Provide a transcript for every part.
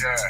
Yeah.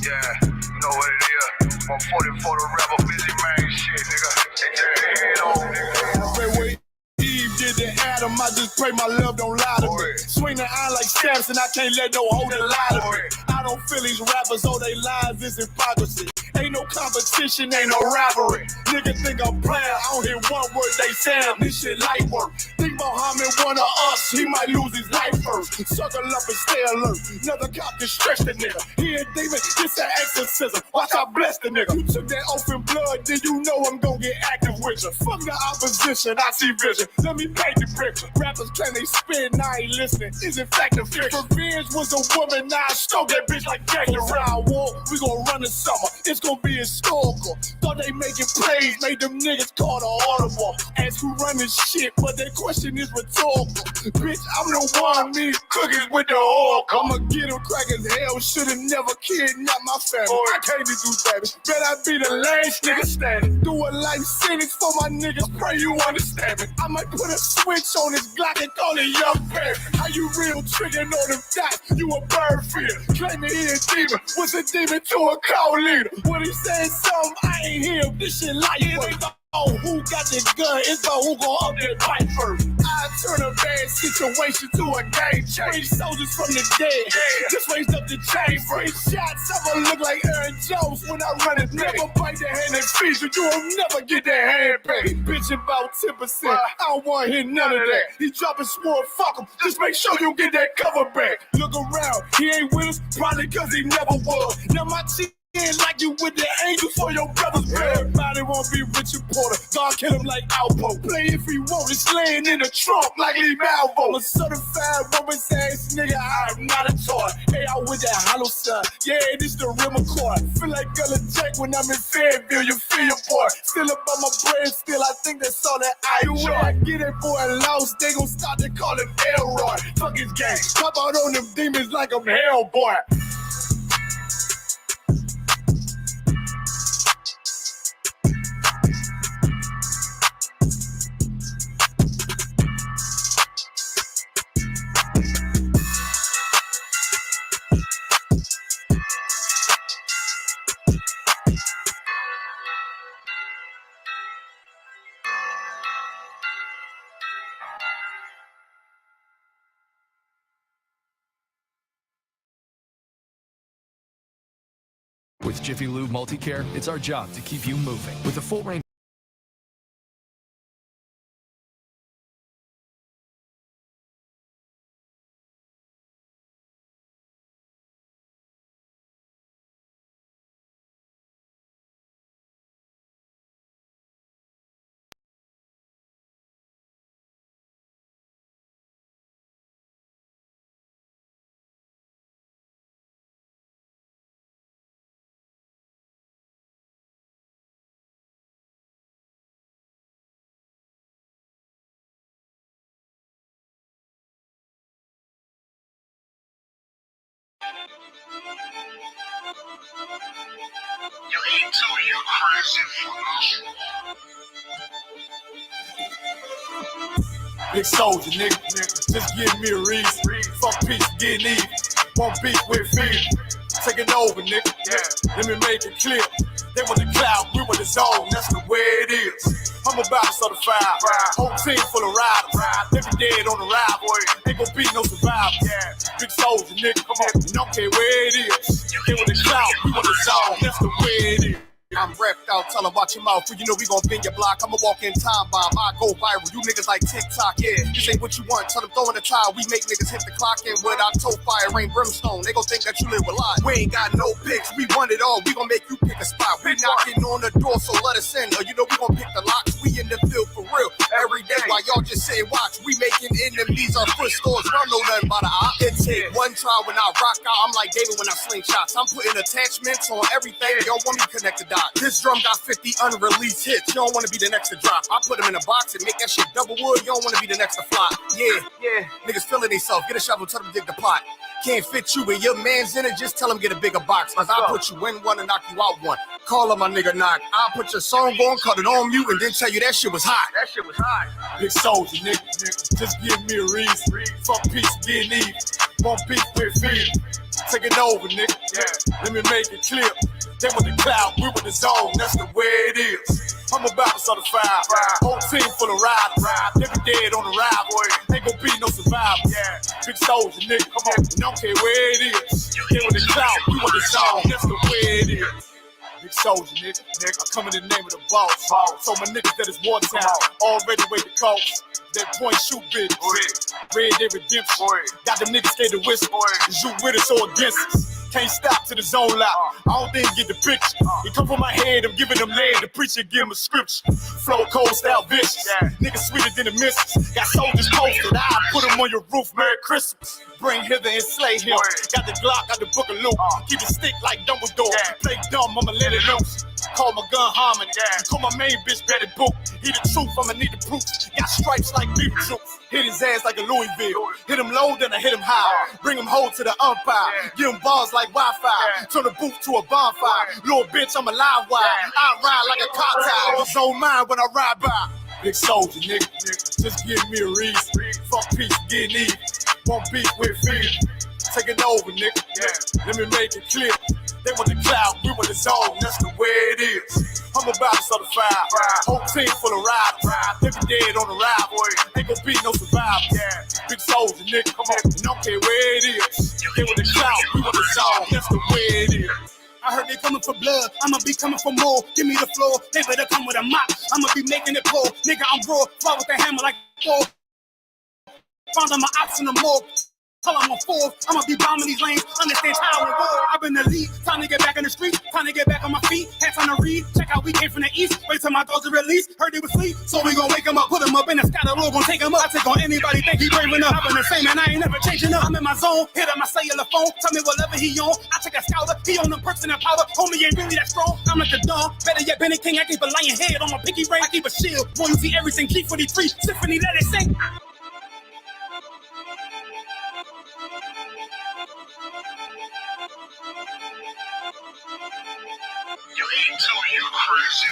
Yeah, you know what it is. 140 for the rebel, busy man shit, nigga. Take your head on, nigga. Pray where Eve did to Adam, I just pray my love don't lie to me. Swing the iron like stamps and I can't let no holder lie to me. I don't feel these rappers, all they lies is hypocrisy. Ain't no competition, ain't no rivalry. Nigga think I'm playing, I don't hear one word they saying, this shit light work. Think Muhammad one of us, he might lose his life first. Circle up and stay alert, another cop can stretch the nigga. He a demon, it's an exorcism, watch I bless the nigga. You took that oath in blood, then you know I'm gonna get active with you. Fuck the opposition, I see vision, let me paint the picture. Rappers claim they spit and I ain't listening, is in fact the fiction. Revenge was a woman, now I stroke that bitch like Jack the Round War. We gon' run the summer, it's gonna be historical. Thought they making plays, made them niggas call the audible. Ask who run this shit, but that question is rhetorical. Bitch, I'm the one, me cookies with the oil. I'ma get them crack as hell, should've never kidnapped my family. I can't be too savage, bet I be the last nigga standing. Do a life sentence for my niggas, pray you understand me. I might put a switch on this Glock and call it Young Bear. How you real triggering on them dots, you a bird feeder. Claiming he a demon, was a demon to a cult leader. When he said something, I ain't hear him, this shit life work. Oh, who got the gun? It's about who gon' up that fight first. I turn a bad situation to a game change. Soldiers from the dead, just raised up the chain. Free shots, I'ma look like Aaron Jones when I run it. Never bite the hand that feeds you, you'll never get that hand paid. Bitch about 10%, I don't wanna hear none of that. He dropping swore, fuck him, just make sure you get that cover back. Look around, he ain't with us, probably cause he never was. Now my chick like you with the angels for your brother's prayer. Everybody won't be Richard Porter. God kill him like Alpo. Play if he want. It's laying in the trunk like Lee Malvo. I'm a certified woman's ass nigga. I'm not a toy. Hey, I with that hollow side. Yeah, this the real McCoy. Feel like Gullah Jack when I'm in Fayetteville. You feel your boy. Still up on my brain. Still, I think that's all that I enjoy. I get it boy lost. They gon' start to call him Elroy. Fuck his gang. Pop out on them demons like I'm Hellboy. With Jiffy Lube Multicare, it's our job to keep you moving. With a full range You ain't too, you crazy for Big soldier, nigga. Just give me a reason. Fuck peace, get even. One beat with fear. Taking over, nigga. Let me make it clear. They want the cloud, we want the zone. That's the way it is. I'm about to start a fire. Whole team full of riders. They be dead on the ride, boy. Ain't gon' be no survivors. Big soldier, nigga. Come on. And don't care where it is. They want the cloud, we want the zone. That's the way it is. I'm repped out, tell them watch your mouth. You know we gon' bend your block. I'ma walk in time bomb. I go viral. You niggas like TikTok, yeah. This ain't what you want. Tell them throw in the towel. We make niggas hit the clock in with our toe fire, rain brimstone. They gon' think that you live a lie. We ain't got no picks. We want it all. We gon' make you pick a spot. We knocking on the door, so let us in. Or you know we gon' pick the locks. We in the field for real every day. While y'all just say watch, we making enemies our foot stores. Don't know nothing about it. It take one try when I rock out. I'm like David when I sling shots. I'm putting attachments on everything. Y'all want me to connect the dot. This drum got 50 unreleased hits. You don't want to be the next to drop. I put them in a box and make that shit double wood. You don't want to be the next to flop. Yeah. Niggas feeling themselves. Get a shovel, tell them to dig the pot. Can't fit you with your man's in it, just tell him get a bigger box. Cause I'll put you in one and knock you out one. Call up my nigga knock. I'll put your song on, cut it on mute, and then tell you that shit was hot. That shit was hot. Big soldier, nigga. Just give me a reason. Fuck peace, getting even. Won't beef with feed. Take it over, nigga. Yeah. Let me make it clear. They want the cloud, we want the zone. That's the way it is. I'm about to start a fire. Whole team full of riders. Nigga dead on the ride, boy. Ain't gon' be no survivors. Yeah. Big soldier, nigga. Come on. Don't care where it is. They want the cloud, we want the zone. That's the way it is. Big soldier, nigga. I come in the name of the boss. So my niggas that is Watertown already wait the coast. That point shoot bitch. Red Dead Redemption. Got them niggas scared to whisper. You with us or against us. Can't stop to the zone lock. I don't think get the picture. It come from my head, I'm giving them lead. The preacher give him a scripture. Flow cold style vicious. Niggas sweeter than the missus. Got soldiers posted. I put them on your roof. Merry Christmas. Bring hither and slay him. Got the Glock, got the book of Luke. Keep it stick like Dumbledore. Play dumb, I'ma let it loose. Call my gun harmony. Call my main bitch Betty Boop. He the truth, I'ma need the proof. Got stripes like Beetlejuice. Hit his ass like a Louisville. Hit him low, then I hit him high. Bring him home to the umpire. Give him bars like Wi-Fi. Turn the booth to a bonfire. Little bitch, I'm a live wire. I ride like a car tire. It's on mine when I ride by. Big soldier, nigga. Just give me a reason. Fuck peace, getting even. Won't beef with feed. Take it over, nigga. Let me make it clear. They want the cloud, we want the zone. That's the way it is. I'm about to start a fire. Whole team full of riders. They be dead on the ride, boy. Ain't gon' be no survivors. Big soldier, nigga. Come on. Don't care where it is. They want the cloud, we want the zone. That's the way it is. I heard they coming for blood, I'ma be coming for more. Give me the floor, they better come with a mop. I'ma be making it pour. Nigga, I'm raw, fall with the hammer like four. Found on my ops in the morgue. Tell I'm on four, I'ma be bombing these lanes. Understand how and war. I've been the lead, time to get back in the street. Time to get back on my feet, hats on the read. Check out, we came from the east. Wait till my dogs are released. Heard they was sleep, so we gon' wake them up. Put them up in the sky, the Lord gon' take them up. I take on anybody, think he brave enough. I've been the same, man, I ain't never changing up. I'm in my zone, hit on my cellular phone. Tell me whatever he on, I take a scouter. He on the perks and the powder. Homie ain't really that strong, I'm like the dawn. Better yet, Benny King, I keep a lion head on my pinky ring. I keep a shield, boy, you see everything. G43, symphony, let it sing. You ain't too, you crazy.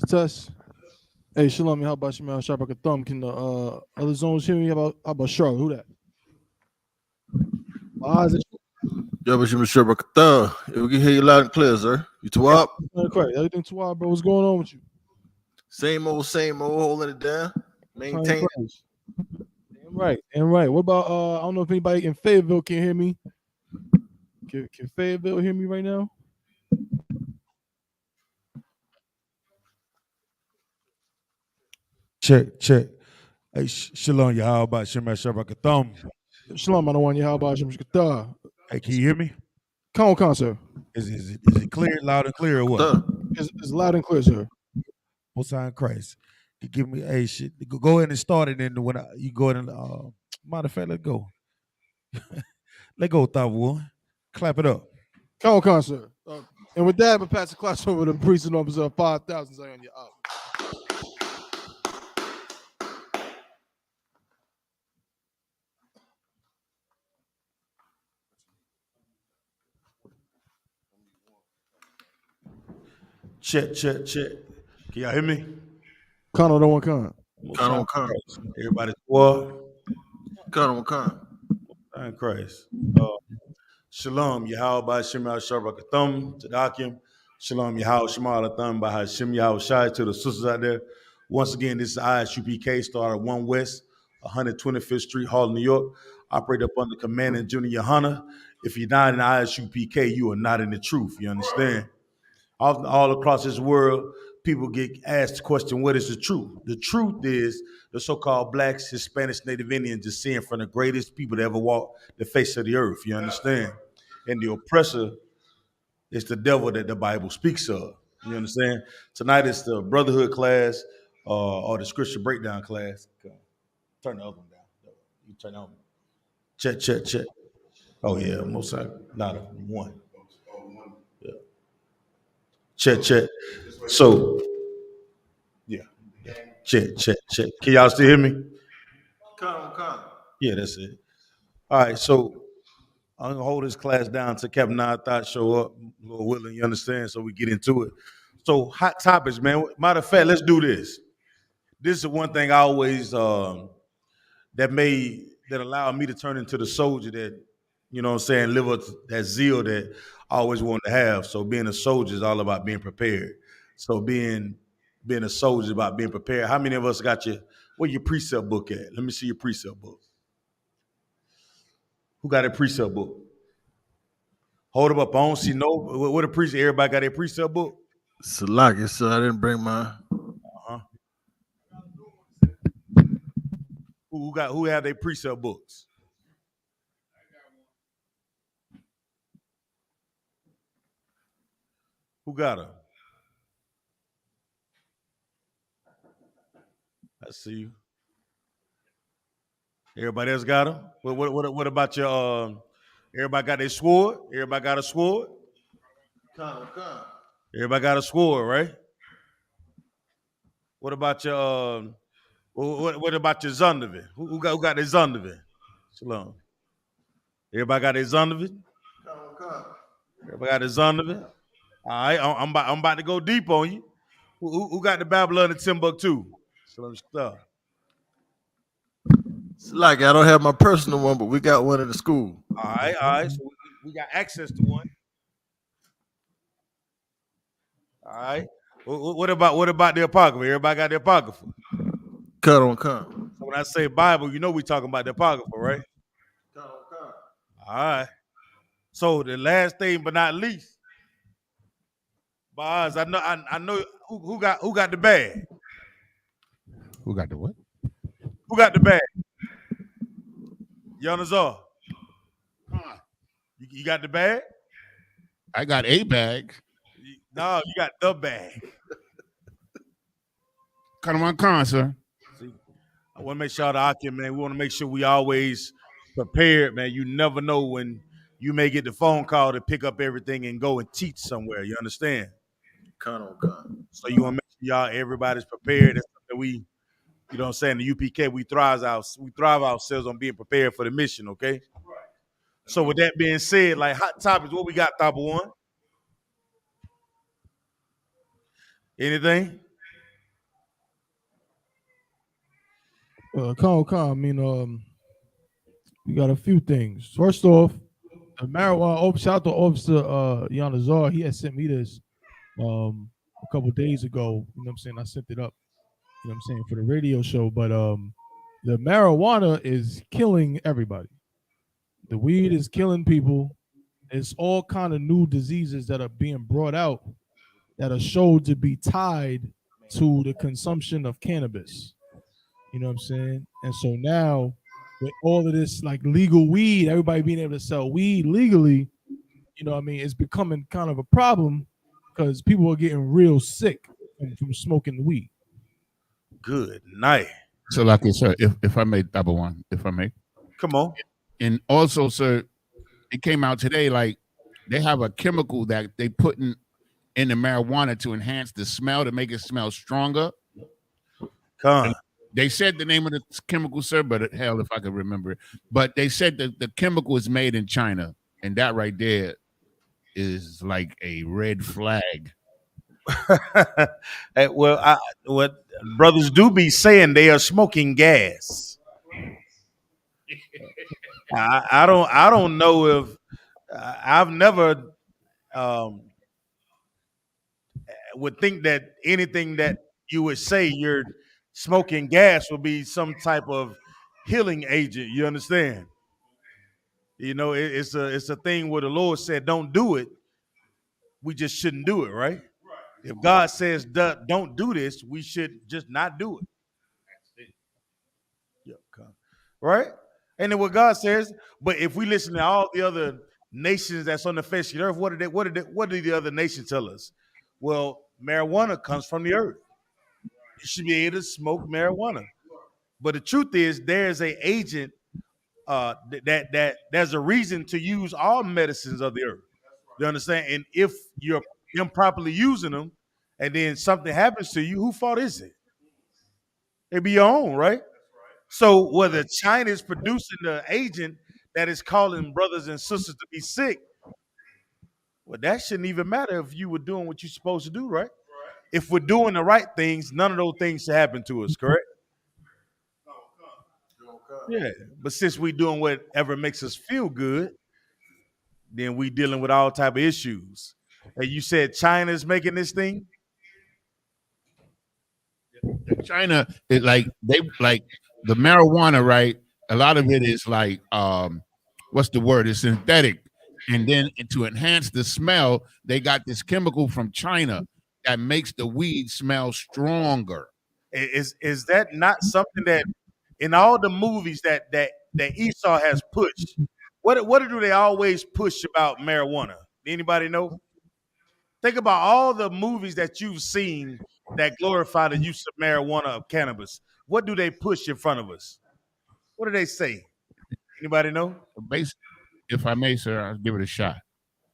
Test. Hey, Shalom, how about Shemel Shabbat Thumb? Can the other zones hear me? How about Charlotte? Who that? Yo, but you Shabbat Thumb. We can hear you loud and clear, sir. You two up? Correct. Everything too wild, bro. What's going on with you? Same old, holding it down. Maintain. Right. What about I don't know if anybody in Fayetteville can hear me. Can Fayetteville hear me right now? Check. Hey, Shalom, how about Shemel Shabbat Thumb? Shalom, I don't want you. How about Shemel? Hey, can you hear me? Come on, sir. Is it clear, loud and clear, or what? It's loud and clear, sir. Most High in Christ. You give me a shit. Go ahead and start it, and when you go ahead and matter of fact, let's go. Let go, Thawul. Clap it up. Come on, sir. And with that, I'm gonna pass the class over to the priest and officer of 5,000 on your up. Check. Can y'all hear me? Con on one con. Con. Everybody's what? Con. In Christ. Shalom, Yahweh by Shem Shabakathum, Tadakim. Shalom, Yahweh Shemal Atham by Hashem Yahweh Shai to the sisters out there. Once again, this is I.S.U.P.K, started 1 West, 125th Street, Harlem, New York. Operate up under Commandant Junior YAHANNA. If you're not in I.S.U.P.K, you are not in the truth. You understand? All across this world, people get asked the question, what is the truth? The truth is the so-called blacks, Hispanics, Native Indians descend from the greatest people to ever walk the face of the earth. You understand? And the oppressor is the devil that the Bible speaks of. You understand? Tonight is the Brotherhood class or the scripture breakdown class. Turn the other one down. You turn on. Check. Oh yeah, most likely not a one. Yeah. Check. So yeah. Check. Can y'all still hear me? Come. Yeah, that's it. All right, so I'm gonna hold this class down to Captain Thought show up, Lord willing, you understand, so we get into it. So hot topics, man. Matter of fact, let's do this. This is one thing I always that allowed me to turn into the soldier that, you know what I'm saying, live up to that zeal that I always wanted to have. So being a soldier is all about being prepared. So being a soldier is about being prepared. How many of us got where your precept book at? Let me see your precept book. Who got a precept book? Hold them up. I don't see no. What a precept? Everybody got a precept book? Salaki, so I didn't bring mine. Who have their precept books? Who got them? I see you. Everybody else got them? What about your everybody got their sword? Everybody got a sword? Come. Everybody got a sword, right? What about your what about your Zondervan? Who got their Zondervan? Shalom. Everybody got their Zondervan? Come. Everybody got their Zondervan? All right, I'm about to go deep on you. Who got the Babylon and Timbuktu? Shalom stuff. Salaki, I don't have my personal one, but we got one in the school. All right. So we got access to one. All right. What about the Apocrypha? Everybody got the Apocrypha. Come. So when I say Bible, you know we talking about the Apocrypha, right? Come. All right. So the last thing but not least, Boz, I know who got the bag. Who got the what? Who got the bag? Yonazar. You got the bag? I got a bag. No, you got the bag. Come on, sir. See, I want to make sure the Akim, man, we want to make sure we always prepared, man. You never know when you may get the phone call to pick up everything and go and teach somewhere. You understand? Come. So you want to make sure everybody's prepared. That's something we, you know what I'm saying, the UPK, we thrive ourselves on being prepared for the mission, okay? So with that being said, like hot topics, what we got, Top One? Anything? I mean, we got a few things. First off, the marijuana. Shout out to Officer Yanazar. He had sent me this a couple days ago. You know what I'm saying? I sent it up. You know what I'm saying, for the radio show. But the marijuana is killing everybody. The weed is killing people. It's all kind of new diseases that are being brought out that are showed to be tied to the consumption of cannabis. You know what I'm saying? And so now with all of this like legal weed, everybody being able to sell weed legally, you know what I mean, it's becoming kind of a problem because people are getting real sick from smoking weed. Good night. So, like I said, if I may, Double One, if I may. Come on. And also, sir, it came out today, like they have a chemical that they put in the marijuana to enhance the smell, to make it smell stronger. They said the name of the chemical, sir, but hell, if I could remember it. But they said that the chemical is made in China, and that right there is like a red flag. Well, what brothers do be saying, they are smoking gas. I don't know if I've never would think that anything that you would say you're smoking gas would be some type of healing agent. You understand? You know, it's a thing where the Lord said, "Don't do it." We just shouldn't do it, right? If God says, "Don't do this," we should just not do it. Yeah, right? And then what God says, but if we listen to all the other nations that's on the face of the earth, what did the other nations tell us? Well, marijuana comes from the earth. You should be able to smoke marijuana. But the truth is, there's an agent that there's a reason to use all medicines of the earth. You understand? And if you're improperly using them, and then something happens to you, whose fault is it? It'd be your own, right? So whether China is producing the agent that is causing brothers and sisters to be sick, well, that shouldn't even matter if you were doing what you're supposed to do, right? If we're doing the right things, none of those things should happen to us, correct? Yeah. But since we're doing whatever makes us feel good, then we dealing with all type of issues. And you said China's making this thing? China, it like they like the marijuana, right? A lot of it is like what's the word? It's synthetic. And then to enhance the smell, they got this chemical from China that makes the weed smell stronger. Is that not something that in all the movies that Esau has pushed, what do they always push about marijuana? Anybody know? Think about all the movies that you've seen that glorify the use of marijuana, of cannabis. What do they push in front of us? What do they say? Anybody know? If I may, sir, I'll give it a shot.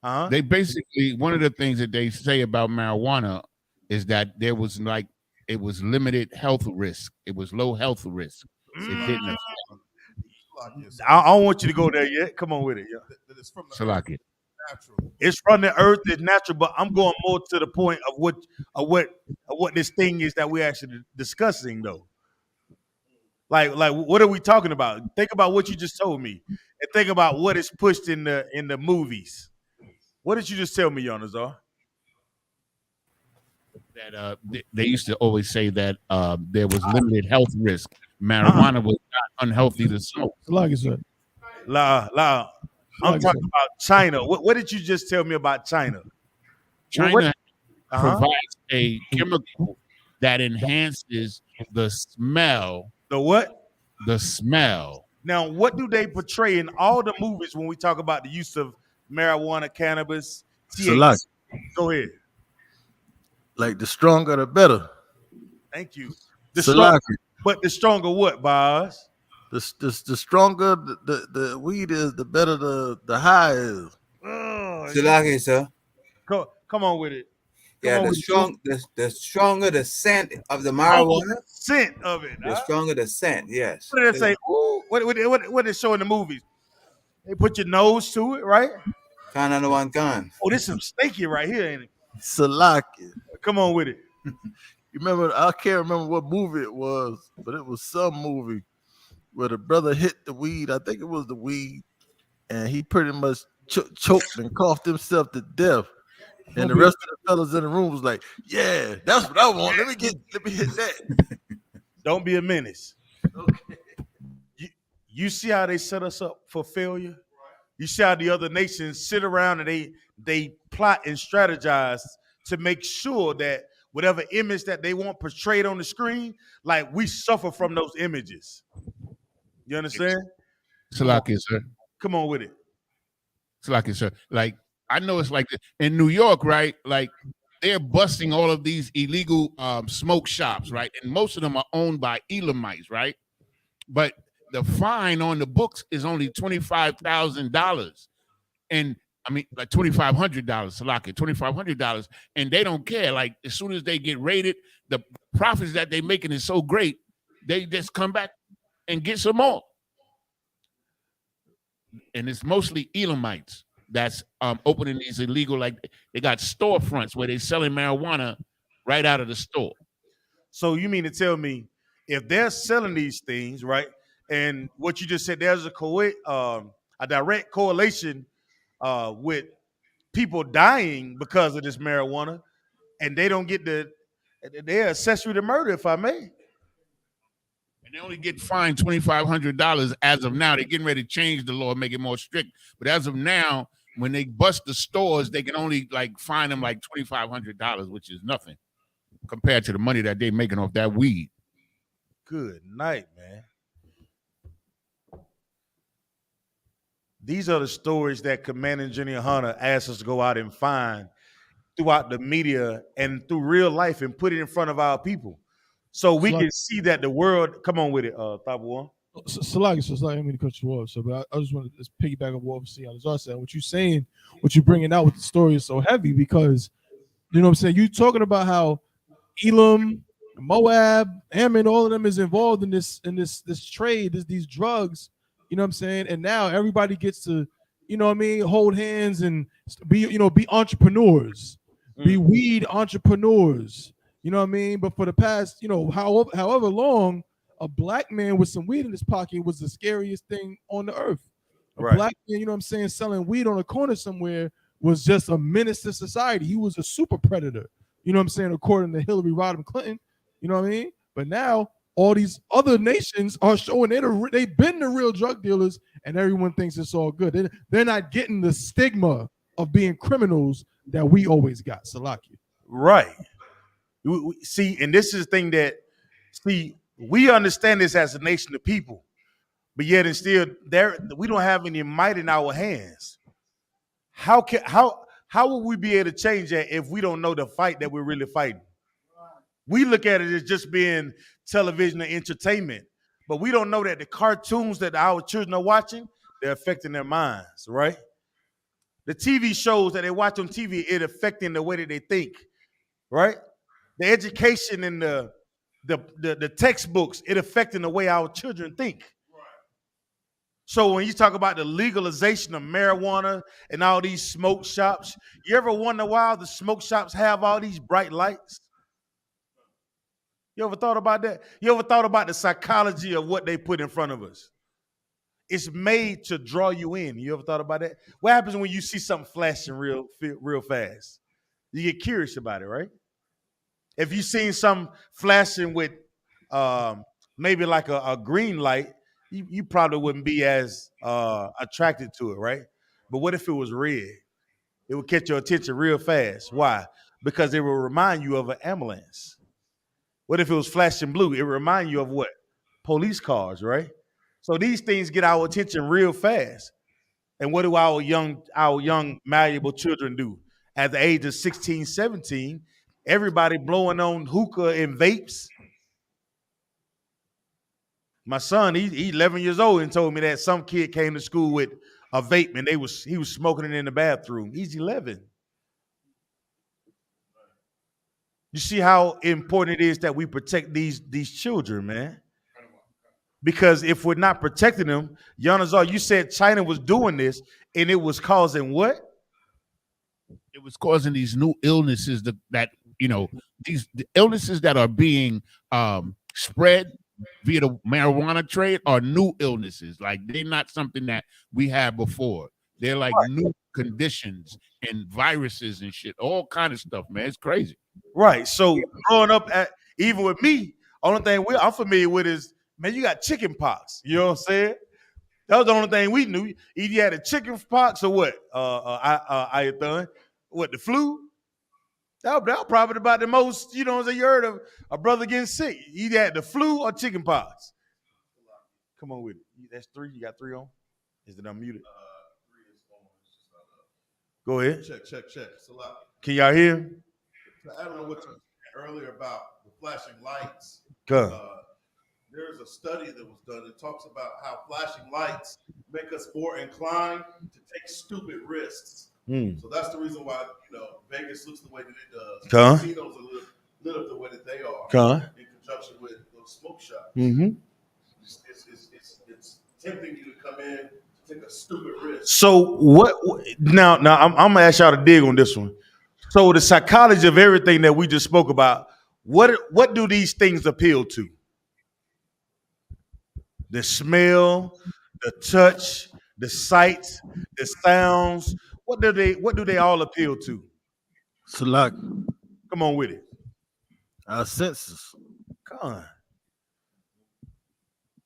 Uh-huh. They basically, one of the things that they say about marijuana is that there was like, it was limited health risk. It was low health risk. It didn't affect. I don't want you to go there yet. Come on with it. Yeah. It's from the Salaki. natural. It's from the earth, it's natural, but I'm going more to the point of what this thing is that we're actually discussing, though. Like what are we talking about? Think about what you just told me, and think about what is pushed in the movies. What did you just tell me, Yonazar? That they used to always say that there was limited health risk. Marijuana was not unhealthy to smoke. Like I said, I'm talking about China. What did you just tell me about China? China provides a chemical that enhances the smell. The what? The smell. Now, what do they portray in all the movies when we talk about the use of marijuana, cannabis, THC? Go ahead. Like the stronger the better. Thank you. But the stronger what, Boz? The stronger the weed is, the better the high is. Salaki, sir. Come on with it. Yeah, the stronger the scent of the marijuana. Scent of it. The stronger the scent, yes. What did they say? Ooh, what they show in the movies? They put your nose to it, right? Kind of one gun. Oh, this is some snaky right here, ain't it? Salaki. Come on with it. You remember? I can't remember what movie it was, but it was some movie where the brother hit the weed. I think it was the weed, and he pretty much choked and coughed himself to death. And the rest of the fellas in the room was like, "Yeah, that's what I want. Let me hit that." Don't be a menace. Okay. You see how they set us up for failure? You see how the other nations sit around and they plot and strategize to make sure that whatever image that they want portrayed on the screen, like we suffer from those images. You understand? Salaki, sir. Come on with it. Salaki, sir. Like, I know it's like in New York, right? Like they're busting all of these illegal smoke shops, right? And most of them are owned by Elamites, right? But the fine on the books is only $25,000, and I mean like $2,500, Salaki, $2,500, and they don't care. Like as soon as they get raided, the profits that they're making is so great, they just come back and get some more. And it's mostly Elamites that's opening these illegal, like they got storefronts where they're selling marijuana right out of the store. So you mean to tell me if they're selling these things, right? And what you just said, there's a direct correlation with people dying because of this marijuana, and they don't get they're accessory to murder, if I may. And they only get fined $2,500 as of now. They're getting ready to change the law, make it more strict. But as of now, when they bust the stores, they can only like fine them like $2,500, which is nothing compared to the money that they're making off that weed. Good night, man. These are the stories that Commander Jenny Hunter asked us to go out and find throughout the media and through real life and put it in front of our people. So we can see that the world, come on with it, Thought One. Salaki, so I mean to cut you off. So, but I just want to piggyback on what Yazar said. What you're saying, what you're bringing out with the story is so heavy because, you know what I'm saying? You're talking about how Elam, Moab, Ammon, all of them is involved in this trade, these drugs, you know what I'm saying? And now everybody gets to, you know what I mean, hold hands and be entrepreneurs, be weed entrepreneurs. You know what I mean? But for the past, however long, a black man with some weed in his pocket was the scariest thing on the earth. A black man, you know what I'm saying, selling weed on a corner somewhere was just a menace to society. He was a super predator, you know what I'm saying, according to Hillary Rodham Clinton, you know what I mean? But now all these other nations are showing they've been the real drug dealers and everyone thinks it's all good. They're not getting the stigma of being criminals that we always got, Salaki. Right. See, and this is the thing that, we understand this as a nation of people, but yet and still, we don't have any might in our hands. How will we be able to change that if we don't know the fight that we're really fighting? We look at it as just being television and entertainment, but we don't know that the cartoons that our children are watching, they're affecting their minds, right? The TV shows that they watch on TV, it affecting the way that they think, right? The education and the textbooks, it affecting the way our children think. So when you talk about the legalization of marijuana and all these smoke shops, you ever wonder why the smoke shops have all these bright lights? You ever thought about that? You ever thought about the psychology of what they put in front of us? It's made to draw you in. You ever thought about that? What happens when you see something flashing real fast? You get curious about it, right? If you've seen something flashing with maybe like a green light, you probably wouldn't be as attracted to it, right? But what if it was red? It would catch your attention real fast. Why? Because it will remind you of an ambulance. What if it was flashing blue? It would remind you of what? Police cars, right? So these things get our attention real fast. And what do our young malleable children do? At the age of 16, 17, everybody blowing on hookah and vapes. My son, he's 11 years old and told me that some kid came to school with a vape and he was smoking it in the bathroom. He's 11. You see how important it is that we protect these children, man. Because if we're not protecting them, Yanazar, you said China was doing this and it was causing what? It was causing these new illnesses that these illnesses that are being spread via the marijuana trade are new illnesses. Like they're not something that we had before. They're like new conditions and viruses and shit, all kind of stuff, man. It's crazy. Right. So growing up, even with me, only thing I'm familiar with is, man, you got chicken pox. You know what I'm saying? That was the only thing we knew. Either you had a chicken pox or what? What, the flu? That was probably about the most, you heard of a brother getting sick. Either had the flu or chicken pox. Come on with it. That's 3. You got 3 on? Is it unmuted? 3 is on. Go ahead. Check. Can y'all hear? I don't know what you said earlier about the flashing lights. There's a study that was done that talks about how flashing lights make us more inclined to take stupid risks. So that's the reason why Vegas looks the way that it does. Casinos are lit up the way that they are in conjunction with those smoke shops. Mm-hmm. It's tempting you to come in to take a stupid risk. So what? Now I'm gonna ask y'all to dig on this one. So the psychology of everything that we just spoke about, what do these things appeal to? The smell, the touch, the sights, the sounds. What do they all appeal to? Salak, Come on with it. our senses. Come on.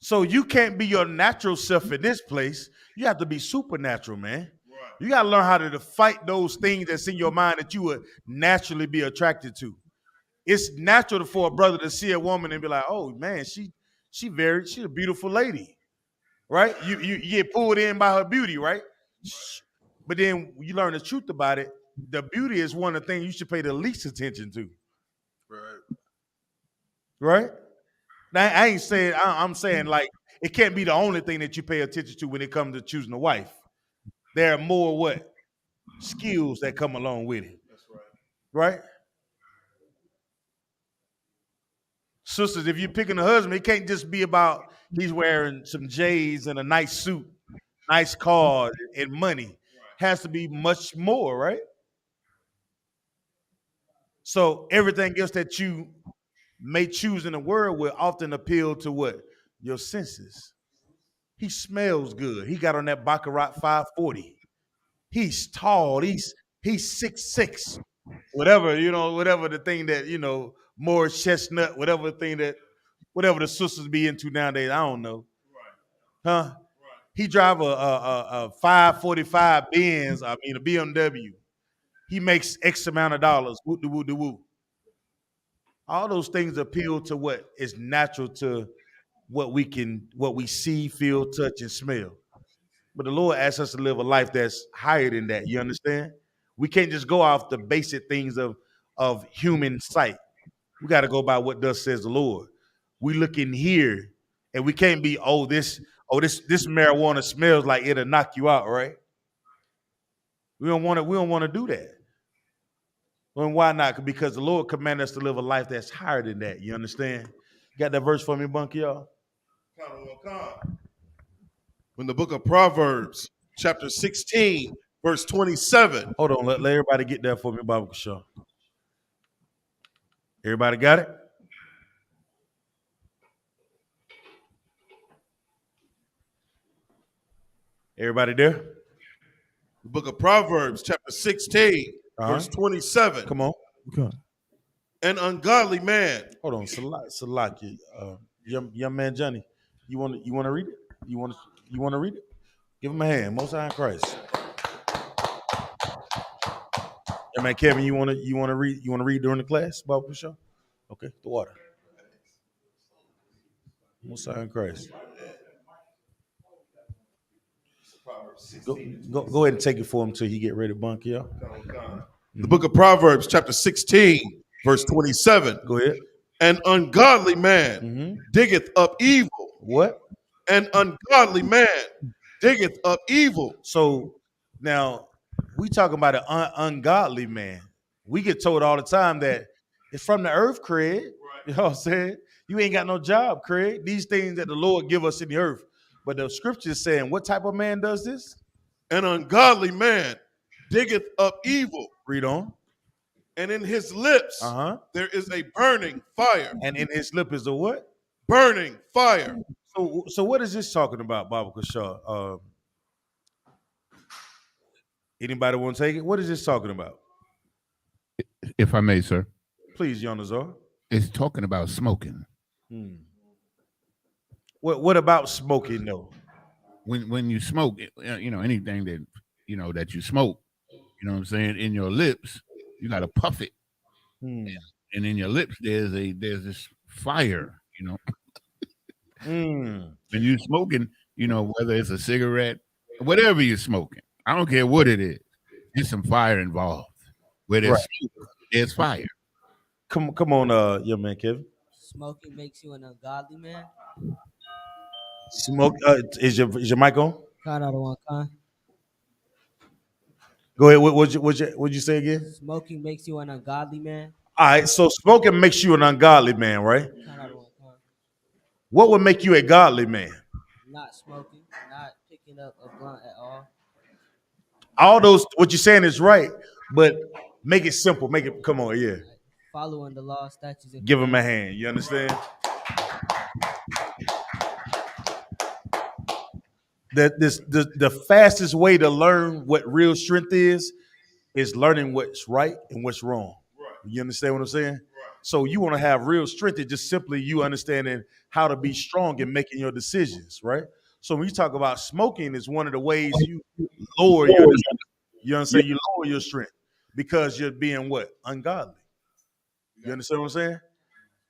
So you can't be your natural self in this place. You have to be supernatural, man. You got to learn how to fight those things that's in your mind that you would naturally be attracted to. It's natural for a brother to see a woman and be like, "Oh man, she's a beautiful lady," right? You get pulled in by her beauty, right? But then you learn the truth about it. The beauty is one of the things you should pay the least attention to, right? Now, I ain't saying I'm saying like it can't be the only thing that you pay attention to when it comes to choosing a wife. There are more skills that come along with it. That's right. Sisters, if you're picking a husband, it can't just be about he's wearing some J's and a nice suit, nice car, and money. It has to be much more, right? So everything else that you may choose in the world will often appeal to what? Your senses. He smells good. He got on that Baccarat 540. He's tall. He's 6'6". Whatever the thing that, more chestnut, whatever the sisters be into nowadays, I don't know. Huh? He drive a 545 Benz, a BMW. He makes X amount of dollars. Woo. All those things appeal to what is natural to what we see, feel, touch, and smell. But the Lord asks us to live a life that's higher than that. You understand? We can't just go off the basic things of human sight. We got to go by what thus says the Lord. We look in here, and we can't be, this marijuana smells like it'll knock you out, right? We don't want to do that. Well, why not? Because the Lord commanded us to live a life that's higher than that. You understand? Got that verse for me, Bunky, y'all? When the book of Proverbs, chapter 16, verse 27. Hold on, let everybody get that for me, Bible Shaw. Everybody got it? Everybody there? The book of Proverbs, chapter 16, verse 27. Come on. Okay. An ungodly man. Hold on, Salaki. Young man Johnny, you want to read it? You want to read it? Give him a hand. Most High in Christ. Yeah, man, Kevin, you want to read? You want to read during the class, Bible Show? Okay, the water. Most High in Christ. Go ahead and take it for him till he get ready to bunk, y'all. The book of Proverbs, chapter 16, verse 27. Go ahead. An ungodly man diggeth up evil. What? An ungodly man diggeth up evil. So now we talking about an ungodly man. We get told all the time that it's from the earth, Craig. Right. You know what I'm saying? You ain't got no job, Craig. These things that the Lord give us in the earth. But the scripture is saying, what type of man does this? An ungodly man diggeth up evil. Read on. And in his lips there is a burning fire. And in his lip is a what? Burning fire. So what is this talking about, Baba Kashaw? Anybody want to take it? What is this talking about? If I may, sir. Please, Yonazar. It's talking about smoking. What about smoking, though? When you smoke, anything that that you smoke, what I'm saying, in your lips, you got to puff it, and in your lips there's this fire, When you smoking, whether it's a cigarette, whatever you're smoking, I don't care what it is, there's some fire involved. Where there's smoke, there's fire. Come on, young man, Kevin. Smoking makes you an ungodly man. Smoke. Is your mic on? Kind out of one kind. Go ahead. What'd you say again? Smoking makes you an ungodly man. All right. So smoking makes you an ungodly man, right? Kind out of one kind. What would make you a godly man? Not smoking, not picking up a blunt at all. All those, what you're saying is right, but make it simple. Make it, come on, yeah. Following the law, statutes, and give him a hand. You understand? The fastest way to learn what real strength is learning what's right and what's wrong. Right. You understand what I'm saying? Right. So you want to have real strength, it's just simply you understanding how to be strong and making your decisions, right? So when you talk about smoking, is one of the ways you lower your, you understand, you lower your strength because you're being what? Ungodly. You understand what I'm saying?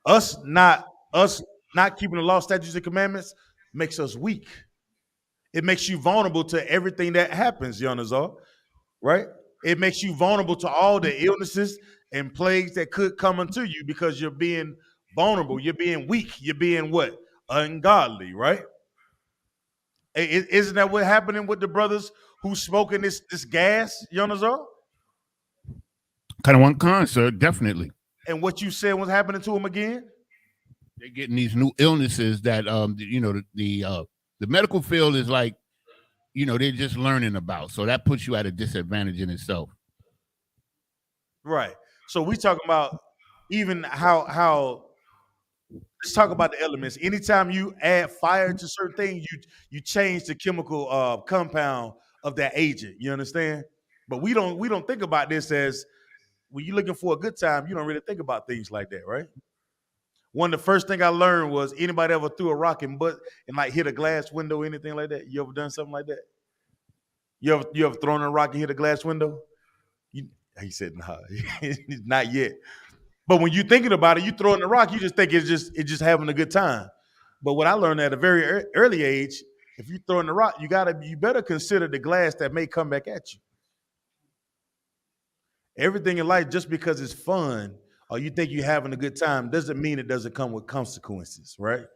Us not keeping the law, statutes, and commandments makes us weak. It makes you vulnerable to everything that happens, Yonazar, right? It makes you vulnerable to all the illnesses and plagues that could come unto you because you're being vulnerable, you're being weak, you're being what? Ungodly, right? Isn't that what happening with the brothers who smoking this gas, Yonazar? Kind of one con, sir, definitely. And what you said was happening to them again? They're getting these new illnesses that the medical field is like, they're just learning about. So that puts you at a disadvantage in itself. Right. So we talking about even how let's talk about the elements. Anytime you add fire to certain things, you change the chemical compound of that agent. You understand? But we don't think about this as when you're looking for a good time, you don't really think about things like that, right? One of the first thing I learned was anybody ever threw a rock and like hit a glass window, anything like that? You ever done something like that? You ever thrown a rock and hit a glass window? He said, nah, not yet. But when you're thinking about it, you throwing the rock, you just think it's just having a good time. But what I learned at a very early age, if you're throwing the rock, you better consider the glass that may come back at you. Everything in life, just because it's fun or you think you're having a good time, doesn't mean it doesn't come with consequences, right?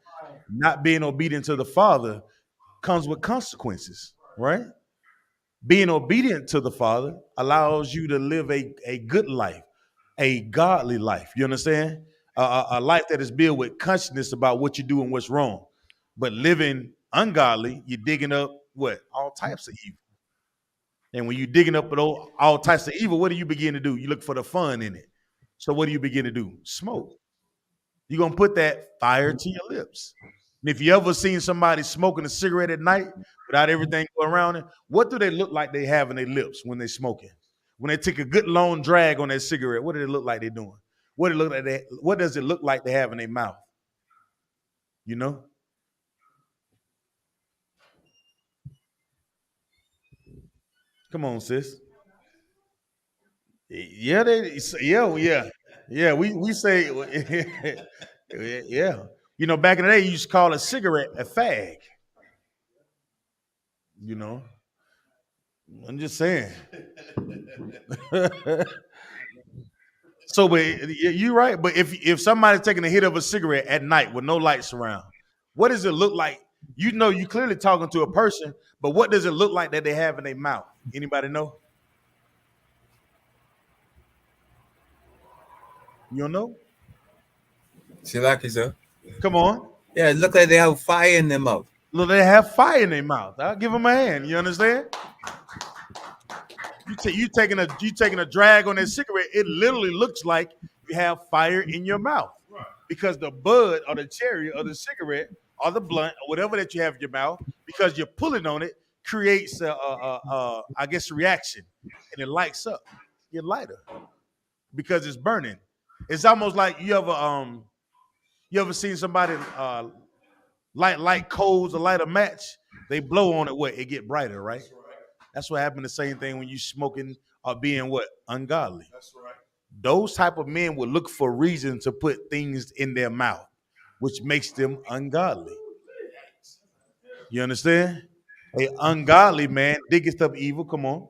Not being obedient to the Father comes with consequences, right? Being obedient to the Father allows you to live a good life, a godly life. You understand? A life that is built with consciousness about what you do and what's wrong. But living ungodly, you're digging up what? All types of evil. And when you're digging up all types of evil, what do you begin to do? You look for the fun in it. So what do you begin to do? Smoke. You're going to put that fire to your lips. And if you ever seen somebody smoking a cigarette at night without everything going around it, what do they look like they have in their lips when they're smoking? When they take a good long drag on that cigarette, what do they look like they're doing? What does it look like they have in their mouth? You know? Come on, sis. Yeah, we say, yeah. You know, back in the day, you used to call a cigarette a fag. You know, I'm just saying. So, but you're right. But if somebody's taking a hit of a cigarette at night with no lights around, what does it look like? You know, you clearly talking to a person, but what does it look like that they have in their mouth? Anybody know? You don't know? Shilaki, sir. Come on. Yeah, it look like they have fire in their mouth. Look, they have fire in their mouth. I'll give them a hand. You understand? You taking a drag on that cigarette, it literally looks like you have fire in your mouth. Right. Because the bud or the cherry or the cigarette or the blunt or whatever that you have in your mouth, because you're pulling on it, creates I guess a reaction, and it lights up. Get lighter because it's burning. It's almost like you ever seen somebody light coals or light a match? They blow on it, what? It get brighter, right? That's what happened. The same thing when you smoking or being what? Ungodly. That's right. Those type of men will look for reason to put things in their mouth, which makes them ungodly. You understand? A ungodly man diggeth up evil. Come on.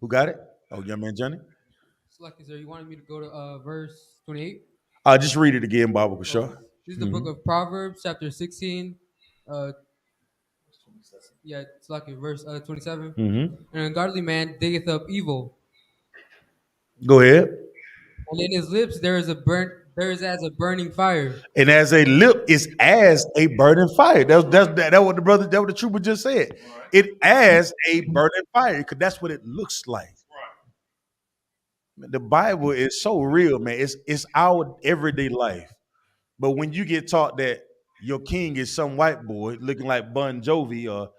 Who got it? Oh, young man Johnny. Lucky, sir, you wanted me to go to verse 28? Just read it again, Baba, for sure. This is the book of Proverbs, chapter 16. It's lucky, verse 27. An ungodly man diggeth up evil. Go ahead. And in his lips there is as a burning fire. And as a lip is as a burning fire. That what the trooper just said. Right. It as a burning fire, because that's what it looks like. Right. The Bible is so real, man. It's our everyday life. But when you get taught that your king is some white boy looking like Bon Jovi or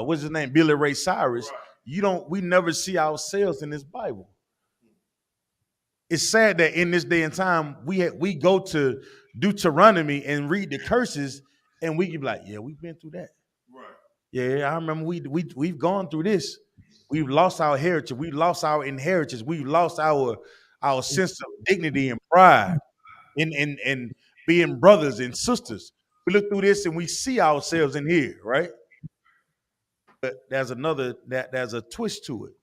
what's his name, Billy Ray Cyrus. We never see ourselves in this Bible. It's sad that in this day and time we go to Deuteronomy and read the curses and we can be like, yeah, we've been through that. Right. Yeah, I remember we've gone through this. We've lost our heritage. We've lost our inheritance. We've lost our sense of dignity and pride in being brothers and sisters. We look through this and we see ourselves in here, right? But there's a twist to it.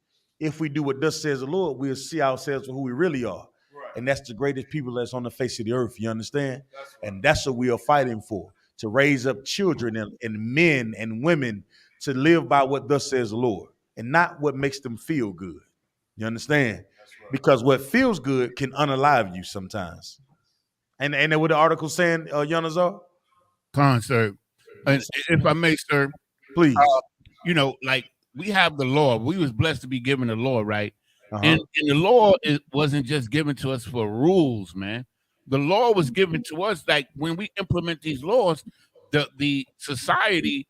If we do what thus says the Lord, we'll see ourselves for who we really are. Right. And that's the greatest people that's on the face of the earth. You understand? That's right. And that's what we are fighting for, to raise up children and men and women to live by what thus says the Lord and not what makes them feel good. You understand? Right. Because what feels good can unalive you sometimes. And what the article saying, Yanazar? Sir. And if I may, sir, please. Like we have the law. We was blessed to be given the law, right? And the law wasn't just given to us for rules, man. The law was given to us like when we implement these laws, the society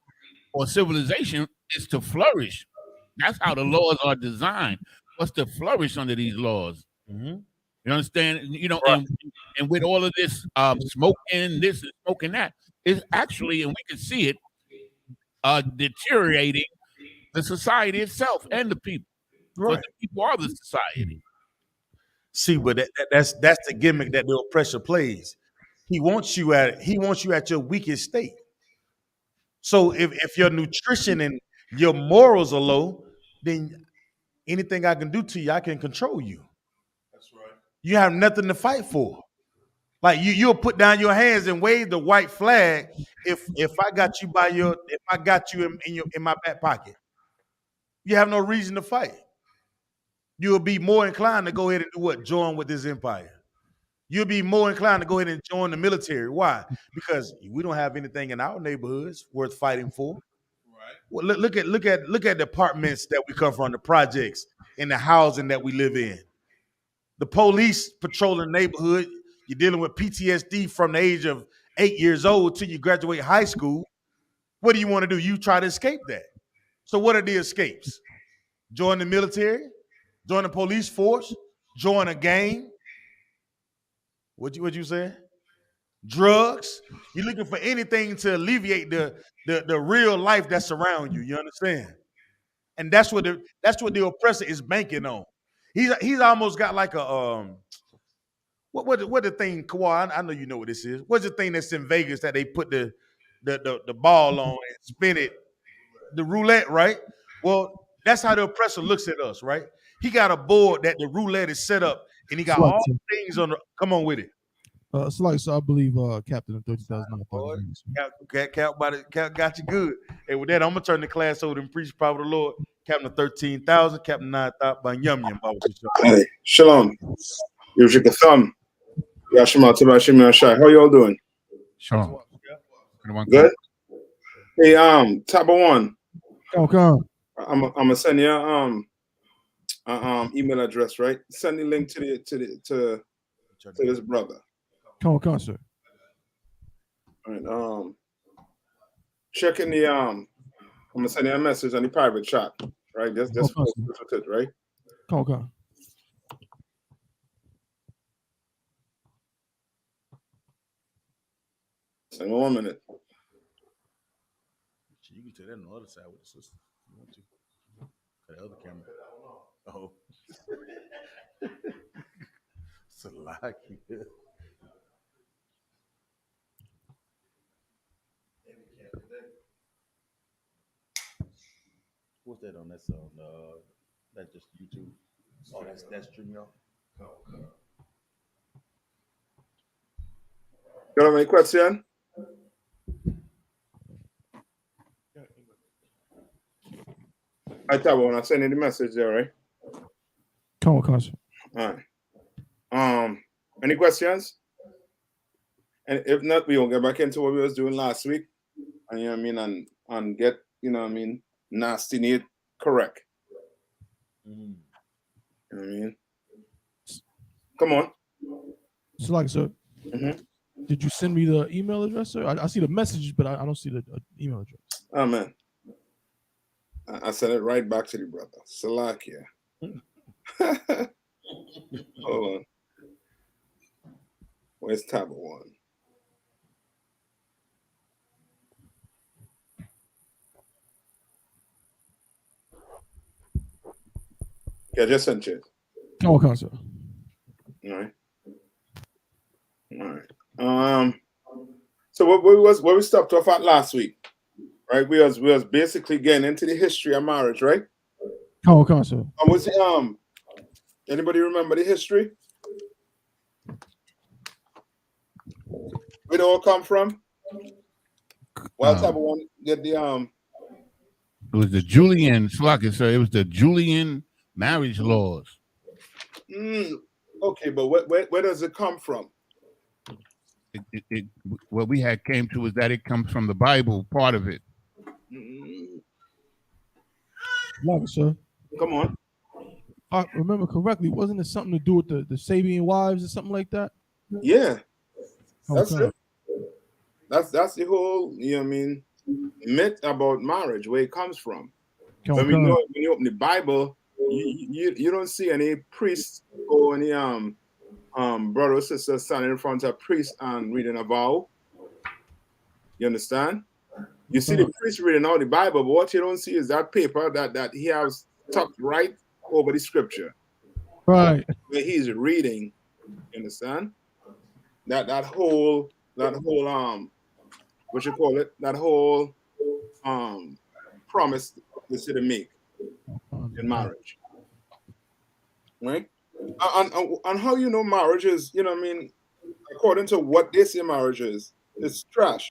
or civilization is to flourish. That's how the laws are designed. Was to flourish under these laws. Mm-hmm. You understand? Right. And with all of this smoking this and smoking that, it's actually, and we can see it, deteriorating the society itself and the people. Right. The people are the society. See, but that's the gimmick that the oppressor plays. He wants you at your weakest state. So if your nutrition and your morals are low, then anything I can do to you, I can control you. That's right. You have nothing to fight for. Like you'll put down your hands and wave the white flag if I got you in my back pocket. You have no reason to fight. You'll be more inclined to go ahead and do what? Join with this empire. You'll be more inclined to go ahead and join the military. Why? Because we don't have anything in our neighborhoods worth fighting for. Right. Well, look at the apartments that we come from, the projects, and the housing that we live in. The police patrolling the neighborhood. You're dealing with PTSD from the age of 8 years old till you graduate high school. What do you want to do? You try to escape that. So what are the escapes? Join the military, join the police force, join a gang. What you say? Drugs. You're looking for anything to alleviate the real life that's around you. You understand? And that's what the oppressor is banking on. He's almost got like a what the thing, Kawhi, I know you know what this is. What's the thing that's in Vegas that they put the ball on and spin it? The roulette, right? Well, that's how the oppressor looks at us, right? He got a board that the roulette is set up, and he got all things on the. Come on with it. So I believe Captain of 30,000. Cap got you good. And with that, I'm gonna turn the class over and preach the power of the Lord. Captain of 13,000, Captain 9,000 by Yum. Hey, Shalom. Isupk thumb. Yashima Tiba Shimmy Shai. How y'all doing? Shalom. Good. Hey, Taba One. Come. I'm gonna send you email address, right? Send the link to this brother. Come, sir. All right. Check in the I'm gonna send you a message on the private chat, right? That's it, right? Come. Hang on 1 minute. You can take that on the other side with the sister. You want to? The other camera. Oh. It's a lie. What's that on? That's on that's just YouTube. Oh, that's streaming off. You have any question? I tell you when I send you the message there, right? Come, sir. All right. Any questions? And if not, we will get back into what we was doing last week. And you know what I mean, and get, you know what I mean, nasty need correct. You know what I mean? Come on. It's like, sir. Mm-hmm. Did you send me the email address, sir? I see the messages, but I don't see the email address. Oh man, I sent it right back to the brother. Salakia. Hold on. Where's tab 1? Yeah, just sent it. Oh, okay, sir. All right. All right. So what we stopped off at last week, right? We was basically getting into the history of marriage, right? Oh, okay, sir. Was anybody remember the history? Where it all come from? Well, tab 1 get the It was the Julian, Slacker, sir. It was the Julian marriage laws. Okay, but where does it come from? What we had came to is that it comes from the Bible, part of it. Love it, sir. Come on. I remember correctly, wasn't it something to do with the Sabian wives or something like that? Yeah. That's Okay. it. That's the whole, myth about marriage, where it comes from. When you open the Bible, you don't see any priests or any brother or sister standing in front of a priest and reading a vow. You understand? You see the priest reading out the Bible, but what you don't see is that paper that he has tucked right over the scripture. Right. Where he's reading. You understand? That whole what you call it? That whole promise the city make in marriage. Right? And how you know marriage is, according to what they say marriage is, it's trash.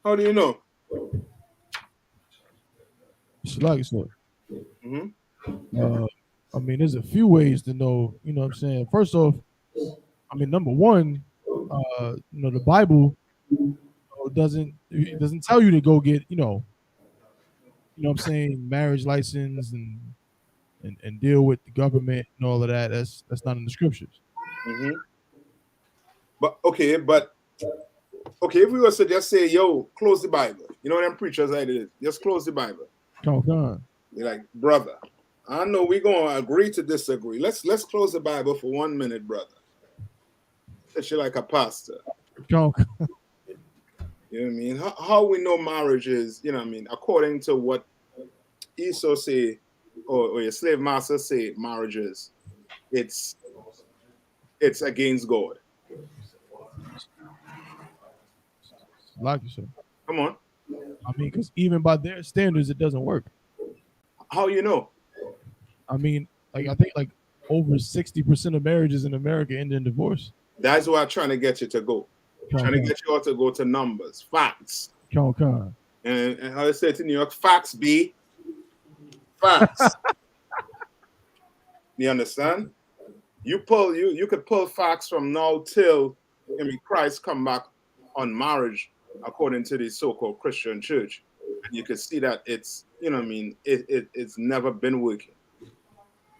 How do you know? It's like so. Mm-hmm. I mean, there's a few ways to know, you know what I'm saying? First off, I mean, number one, the Bible doesn't tell you to go get, you know what I'm saying, marriage license and deal with the government and all of that. That's not in the scriptures. Mm-hmm. But if we were to just say, yo, close the Bible, you know them preachers I did, just close the Bible. Come on. You're like, brother, I know we're gonna agree to disagree. Let's close the Bible for 1 minute, brother. That you're like a pastor. Come on. You know what I mean? How we know marriage is, according to what I.S.U.P. say, or your slave master say marriage is, it's against God. Like you said. Come on. I mean, because even by their standards, it doesn't work. How you know? I mean, I think over 60% of marriages in America end in divorce. That's why I'm trying to get you to go. Trying to get you all to go to numbers, facts. And how I say to New York, facts be facts. You understand? You could pull facts from now till Christ come back on marriage according to the so-called Christian church, and you could see that it's it's never been working.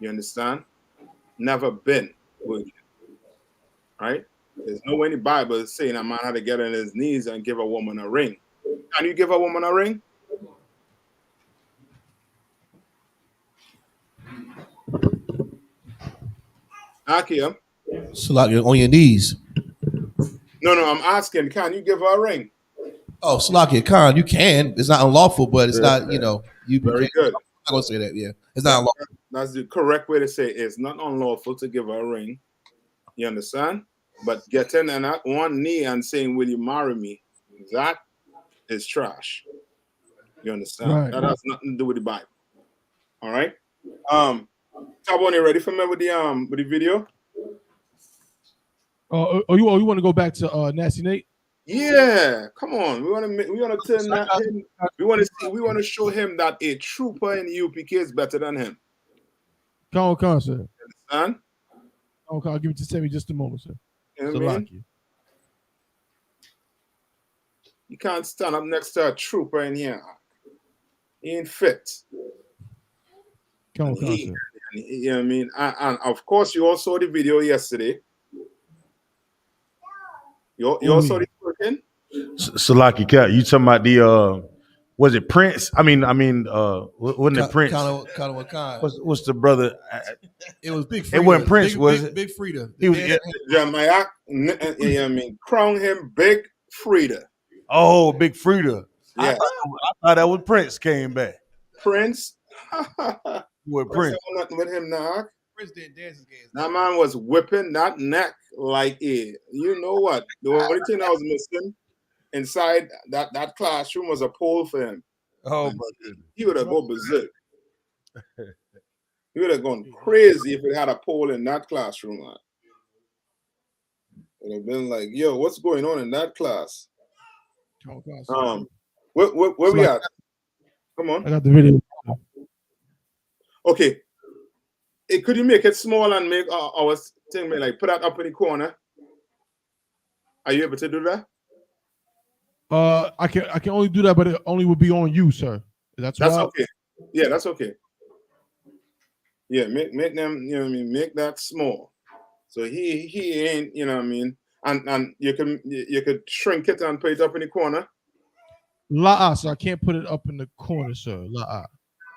You understand? Never been working. Right? There's no way in the Bible saying a man had to get on his knees and give a woman a ring. Can you give a woman a ring? Akia. So like you're on your knees. No, I'm asking, can you give her a ring? Oh, Salakia Khan, you can. It's not unlawful, but it's not, you very good. I'm not gonna say that, yeah. It's not unlawful. That's the correct way to say it. It's not unlawful to give her a ring. You understand? But getting on one knee and saying, will you marry me? That is trash. You understand? Right. That has nothing to do with the Bible. All right. Tabon, you ready for me with the video? You want to go back to Nasty Nate? Yeah, come on. We want to turn that him. We want to show him that a trooper in UPK is better than him. Come on, sir. Understand? Okay, I'll give it to Sammy just a moment, sir. You know what I mean? You can't stand up next to a trooper in here. He ain't fit. Come on, he sir. And, you know what I mean? And of course, you all saw the video yesterday. You all saw the working? Salaki Cat, you talking about the was it Prince? Wasn't it Prince? Kind of what kind? What's the brother? It was Big Frida. It wasn't Prince, was it? Big Frida. He was. Jeremiah, you know what I mean? Crown him Big Frida. Oh, Big Frida. Yeah. I thought that was Prince came back. Prince. With Prince. Nothing with him now. Prince didn't dance against. That man was whipping that neck like a. You know what? The only thing I was missing inside that classroom was a pole for him. Oh my goodness. He would have gone berserk. He would have gone crazy if it had a pole in that classroom. Man. It would have been like, yo, what's going on in that class? Where we at? Come on. I got the video. Okay. Hey, could you make it small and make our thing like put that up in the corner? Are you able to do that? I can only do that, but it only would be on you, sir. That's okay. Yeah, that's okay. Yeah, make them, you know what I mean, make that small. So he ain't, you know what I mean, and you could shrink it and put it up in the corner. La, so I can't put it up in the corner, sir. La.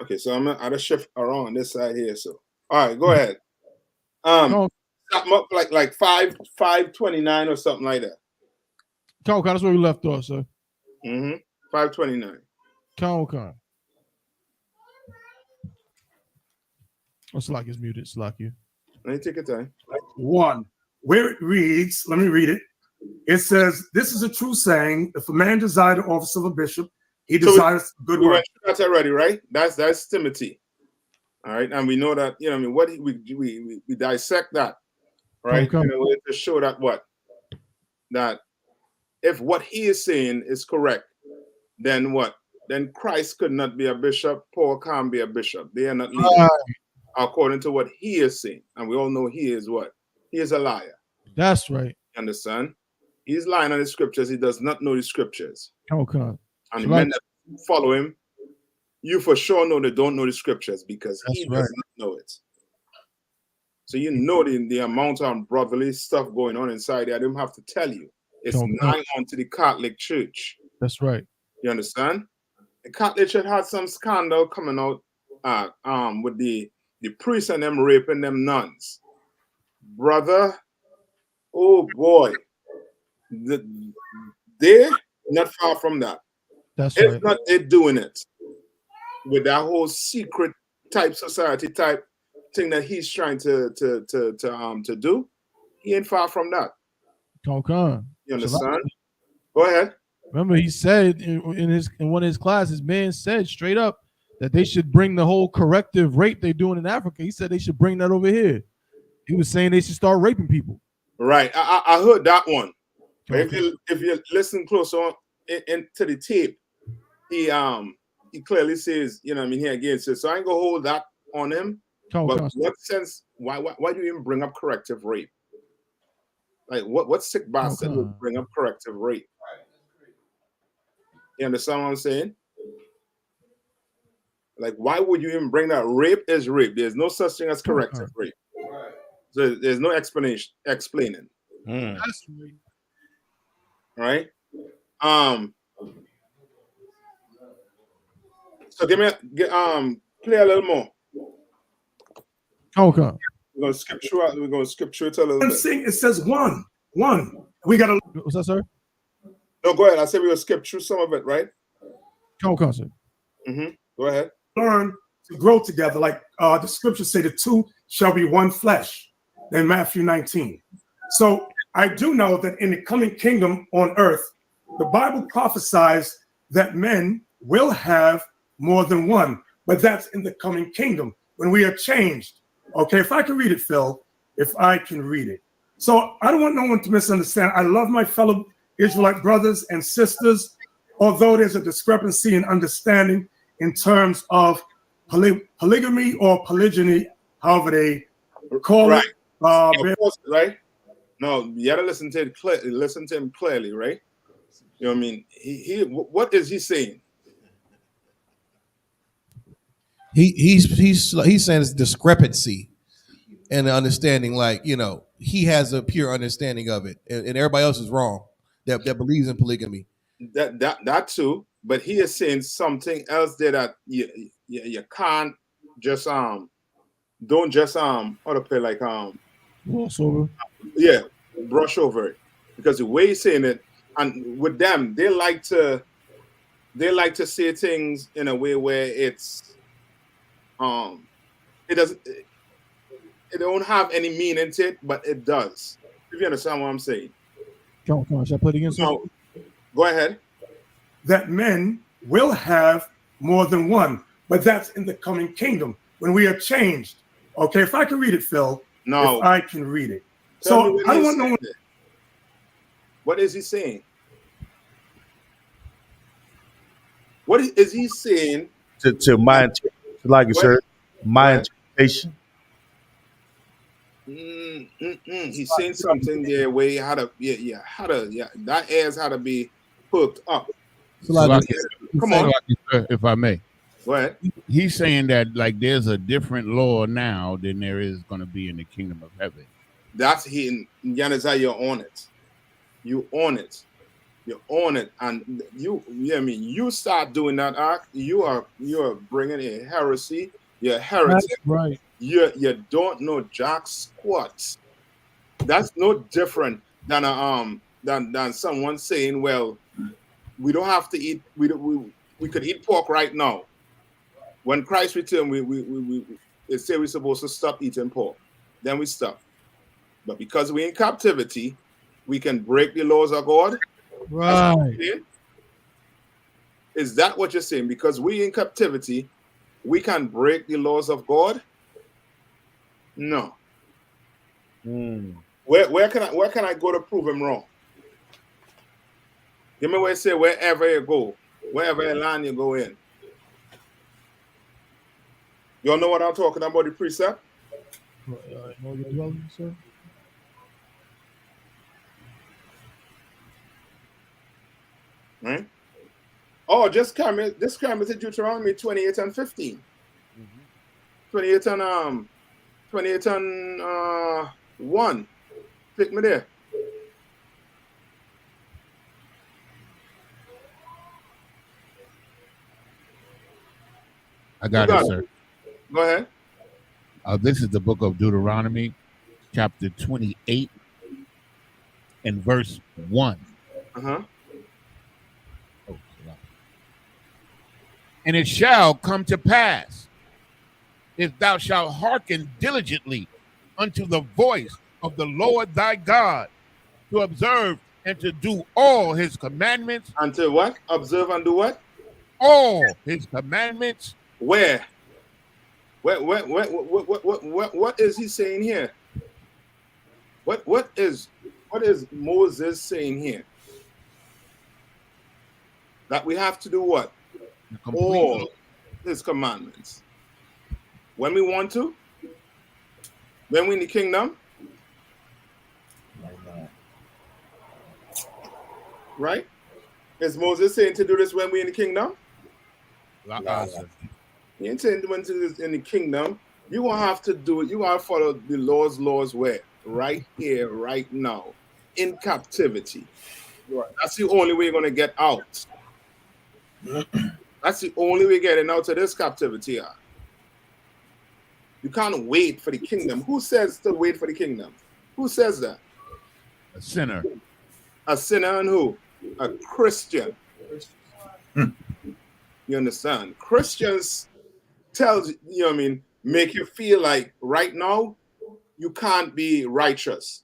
Okay, so I'm gonna shift around this side here. So all right, go ahead. Something up like 529 or something like that. That's where we left off, sir. 529. Con. Oh, Slack is muted. Slack you. Let me take your time. 1, where it reads, let me read it. It says, "This is a true saying. If a man desires the office of a bishop, he desires good work." That's already right. That's Timothy. All right, and we know that, you know, I mean, what we dissect that, right? In a way to show that that if what he is saying is correct, then what? Then Christ could not be a bishop. Paul can't be a bishop. They are not leaders according to what he is saying, and we all know he is what? He is a liar. That's right. You understand? He's lying on the scriptures. He does not know the scriptures. And the men that follow him, you for sure know they don't know the scriptures because he does not know it. So you know the amount of brotherly stuff going on inside there. I don't have to tell you. It's nigh on to the Catholic Church. That's right. You understand? The Catholic Church had some scandal coming out with the priests and them raping them nuns. Brother, oh boy. They're not far from that. That's it's right. Not they doing it with that whole secret type society type thing that he's trying to do. He ain't far from that. You understand? Go ahead. Remember, he said in one of his classes, man said straight up that they should bring the whole corrective rape they're doing in Africa. He said they should bring that over here. He was saying they should start raping people. Right. I heard that one. If you listen close on into the tape, he clearly says, you know what I mean, he against it. So I ain't gonna hold that on him. But what sense? Why do you even bring up corrective rape? Like what sick bastard would bring up corrective rape? You understand what I'm saying? Like, why would you even bring that? Rape is rape. There's no such thing as corrective rape. So there's no explaining. That's right. So play a little more. Okay. We're gonna skip through it a little bit. It says one. We gotta. What's that, sir? No, go ahead. I said we're gonna skip through some of it, right? Okay, sir. Go ahead. Learn to grow together, like the scriptures say, the two shall be one flesh. In Matthew 19. So I do know that in the coming kingdom on earth, the Bible prophesies that men will have more than one, but that's in the coming kingdom when we are changed. Okay, if I can read it, Phil, if I can read it. So I don't want no one to misunderstand. I love my fellow Israelite brothers and sisters, although there's a discrepancy in understanding in terms of polygamy or polygyny, however they call it. Of course, right? No, you gotta listen to him clearly, right? You know what I mean? What is he saying? He's saying it's discrepancy and the understanding, like, you know, he has a pure understanding of it, and everybody else is wrong that believes in polygamy. That too, but he is saying something else there that you can't just don't just how to play like Gloss over. yeah, brush over it, because the way he's saying it, and with them, they like to say things in a way where it's it doesn't, it don't have any meaning to it, but it does. If you understand what I'm saying. Come on, should I play it again? No, go ahead. That men will have more than one, but that's in the coming kingdom when we are changed. Okay, if I can read it, Phil. No, if I can read it. Tell So me I don't want no one. What is he saying? What is he saying? To my, like you said, my interpretation. He's saying something there where he had to, that ass had to be hooked up. Come on, if I may. Go ahead. He's saying that like there's a different law now than there is going to be in the kingdom of heaven. That's Yanaza, you're on it. You own it. You own it, and you start doing that act, you are bringing a heresy. You're a heretic. That's right. You don't know jack squat. That's no different than than someone saying, well, we don't have to eat. We could eat pork right now. When Christ returned, they say we're supposed to stop eating pork. Then we stop. But because we're in captivity, we can break the laws of God. Right. Is that what you're saying? Because we're in captivity, we can break the laws of God? No. Where can I go to prove him wrong? Give me where it say wherever you go, wherever land you go in. You all know what I'm talking about, the precept? Sir? Right? Oh, just come to Deuteronomy 28 and 15. 28 and 1. Click me there. I got it, sir. Go ahead. This is the book of Deuteronomy, chapter 28 and verse 1. And it shall come to pass, if thou shalt hearken diligently unto the voice of the Lord thy God, to observe and to do all his commandments. And to what? Observe and do what? All his commandments. Where? What is he saying here? What is Moses saying here? That we have to do what? All his commandments. When we want to? When we're in the kingdom? Right? Is Moses saying to do this when we're in the kingdom? He ain't saying when to do this in the kingdom. You're going to have to do it. You're going to follow the Lord's laws where? Right here, right now. In captivity. Right. That's the only way you're going to get out. That's the only way getting out of this captivity. You can't wait for the kingdom. Who says to wait for the kingdom? Who says that? A sinner. A sinner and who? A Christian. You understand? Christians tells you know what I mean, make you feel like right now you can't be righteous.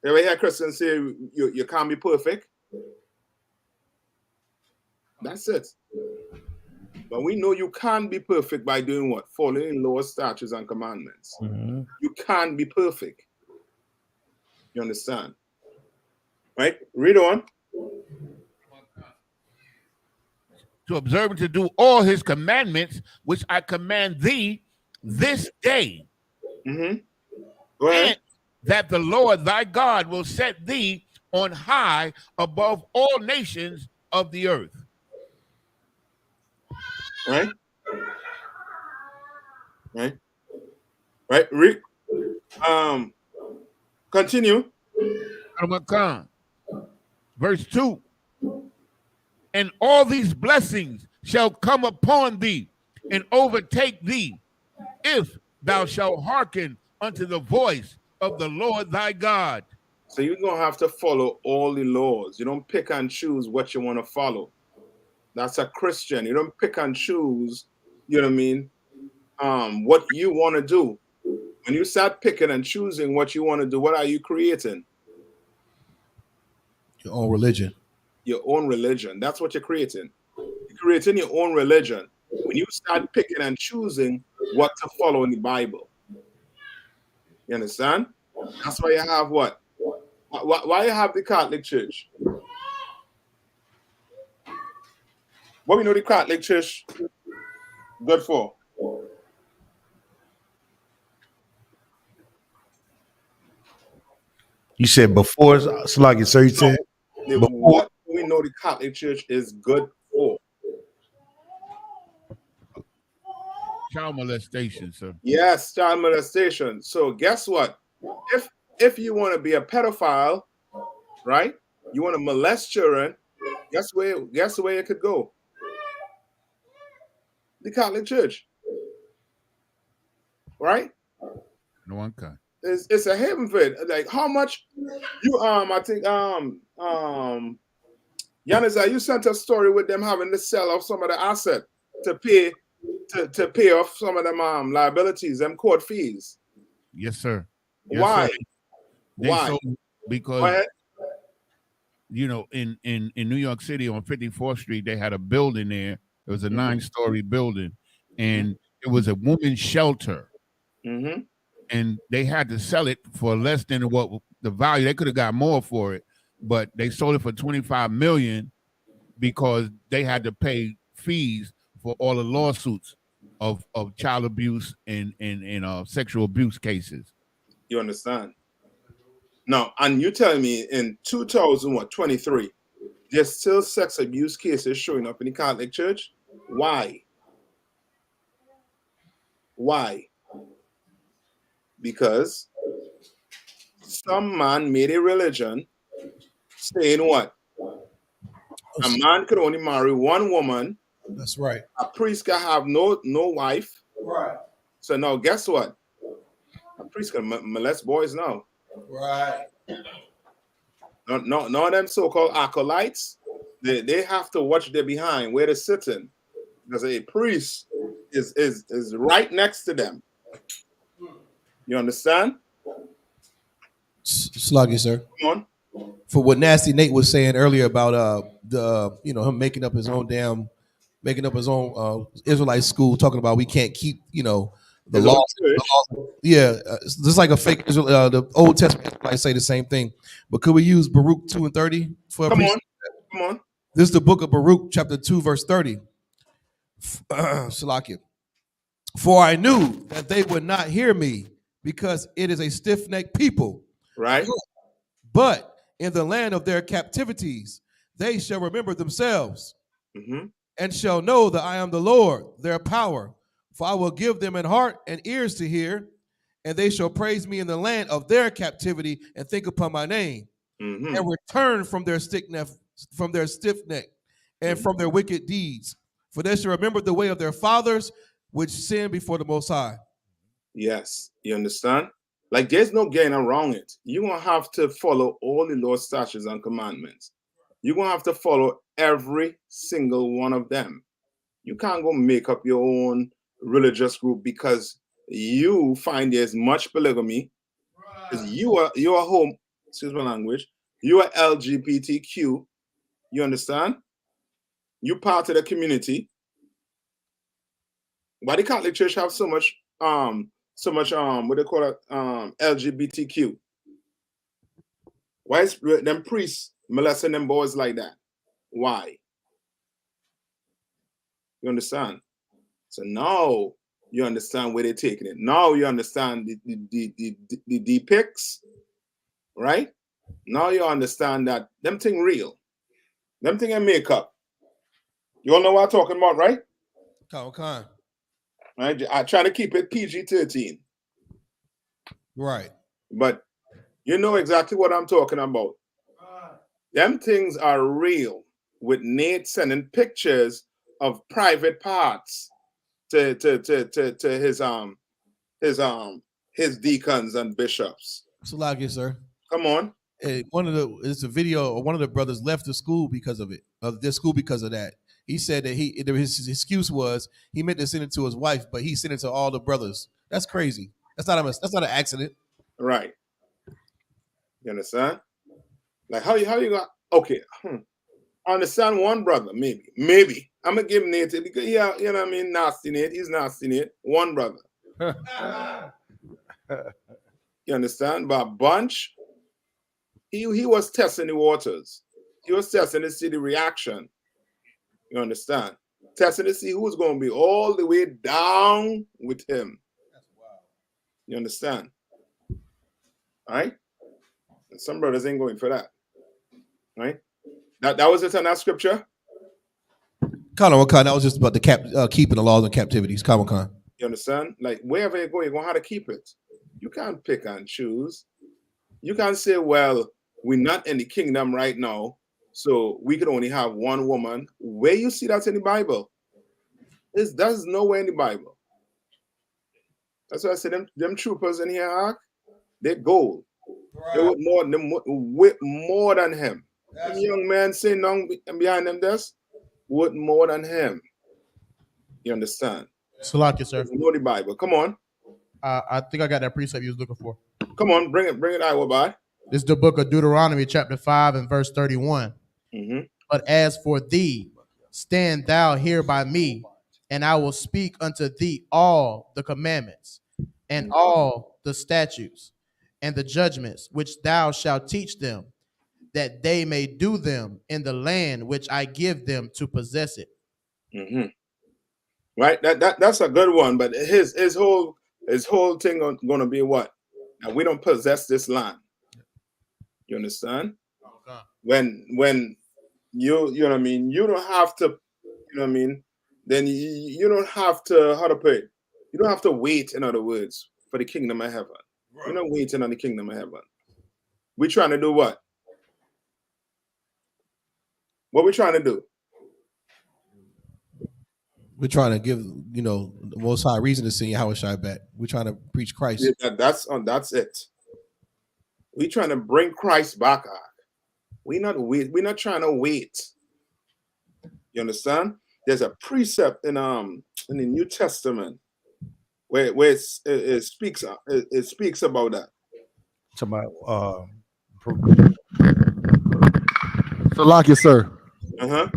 You ever hear Christians say you can't be perfect? That's it. But we know you can't be perfect by doing what? Following laws, statutes, and commandments. You can't be perfect. You understand? Right? Read on. To observe and to do all his commandments, which I command thee this day. Go ahead. And that the Lord thy God will set thee on high above all nations of the earth. Right? Right? Right? Rick? Continue. Verse 2. And all these blessings shall come upon thee and overtake thee, if thou shalt hearken unto the voice of the Lord thy God. So you're going to have to follow all the laws. You don't pick and choose what you want to follow. That's a Christian. You don't pick and choose, you know what I mean, what you want to do. When you start picking and choosing what you want to do, what are you creating? Your own religion. Your own religion. That's what you're creating. You're creating your own religion when you start picking and choosing what to follow in the Bible. You understand? That's why you have what? Why you have the Catholic Church? What we know the Catholic Church good for? You said before, Salaki, sir, you said before. What do we know the Catholic Church is good for? Child molestation, sir. Yes, child molestation. So guess what? If you want to be a pedophile, right? You want to molest children, guess where it could go? The Catholic Church. Right? No one can. It's a haven for it. Like how much you I think Yanis, you sent a story with them having to sell off some of the asset to pay off some of them liabilities, them court fees. Yes, sir. Yes, Why? Sir. Why? Sold because you know, in New York City on 54th Street, they had a building there. It was a 9-story building, and it was a women's shelter. Mm-hmm. And they had to sell it for less than what the value. They could have got more for it, but they sold it for $25 million because they had to pay fees for all the lawsuits of child abuse and sexual abuse cases. You understand? Now, and you telling me in 2023, there's still sex abuse cases showing up in the Catholic Church? Why? Why? Because some man made a religion saying what? A man could only marry one woman. That's right. A priest can have no wife. Right. So now guess what? A priest can molest boys now. Right. None of them so-called acolytes, they have to watch their behind where they're sitting. Because a priest is right next to them. You understand? Sluggy, sir. Come on. For what Nasty Nate was saying earlier about him making up his own Israelite school, talking about we can't keep the law. Yeah, just like a fake Israel. The Old Testament Israelites say the same thing. But could we use Baruch 2:30 for a Come on. This is the book of Baruch, chapter 2, verse 30. Salakia. For I knew that they would not hear me, because it is a stiff-necked people. Right. But in the land of their captivities, they shall remember themselves and shall know that I am the Lord, their power. For I will give them an heart and ears to hear, and they shall praise me in the land of their captivity and think upon my name, and return from their stiff neck and from their wicked deeds. For they shall remember the way of their fathers, which sinned before the Most High. Yes, you understand? Like there's no getting around it. You're going to have to follow all the Lord's statutes and commandments. You're going to have to follow every single one of them. You can't go make up your own religious group because you find there's much polygamy. Because you're home, excuse my language, you are LGBTQ. You understand? You part of the community. Why the Catholic Church have so much what they call it LGBTQ? Why is them priests molesting them boys like that? Why? You understand? So now you understand where they're taking it. Now you understand the depicts, right? Now you understand that them thing real. Them thing and makeup. You all know what I'm talking about, right? I try to keep it PG-13. Right. But you know exactly what I'm talking about. Them things are real. With Nate sending pictures of private parts to his deacons and bishops. Salaki, sir. Come on. It's a video. One of the brothers left the school because of it. Of this school because of that. He said that his excuse was he meant to send it to his wife, but he sent it to all the brothers. That's crazy. That's not an accident. Right. You understand? Like how you got okay. I understand one brother, maybe. I'm gonna give Nate it because you know what I mean, nasty Nate. He's nasty Nate. One brother. You understand? But a bunch, he was testing the waters. He was testing to see the reaction. You understand? Testing to see who's going to be all the way down with him. You understand? All right? And some brothers ain't going for that. Right? That was it on that scripture? Khan, that was just about the keeping the laws and captivities. Khan. You understand? Like wherever you go, you're going to have to keep it. You can't pick and choose. You can't say, well, we're not in the kingdom right now, so we can only have one woman. Where you see that in the Bible? That's nowhere in the Bible. That's why I said them troopers in here, they're gold. Right. They with more than him. Them young man sitting down behind them desk with more than him. You understand? Salaki, sir. Know the Bible. Come on. I think I got that precept you was looking for. Come on, bring it out, by. This is the book of Deuteronomy, chapter 5 and verse 31. Mm-hmm. But as for thee, stand thou here by me, and I will speak unto thee all the commandments and all the statutes and the judgments which thou shalt teach them, that they may do them in the land which I give them to possess it. Mm-hmm. Right, that's a good one. But his whole thing going to be what? Now we don't possess this land. You understand? Okay. When you know what I mean, you don't have to, you know what I mean. Then you don't have to, how to put it, you don't have to wait. In other words, for the kingdom of heaven. Right. You're not waiting on the kingdom of heaven. We're trying to do what? What we trying to do? We're trying to give, the Most High reason to send YAHANNA back. We're trying to preach Christ. Yeah, that's it. We're trying to bring Christ back. We're not trying to wait. You understand? There's a precept in the New Testament where it speaks about that. Salaki, sir. Uh-huh.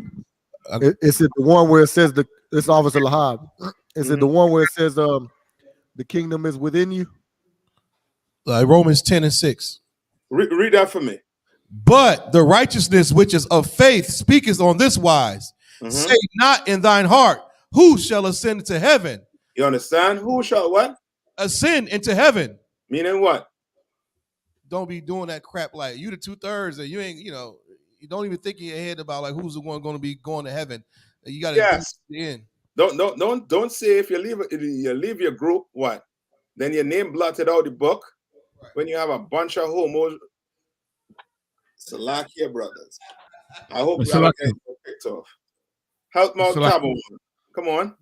Is it the one where it says this Officer Lahab? Is it the one where it says the kingdom is within you? Romans 10 and 6. Read that for me. But the righteousness which is of faith speaketh on this wise. Say not in thine heart, who shall ascend into heaven? You understand? Who shall what? Ascend into heaven. Meaning what? Don't be doing that crap like you the 2/3 and you ain't, you don't even think in your head about like who's the one going to be going to heaven. You got to in. Don't say if you leave your group, what? Then your name blotted out the book. Right. When you have a bunch of homos. Salakia brothers. I hope you have picked off. Help Mount Tabo. Come on.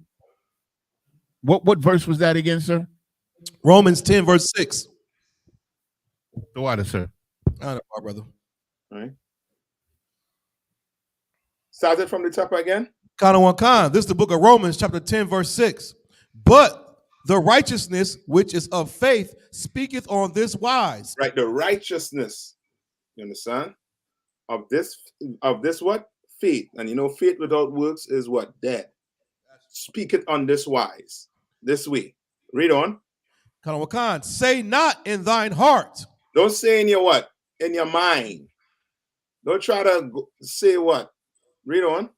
What verse was that again, sir? Romans 10, verse 6. The water, sir. I don't know, my brother. All right. Started from the top again. Khan. This is the book of Romans, chapter 10, verse 6. But the righteousness which is of faith speaketh on this wise. Right, the righteousness. You understand? Of this what? Faith. And faith without works is what? Dead. Speak it on this wise. This way. Read on. Khan. Say not in thine heart. Don't say in your what? In your mind. Don't try to say what? Read on.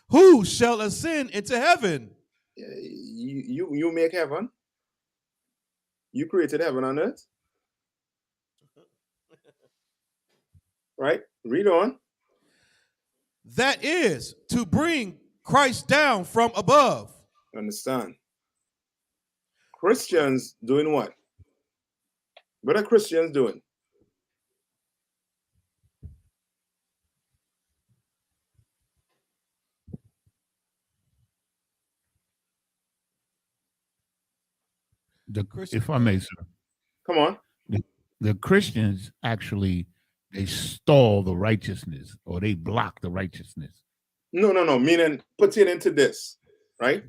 Who shall ascend into heaven? You make heaven. You created heaven on earth. Right? Read on. That is to bring Christ down from above. Understand? Christians doing what? What are Christians doing? If I may, sir. Come on. The Christians actually, they stall the righteousness, or they block the righteousness. No. Meaning, put it into this, right?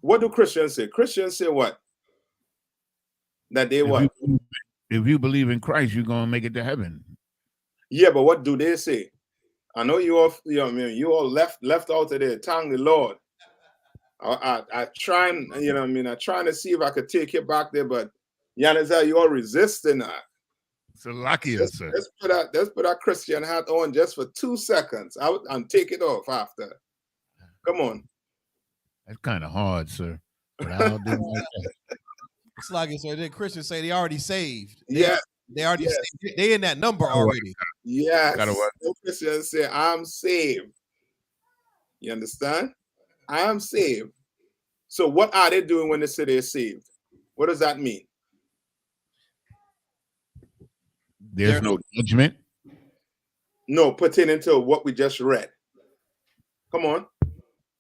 What do Christians say? Christians say what? That they what? If you believe in Christ, you're gonna make it to heaven. Yeah, but what do they say? I know you all, you all left out of there. Thank the Lord. I try and, I'm trying to see if I could take it back there, but you all resisting that. So lucky, sir. Let's put that Christian hat on just for 2 seconds. And take it off after. Come on. That's kind of hard, sir. But I'll do my best. It's like it, sir. The Christians say they already saved. They already yes. saved. They in that number already. Yes. The Christians say, I'm saved. You understand? I am saved. So what are they doing when they say they're saved? What does that mean? There's no judgment. No, pertaining to what we just read. Come on.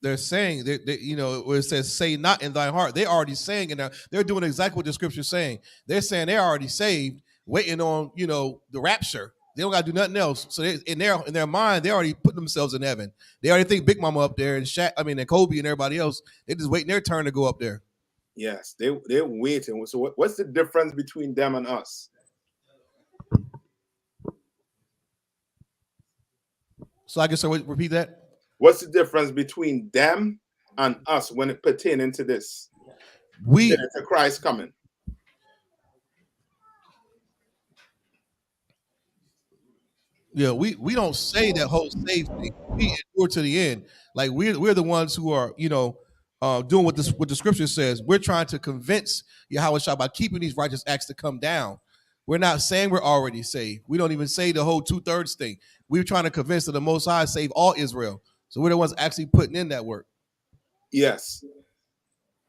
They're saying where it says say not in thy heart. They're already saying it now. They're doing exactly what the scripture's saying. They're saying they're already saved, waiting on the rapture. They don't gotta do nothing else. So in their mind, they already put themselves in heaven. They already think Big Mama up there and and Kobe and everybody else. They just waiting their turn to go up there. Yes, they're waiting. So what's the difference between them and us? So I guess I would repeat that. What's the difference between them and us when it pertaining to this? To Christ coming. Yeah, we don't say that whole save thing. We endure to the end. Like we're the ones who are doing what the scripture says. We're trying to convince YAHANNA by keeping these righteous acts to come down. We're not saying we're already saved. We don't even say the whole 2/3 thing. We're trying to convince that the Most High save all Israel. So we're the ones actually putting in that work. Yes.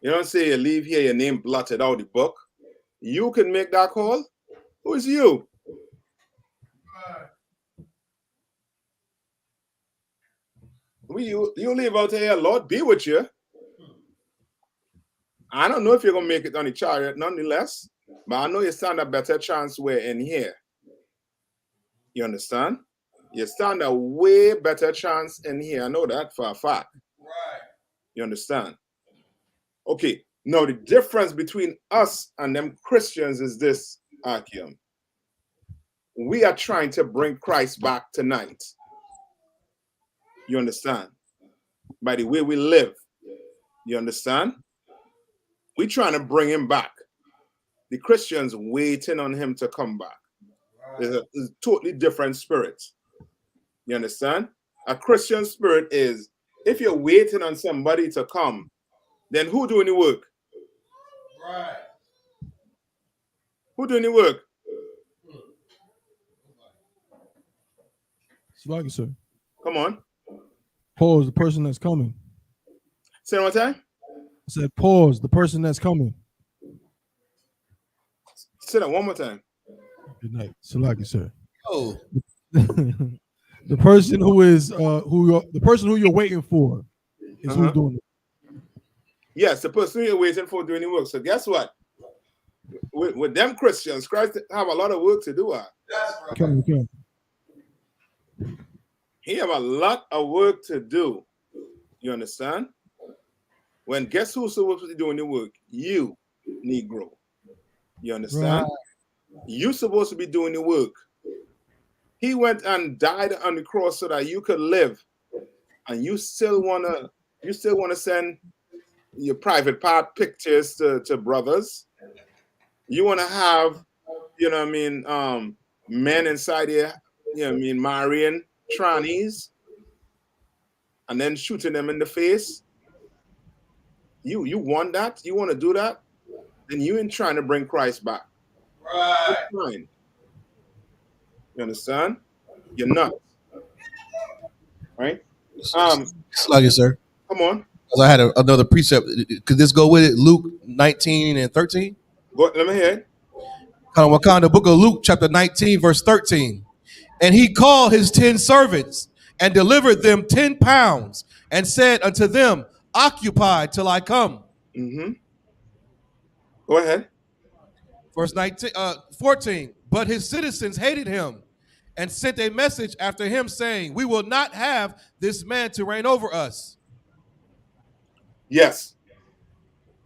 You don't say you leave here, your name blotted out the book. You can make that call. Who is you? You leave out here, Lord be with you. I don't know if you're going to make it on the chariot nonetheless, but I know you stand a better chance we're in here. You understand? You stand a way better chance in here. I know that for a fact. Right. You understand? Okay. Now, the difference between us and them Christians is this, Akim. We are trying to bring Christ back tonight. You understand? By the way we live. You understand? We're trying to bring him back. The Christians waiting on him to come back. There's a totally different spirit. You understand? A Christian spirit is, if you're waiting on somebody to come, then who doing the work? Right. Who doing the work? Sluggy, sir. Come on. Pause the person that's coming. Say it one time. I said pause the person that's coming. Say that one more time. Good night. Salaki, sir. Oh. The person who is the person who you're waiting for is who's doing it. Yes, the person you're waiting for doing the work. So guess what? With them Christians, Christ have a lot of work to do. That's right. Okay. He have a lot of work to do. You understand? When guess who's supposed to be doing the work? You, Negro. You understand? Right. You're supposed to be doing the work. He went and died on the cross so that you could live, and you still wanna send your private part pictures to brothers. You wanna have, men inside here, marrying trannies and then shooting them in the face. You want that? You want to do that? Then you ain't trying to bring Christ back. Right. You understand? You're not. Right? Sluggy, sir. Come on. I had another precept. Could this go with it? Luke 19 and 13. Go, let me hear it. Wakanda, book of Luke, chapter 19, verse 13. And he called his 10 servants and delivered them 10 pounds and said unto them, occupy till I come. Mm-hmm. Go ahead. Verse 14. But his citizens hated him and sent a message after him saying, we will not have this man to reign over us. Yes.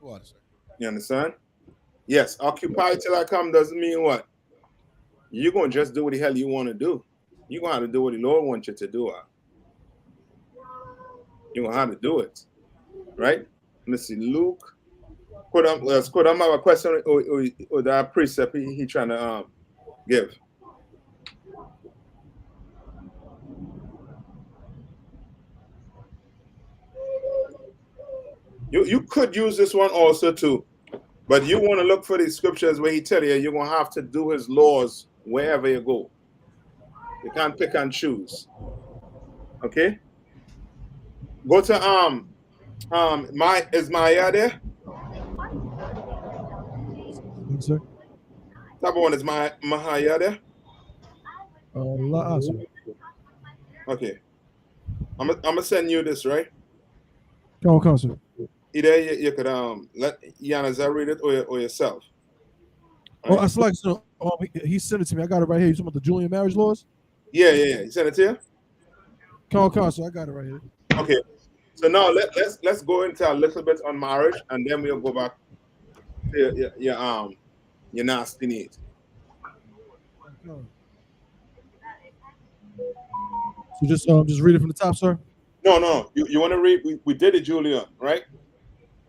You understand? Yes. Occupy till I come doesn't mean what? You're going to just do what the hell you want to do. You're going to have to do what the Lord wants you to do. You're going to have to do it. Right? Let's see. Luke. Could I have a question or that precept he trying to give? You could use this one also too, but you want to look for the scriptures where he tell you you're gonna have to do his laws wherever you go. You can't pick and choose. Okay. Go to is Maya there? Sir. That one is Mahaya there. Okay. I'm gonna send you this, right? Come on, sir. Either you could let Yanaza read it or yourself. Right? Oh, that's like so. He sent it to me. I got it right here. You talking about the Julian marriage laws? Yeah. He sent it to you. Come on, sir. I got it right here. Okay. So now let's go into a little bit on marriage, and then we'll go back to your nasty need. So just read it from the top, sir. No. You want to read? We did it, Julian, right?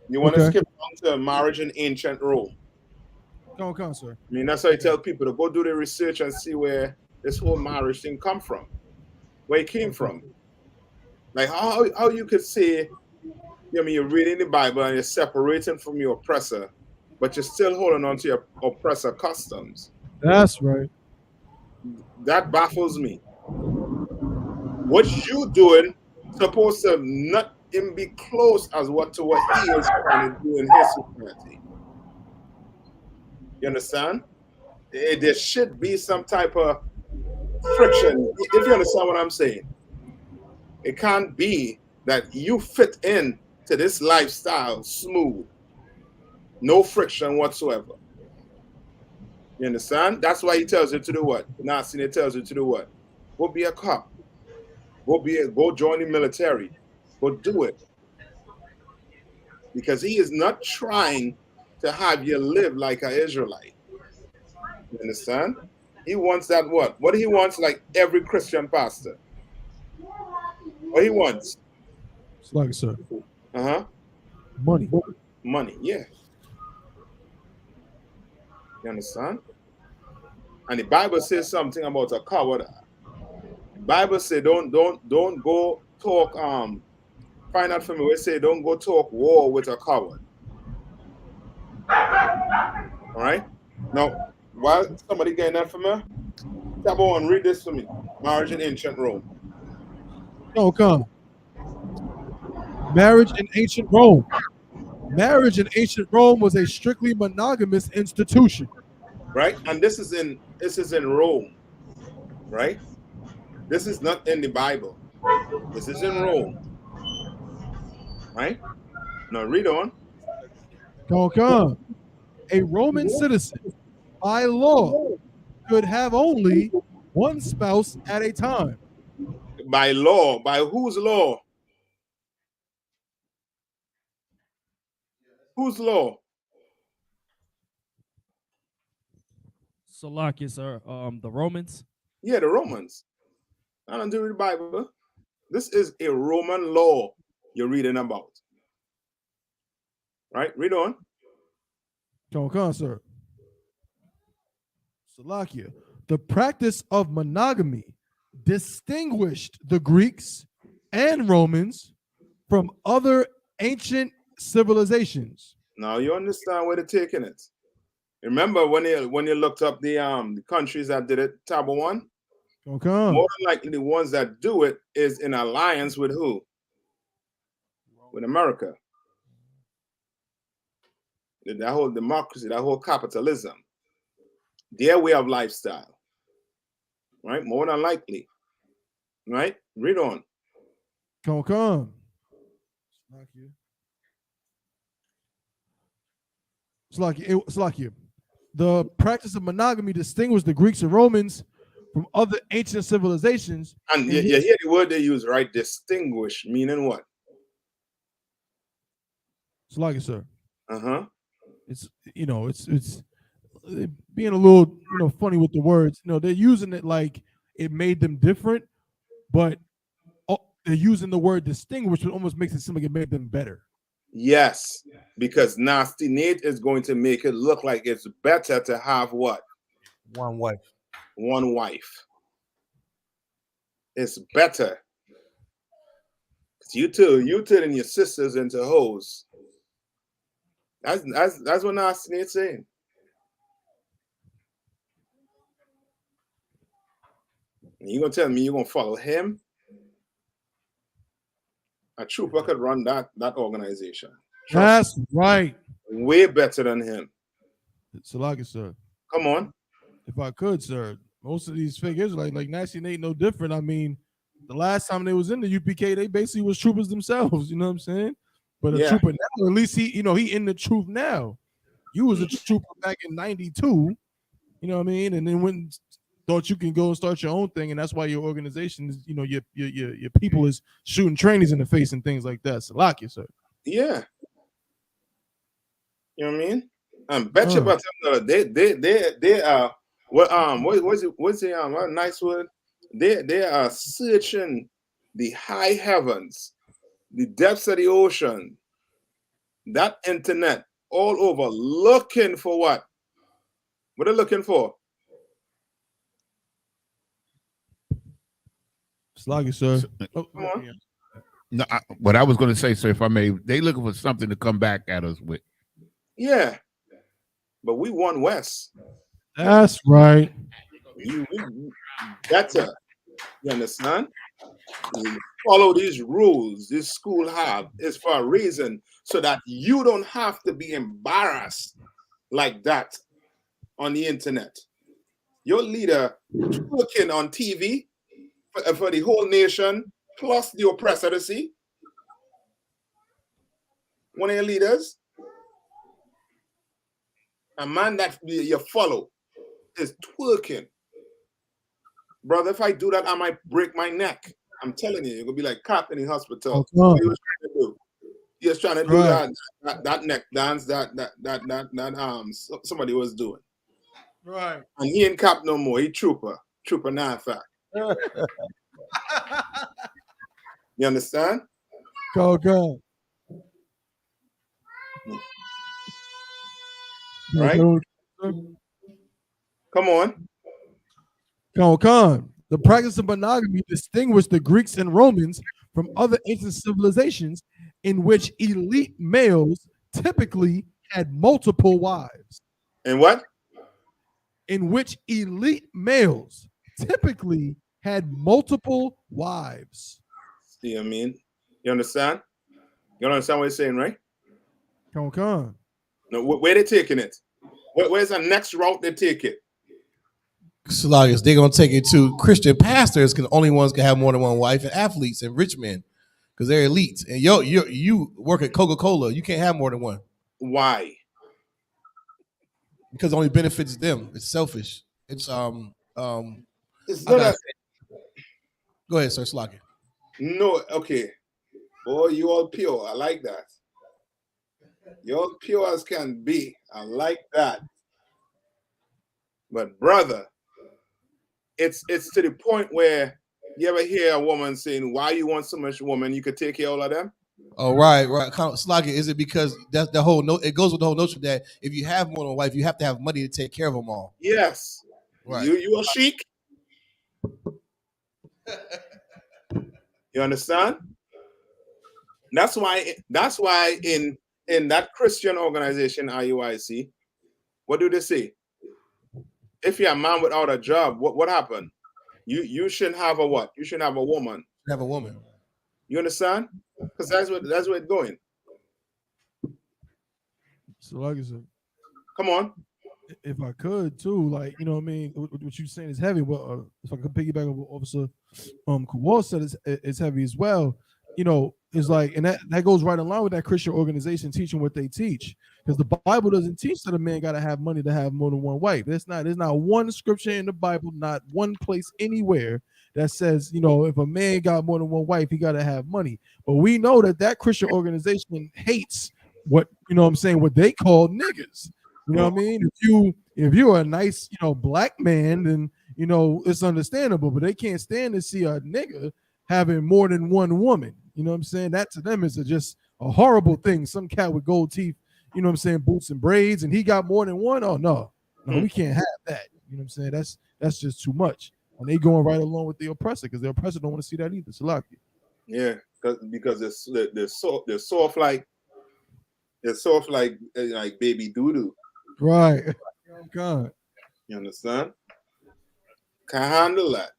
You want to skip down to marriage in ancient Rome. Come on, sir. I mean, that's how I tell people to go do the research and see where this whole marriage thing come from, where it came from. Like how you could say, I mean, you're reading the Bible and you're separating from your oppressor, but you're still holding on to your oppressor customs. That's right. That baffles me. What you doing supposed to not even be close as what he is trying to do in his society. You understand? There should be some type of friction, if you understand what I'm saying. It can't be that you fit in to this lifestyle smooth, no friction whatsoever. You understand? That's why he tells you to do what? Nasty tells you to do what? Go be a cop. Go join the military. Go do it. Because he is not trying to have you live like an Israelite. You understand? He wants that what? What he wants, like every Christian pastor. What he wants? It's like, sir. Money. Money, yeah. You understand? And the Bible says something about a coward. The Bible says don't go talk find out for me. We say don't go talk war with a coward. All right. Now, while somebody getting that for me, Tabo and read this for me. Marriage in ancient Rome. Oh, come. Marriage in ancient Rome. Marriage in ancient Rome was a strictly monogamous institution. Right, and this is in Rome. Right. This is not in the Bible. This is in Rome. Right? Now read on. Come. A Roman citizen, by law, could have only one spouse at a time. By law? By whose law? Whose law? Salakia, sir. The Romans? Yeah, the Romans. I don't do the Bible. This is a Roman law you're reading about. Right? Read on. Come, sir. Salakia. The practice of monogamy distinguished the Greeks and Romans from other ancient civilizations. Now you understand where they're taking it. Remember when you looked up the countries that did it, Tabo 1? Okay. More than likely the ones that do it is in alliance with who? with America. That whole democracy, that whole capitalism, their way of lifestyle, right? More than likely, right? Read on. Come. It's like you. The practice of monogamy distinguished the Greeks and Romans from other ancient civilizations. And you hear the word they use, right? Distinguish, meaning what? It's like it, sir. It's it's being a little funny with the words. They're using it like it made them different, but they're using the word distinguish, which almost makes it seem like it made them better. Yes, because Nasty Nate is going to make it look like it's better to have what? One wife. One wife. It's better. You turning your sisters into hoes. That's what Nasty Nate's saying. And you gonna tell me you're gonna follow him? A trooper could run that organization. That's right. Way better than him. Salaki, sir. Come on. If I could, sir. Most of these fake Israelites, like Nasty Nate, no different. I mean, the last time they was in the UPK, they basically was troopers themselves. You know what I'm saying? But a trooper now, at least he in the truth now. You was a trooper back in '92. You know what I mean? And then thought you can go and start your own thing, and that's why your organization is, your people is shooting trainees in the face and things like that. Salaki, sir. Yeah. You know what I mean? Bet you about they are what's the nice word? They are searching the high heavens, the depths of the ocean, that internet all over, looking for what? What are they looking for? Sluggy, sir. Come on. No, what I was going to say, sir, if I may, they looking for something to come back at us with. Yeah, but we won West. That's right. You better. You understand? You follow these rules this school have is for a reason, so that you don't have to be embarrassed like that on the internet. Your leader working on TV for the whole nation, plus the oppressor to see. One of your leaders, a man that you follow, is twerking. Brother, if I do that, I might break my neck. I'm telling you, you're gonna be like cop in the hospital. What he was trying to do. He was trying to do that neck dance that somebody was doing. Right. And he ain't cop no more. He trooper 9 fact. You understand? Go. Right? Come on. Come. The practice of monogamy distinguished the Greeks and Romans from other ancient civilizations in which elite males typically had multiple wives. And what? In which elite males typically had multiple wives. See what I mean? You understand? You understand what he's saying, right? Come. No, where they taking it? Where's the next route they take it? Slaggers, they're gonna take it to Christian pastors, because only ones can have more than one wife, and athletes and rich men, because they're elites. And you work at Coca-Cola, you can't have more than one. Why? Because it only benefits them. It's selfish. It's It's not Go ahead, sir. Slugger. No, okay. Boy, you all pure. I like that. You all pure as can be. I like that. But brother, it's to the point where you ever hear a woman saying, "Why you want so much woman? You could take care of all of them." Oh, right. Slugger, is it because that's the whole it goes with the whole notion that if you have more than one wife, you have to have money to take care of them all. Yes. Right. You a sheik? You understand? That's why in that Christian organization, IUIC, what do they say? If you're a man without a job, what happened? You shouldn't have a what? You shouldn't have a woman. Have a woman. You understand? Because that's where it's going. So like I said, come on. If I could too, like you know what I mean. What you're saying is heavy, but if I could piggyback on what Officer Kowal said, it's heavy as well. You know, it's like, and that goes right in line with that Christian organization teaching what they teach, because the Bible doesn't teach that a man got to have money to have more than one wife. There's not one scripture in the Bible, not one place anywhere that says, you know, if a man got more than one wife, he got to have money. But we know that Christian organization hates what, you know what I'm saying, what they call niggas. You know what I mean? If you're a nice, you know, black man, then you know it's understandable, but they can't stand to see a nigga having more than one woman. You know what I'm saying? That to them is just a horrible thing. Some cat with gold teeth, you know what I'm saying, boots and braids, and he got more than one. Oh no, we can't have that. You know what I'm saying? That's just too much. And they going right along with the oppressor, because the oppressor don't want to see that either. Salaki. Yeah, because they're soft like baby doo-doo. Right. Oh God. You understand? Can't handle that.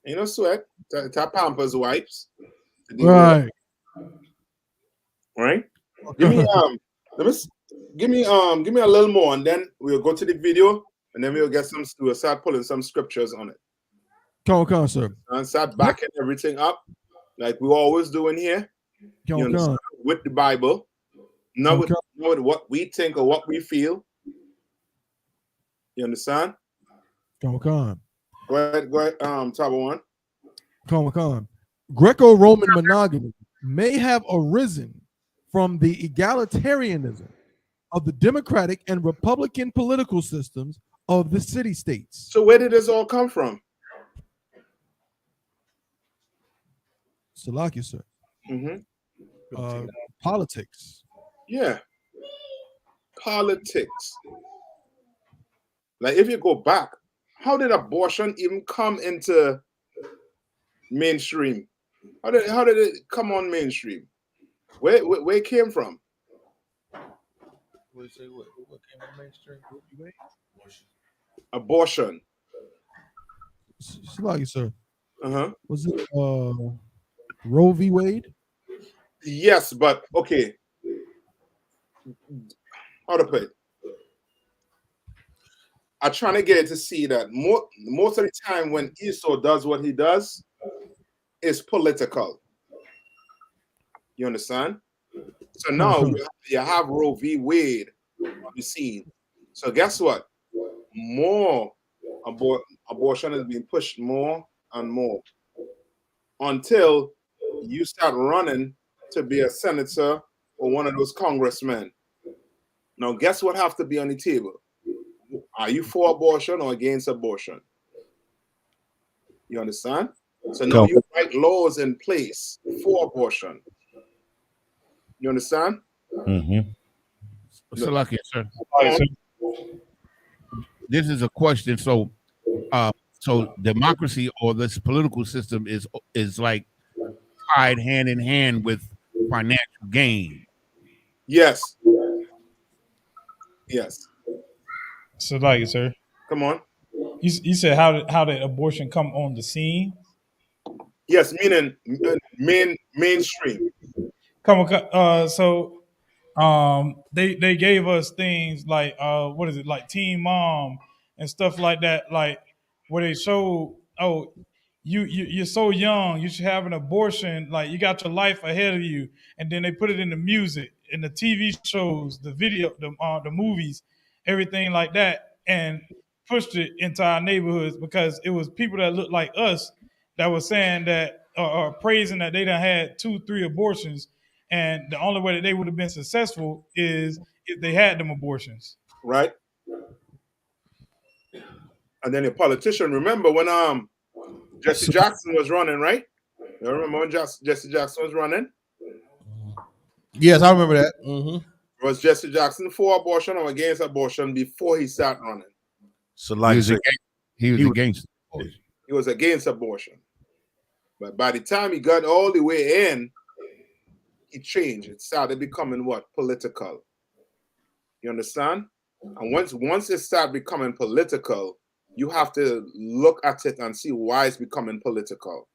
Ain't no sweat. Tap Pampers wipes. Right. Right. Give me give me a little more, and then we'll go to the video, and then we'll start pulling some scriptures on it. Come on, sir. And start backing everything up, like we always do in here. You understand? With the Bible, not with what we think or what we feel. You understand? Come on. Go ahead, Tabo one. Come on. Greco-Roman monogamy may have arisen from the egalitarianism of the democratic and republican political systems of the city-states. So where did this all come from? Salaki, sir. Politics. Yeah. Politics. Like if you go back, how did abortion even come into mainstream? How did it come on mainstream? Where it came from? What came on mainstream? Abortion. Salaki, sir. Was it Roe v. Wade? Yes, but okay. How to put it? I'm trying to get it to see that most of the time when Esau does what he does, it's political. You understand? So now you have Roe v. Wade on the scene. So guess what? More abortion is being pushed more and more until you start running to be a senator or one of those congressmen. Now, guess what have to be on the table? Are you for abortion or against abortion? You understand? So now you write laws in place for abortion. You understand? So lucky, sir. This is a question. So, democracy or this political system is like tied hand in hand with financial gain. Yes. Yes. So like, sir. Come on. You said how did abortion come on the scene? Yes, meaning mainstream. They gave us things like what is it, like Teen Mom and stuff like that, like where they show, oh, you're so young, you should have an abortion, like you got your life ahead of you, and then they put it in the music, in the TV shows, the video, the movies, everything like that, and pushed it into our neighborhoods because it was people that looked like us that were saying that or praising that they done had 2-3 abortions. And the only way that they would have been successful is if they had them abortions. Right. And then the politician, remember when Jesse Jackson was running, right? You remember when Jesse Jackson was running? Yes, I remember that. Was Jesse Jackson for abortion or against abortion before he started running? So like he was against abortion. He was against abortion. But by the time he got all the way in, it changed. It started becoming what? Political. You understand? And once it started becoming political, you have to look at it and see why it's becoming political.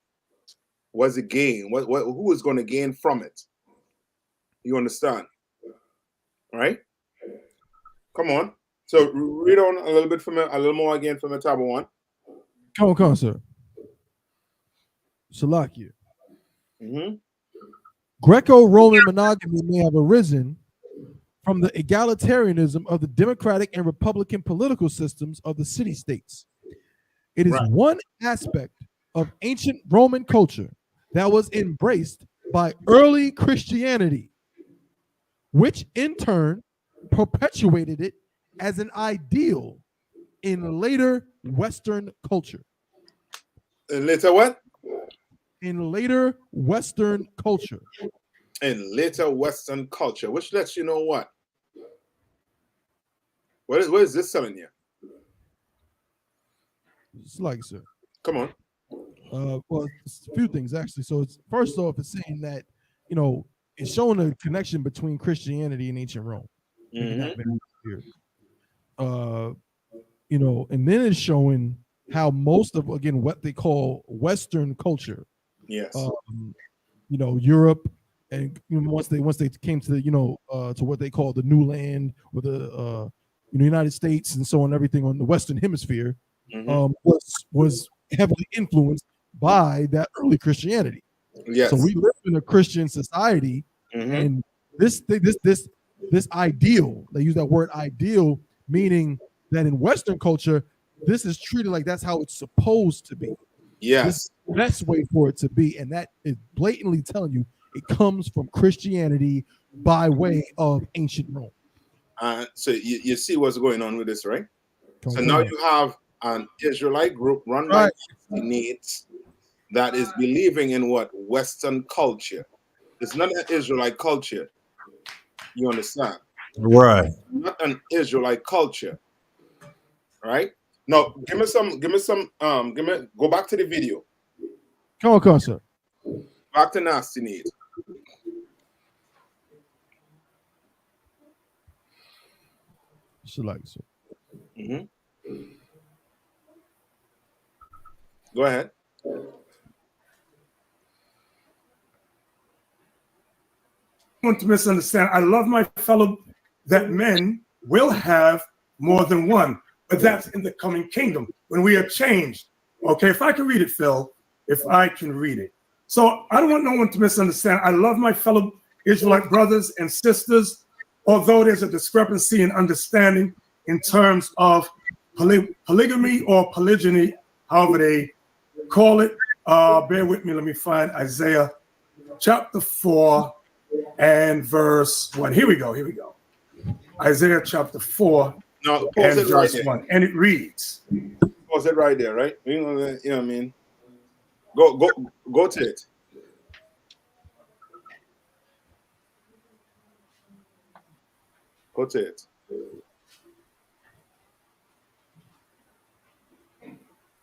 What's the gain? Who is going to gain from it? You understand? All right? Come on. So read on a little bit a little more again from the tab 1. Come on, sir. Salakia. Greco-Roman monogamy may have arisen from the egalitarianism of the democratic and republican political systems of the city-states. It is one aspect of ancient Roman culture that was embraced by early Christianity, which in turn perpetuated it as an ideal in later Western culture. In later what? In later Western culture. In later Western culture, which lets you know what? What is this telling you? It's like, sir. Come on. Well, it's a few things actually. So it's first off, it's saying that, you know, it's showing a connection between Christianity and ancient Rome. You know, and then it's showing how most of, again, what they call Western culture. Yes. You know, Europe, and once they came to the, you know, to what they call the New Land, or the United States, and so on, everything on the Western Hemisphere, was heavily influenced by that early Christianity. Yes. So we live in a Christian society, and this ideal, they use that word ideal, meaning that in Western culture, this is treated like that's how it's supposed to be. Yes. This is the best way for it to be, and that is blatantly telling you it comes from Christianity by way of ancient Rome. So you see what's going on with this, right? So now you have an Israelite group run by needs that is believing in what? Western culture. It's not an Israelite culture. You understand? Right. Not an Israelite culture. Right? Now, go back to the video. Come on, sir. Back to nasty need. Should like so. Go ahead. Want to misunderstand. I love my fellow that men will have more than one, but that's in the coming kingdom when we are changed. Okay, if I can read it, Phil, if I can read it. So I don't want no one to misunderstand. I love my fellow Israelite brothers and sisters, although there's a discrepancy in understanding in terms of polygamy or polygyny, however they call it. Bear with me, let me find Isaiah chapter 4 and verse 1. Here we go. Isaiah chapter 4 and verse 1. And it reads. Pause it right there, right? You know what I mean? Go to it. Go to it.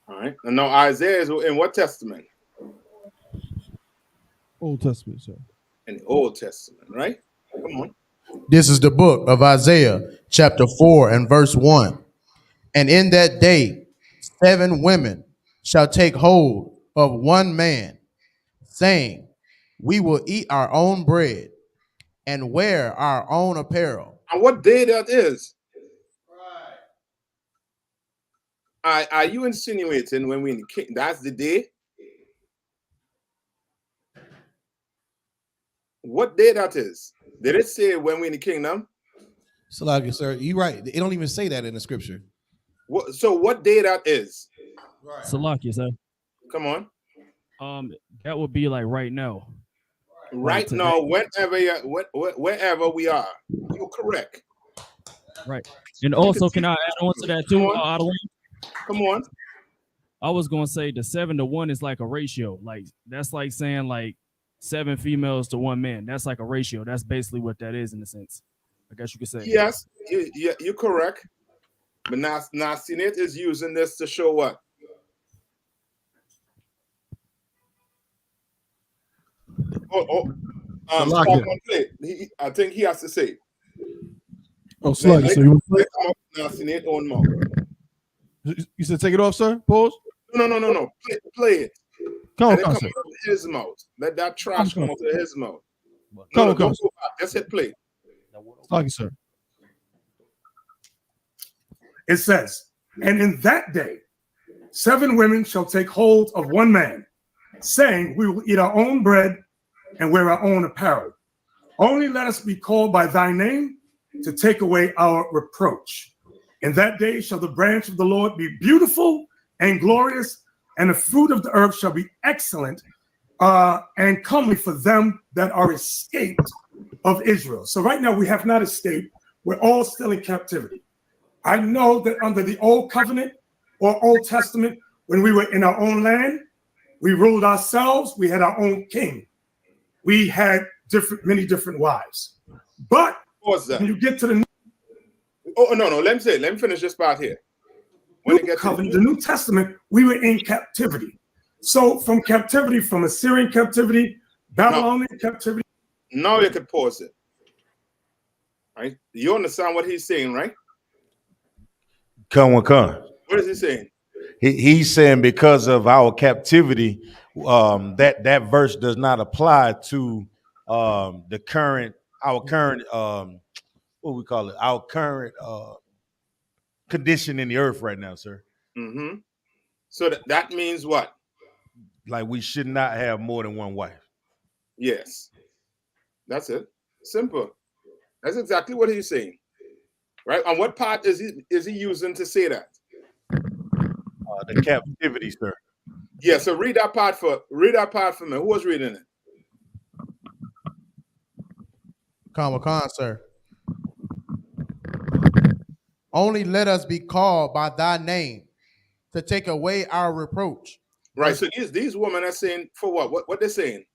All right. And now Isaiah is in what testament? Old Testament, sir. In the Old Testament, right? Come on. This is the book of Isaiah, chapter 4 and verse 1. And in that day, 7 women shall take hold of one man, saying, we will eat our own bread and wear our own apparel. And what day that is? Are you insinuating when we in the king? That's the day? What day that is? Did it say when we in the kingdom? Salakia, sir, you're right. It don't even say that in the scripture. So what day that is? Salakia, sir. Come on. That would be like right now. Right now, wherever we are, you're correct. Right. And also, can I add on to that too? Come on. I was gonna say the 7 to 1 is like a ratio. Like that's like saying like 7 females to 1 man. That's like a ratio. That's basically what that is in a sense. I guess you could say. Yes, you're correct. But Nastinet is using this to show what? I think he has to say. Oh, Slug. So you Nastinet on more. You said take it off, sir? Pause? No. Play it. Come on, sir. his mouth. Let that trash come out of his mouth. Come No, on, don't go back. Just hit play. Thank you, sir. It says, and in that day, 7 women shall take hold of one man, saying, we will eat our own bread and wear our own apparel. Only let us be called by thy name to take away our reproach. In that day shall the branch of the Lord be beautiful and glorious, and the fruit of the earth shall be excellent and comely for them that are escaped of Israel. So right now we have not escaped. We're all still in captivity. I know that under the old covenant or Old Testament, when we were in our own land, we ruled ourselves, we had our own king. We had many different wives. But when you get to the no, let me finish this part here. New covenant, the New Testament, we were in captivity. So from captivity, from Assyrian captivity, Babylonian captivity. Now you could pause it. Right? You understand what he's saying, right? Come. What is he saying? He's saying because of our captivity, that verse does not apply to our current what we call it, our current condition in the earth right now, sir. Mm-hmm. So that means what? Like we should not have more than one wife. Yes. That's it. Simple. That's exactly what he's saying. Right? And what part is he using to say that? The captivity, sir. Yeah, so read that part for me. Who was reading it? Khan, sir. Only let us be called by thy name to take away our reproach. Right. So these women are saying for what? What they're saying?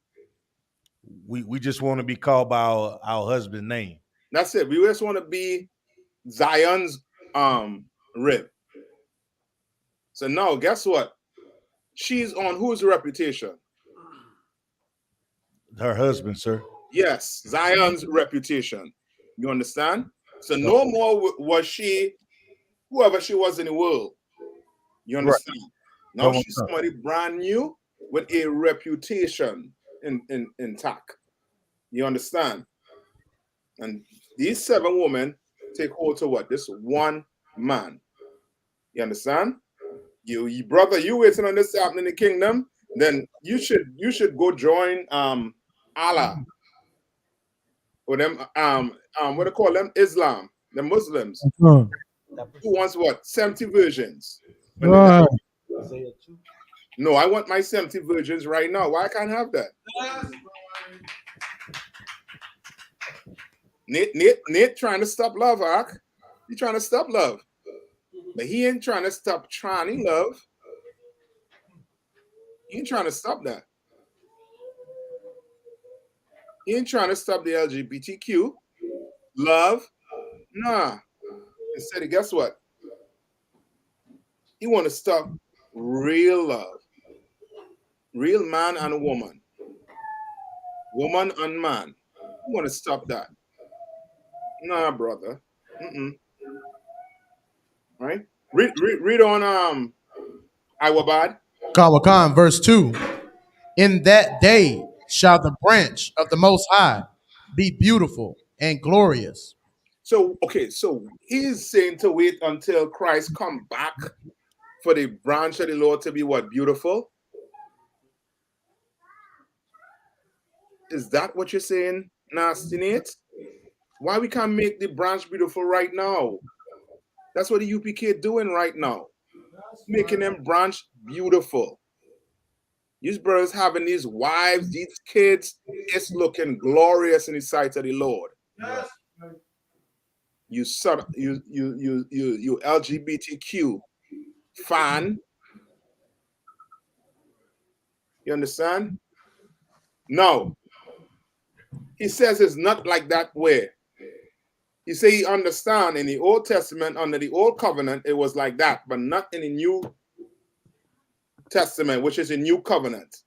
We just want to be called by our husband's name. That's it. We just want to be Zion's rib. So now, guess what? She's on whose reputation? Her husband, sir. Yes, Zion's reputation. You understand? So no more was she whoever she was in the world. You understand? Right. Now she's somebody brand new with a reputation intact. You understand? And these 7 women take hold to what? This one man. You understand? You brother, you waiting on this happening in the kingdom, then you should go join Allah. Or them what do they call them? Islam, the Muslims. Who wants what? 70 virgins. Right. No, I want my 70 virgins right now. Why I can't have that? Nate trying to stop love, Ark. He trying to stop love. But he ain't trying to stop trying love. He ain't trying to stop that. He ain't trying to stop the LGBTQ. Love. Nah. Instead, guess what? He want to stop real love. Real man and woman. Woman and man. He want to stop that. Nah, brother. Right? Read on Iwabad. Khan, verse 2. In that day shall the branch of the Most High be beautiful and glorious. So, okay, so he's saying to wait until Christ come back for the branch of the Lord to be what? Beautiful? Is that what you're saying, Nasty Nate? Why we can't make the branch beautiful right now? That's what the UPK doing right now. Making them branch beautiful. These brothers having these wives, these kids, it's looking glorious in the sight of the Lord. Yes. You LGBTQ fan. You understand? No. He says it's not like that way. He say he understand in the Old Testament, under the Old Covenant, it was like that, but not in the New Testament, which is a new covenant.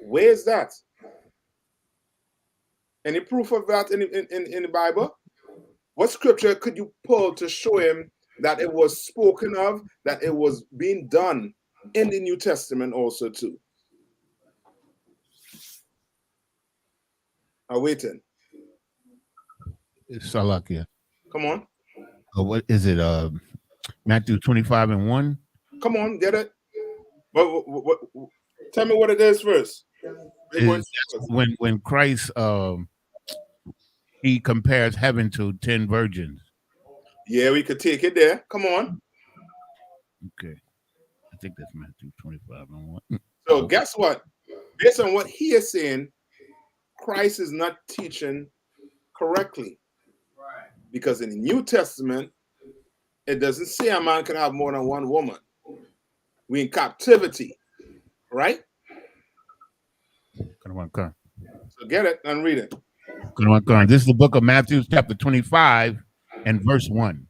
Where is that? Any proof of that in the Bible? What scripture could you pull to show him that it was spoken of, that it was being done in the New Testament also too. I'm waiting. It's Salakia. Come on. What is it? Matthew 25:1. Come on, get it. Tell me what it is first. Is when Christ he compares heaven to 10 virgins. Yeah, we could take it there. Come on. Okay. I think that's Matthew 25:1. So guess what? Based on what he is saying, Christ is not teaching correctly. Right. Because in the New Testament, it doesn't say a man can have more than one woman. We in captivity, right? So get it and read it. This is the book of Matthew, chapter 25 and verse 1.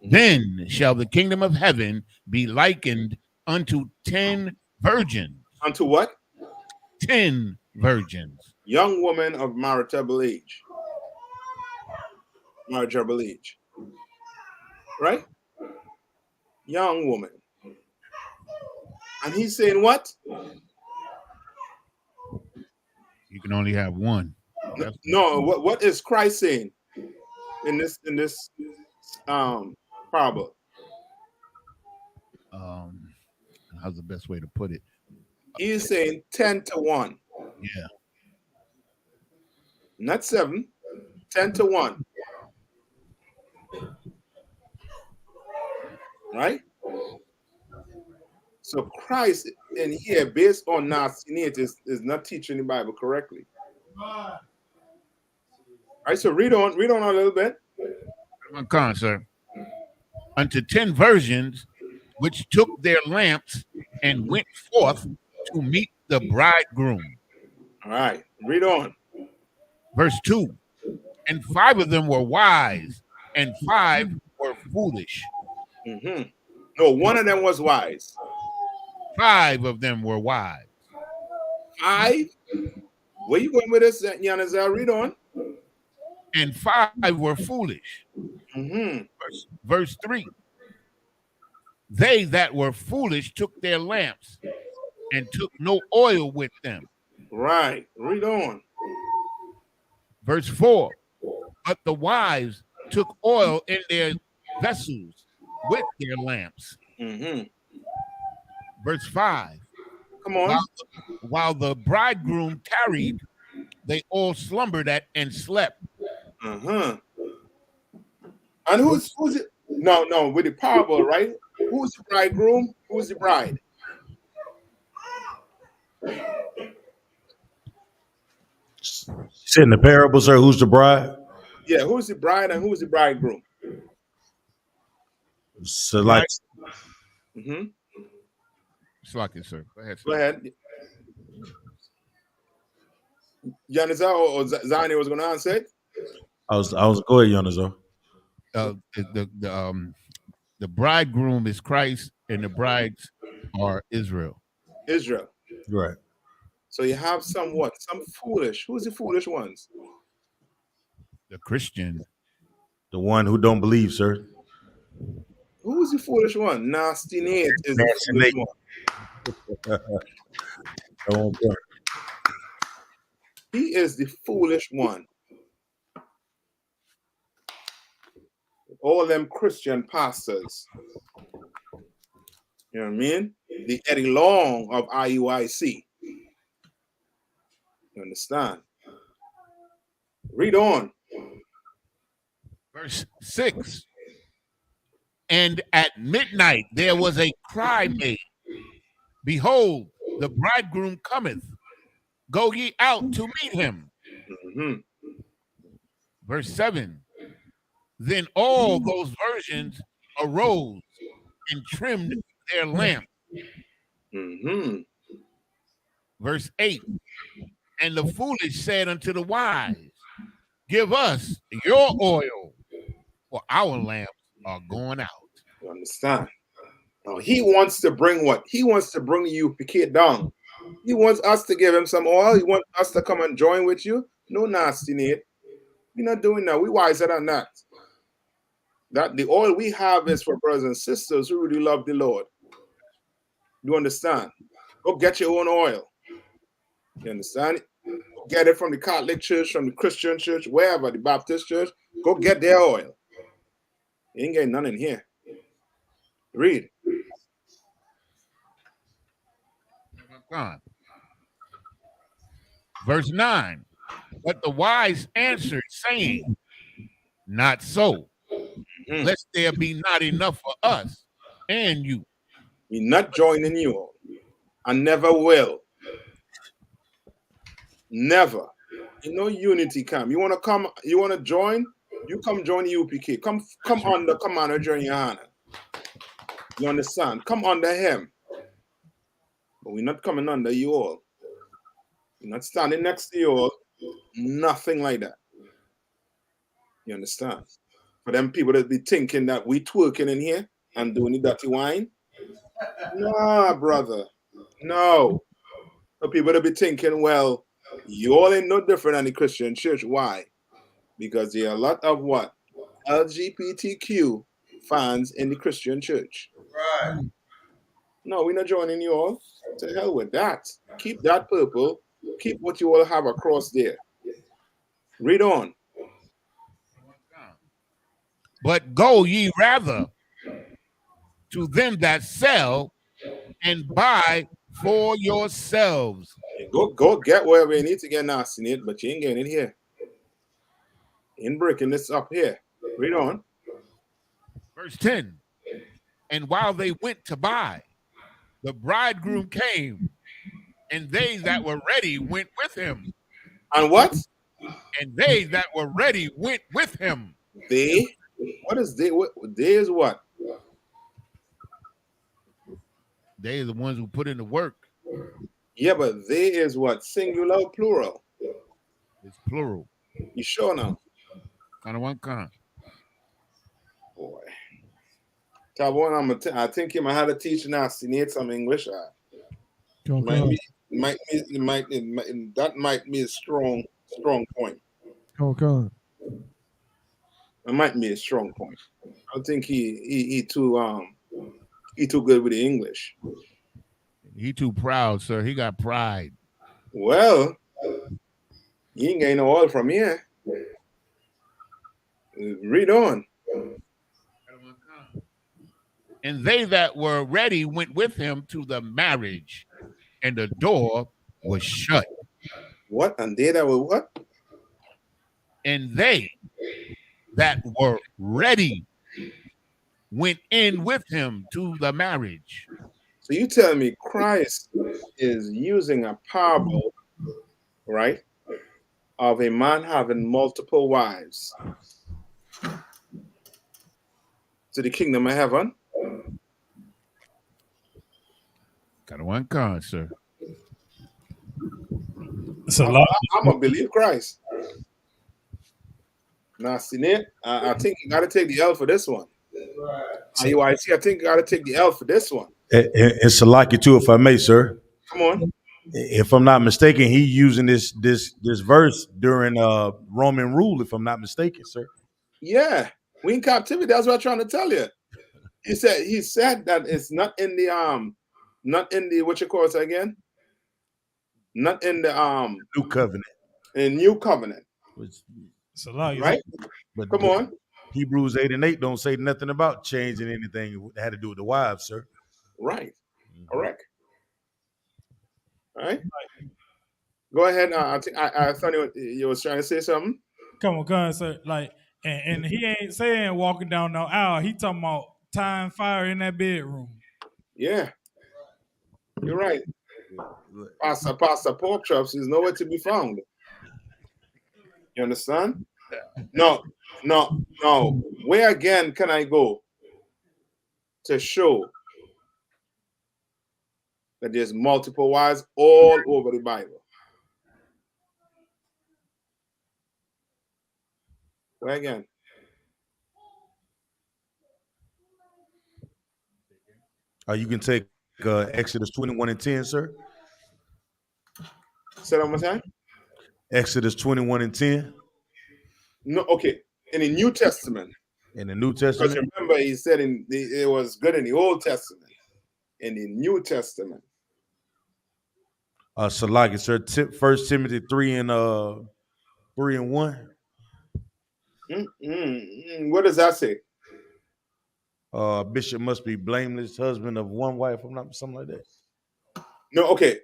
Then shall the kingdom of heaven be likened unto 10 virgins. Unto what? 10 virgins. Young women of marriageable age. Marriageable age. Right? Young woman. And he's saying what? You can only have one. No, what is Christ saying in this parable? How's the best way to put it? He's saying 10 to 1. Yeah. Not 7, 10 to 1. Right? So Christ in here, based on Nasinate, is not teaching the Bible correctly. All right, so read on a little bit. Come on, sir. Unto 10 virgins which took their lamps and went forth to meet the bridegroom. All right, read on. Verse 2. And 5 of them were wise, and 5 were foolish. Mm-hmm. No, one of them was wise. 5 of them were wise. 5? Where you going with this, Yanazar? Read on. And 5 were foolish. Mm-hmm. Verse 3. They that were foolish took their lamps and took no oil with them. Right. Read on. Verse 4. But the wise took oil in their vessels with their lamps. Mm-hmm. Verse 5. Come on. While the bridegroom tarried, they all slumbered and slept. Uh-huh. And who's it? No, with the parable, right? Who's the bridegroom? Who's the bride? Said in the parable, sir, who's the bride? Yeah, who's the bride and who's the bridegroom? So like, mm-hmm. Slack it, sir. Go ahead, sir. Go ahead. Yanizar or Zani was going to answer it? I was go ahead, Yanizar. The bridegroom is Christ, and the brides are Israel. Israel. Right. So you have some foolish. Who's the foolish ones? The Christian. The one who don't believe, sir. Who's the foolish one? Nasty Nate is the foolish one. He is the foolish one. All them Christian pastors. You know what I mean? The Eddie Long of IUIC. You understand? Read on. Verse 6. And at midnight there was a cry made, behold, the bridegroom cometh. Go ye out to meet him. Mm-hmm. Verse 7. Then all those virgins arose and trimmed their lamps. Mm-hmm. Verse 8. And the foolish said unto the wise, give us your oil, for our lamps are going out. You understand? Now, he wants to bring what? He wants to bring I.S.U.P.K down. He wants us to give him some oil. He wants us to come and join with you. No nasty, Nate. We're not doing that. We're wiser than that. That the oil we have is for brothers and sisters who really love the Lord. You understand? Go get your own oil. You understand? Go get it from the Catholic Church, from the Christian Church, wherever, the Baptist Church. Go get their oil. You ain't getting none in here. Read. Verse 9. But the wise answered, saying, not so, lest there be not enough for us and you. We're not joining you all. And never will. Never. You know unity come. You want to come, you want to join? You come join I.S.U.P.K. Come under Commander General YAHANNA. You understand? Come under him. But we're not coming under you all. We're not standing next to you all. Nothing like that. You understand? For them people that be thinking that we twerking in here and doing the dirty wine. Nah, brother. No. For people that be thinking, well, you all ain't no different than the Christian church. Why? Because there are a lot of what? LGBTQ fans in the Christian church. Right. No, we're not joining you all. To hell with that. Keep that purple. Keep what you all have across there. Read on. But go ye rather to them that sell and buy for yourselves. Go get wherever you need to get nasty in it, but you ain't getting it here. You ain't breaking this up here. Read on. Verse 10. And while they went to buy, the bridegroom came, and they that were ready went with him. And what? And they that were ready went with him. They? What is they? They is what? They are the ones who put in the work. Yeah, but they is what? Singular or plural? It's plural. You sure now? Kind of one kind. Boy. I think he might have to teach nasty need some English. That might be a strong point. Okay. It might be a strong point. I think he too good with the English. He too proud, sir. He got pride. Well, he ain't getting no oil from here. Read on. And they that were ready went with him to the marriage, and the door was shut. What? And they that were what? And they that were ready went in with him to the marriage. So you tell me Christ is using a parable, right, of a man having multiple wives to the kingdom of heaven? Got one card, sir. It's a lot. I'm gonna believe Christ. Now, Sinead, I think you got to take the L for this one. IUIC, I think you got to take the L for this one. It's a lucky too, if I may, sir. Come on. If I'm not mistaken, he using this verse during Roman rule, if I'm not mistaken, sir. Yeah, we in captivity. That's what I'm trying to tell you. He said that it's not in the what you call it again? Not in the New covenant. In new covenant. It's a lot, right? But Come on. Hebrews 8 and 8 don't say nothing about changing anything that had to do with the wives, sir. Right. Correct. All right. Go ahead. I think I thought you was trying to say something. Come on, sir. Like, and he ain't saying walking down no aisle. He talking about tying fire in that bedroom. Yeah. You're right. Pastor Pork Chops is nowhere to be found. You understand? No. Where again can I go to show that there's multiple wives all over the Bible? Where again? You can take Exodus 21 and 10, sir. Say that one more time. Exodus 21 and 10. No, okay. In the New Testament. In the New Testament. Because remember, he said it was good in the Old Testament. in the New Testament? Salaki, sir. 1 Timothy 3 and 1. What does that say? Bishop must be blameless, husband of one wife. I'm not something like that. No, okay.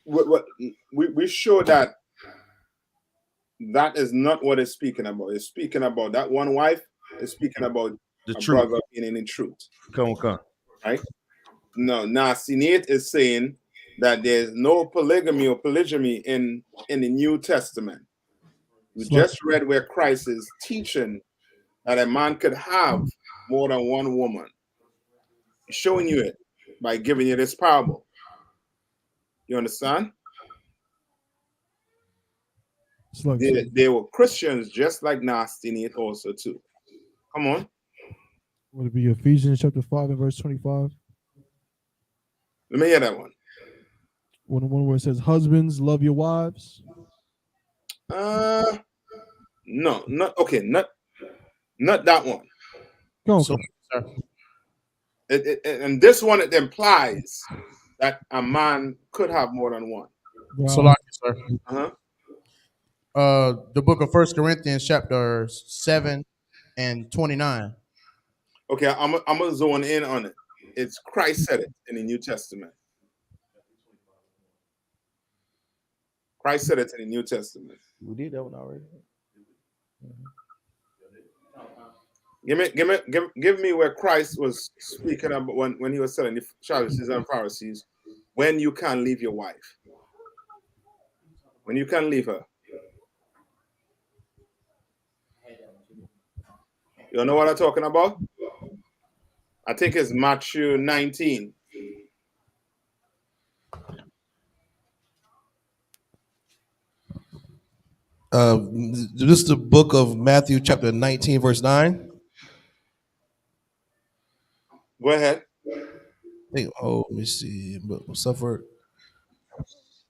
We show that is not what it's speaking about. It's speaking about that one wife. It's speaking about The a truth. brother being in the truth. Come. Right? No, now Sinate is saying that there's no polygamy or polygyny in the New Testament. We just read where Christ is teaching that a man could have more than one woman. He's showing you it by giving you this parable. You understand? They were Christians just like Nastinate also too. Come on. Would it be Ephesians chapter 5 and verse 25? Let me hear that one. One where it says, husbands, love your wives. No, not okay, not that one. Go so, and this one, it implies that a man could have more than one. So, sir. Uh-huh. The book of 1 Corinthians chapter 7 and 29. Okay, I'm gonna zone in on it. It's Christ said it in the New Testament. Christ said it in the New Testament. We did that one already. Give me where Christ was speaking about when he was telling the Sadducees and Pharisees, when you can't leave your wife. When you can't leave her. You know what I'm talking about? I think it's Matthew 19. This is the book of Matthew, chapter 19, verse 9. Go ahead. Let me see. Suffered.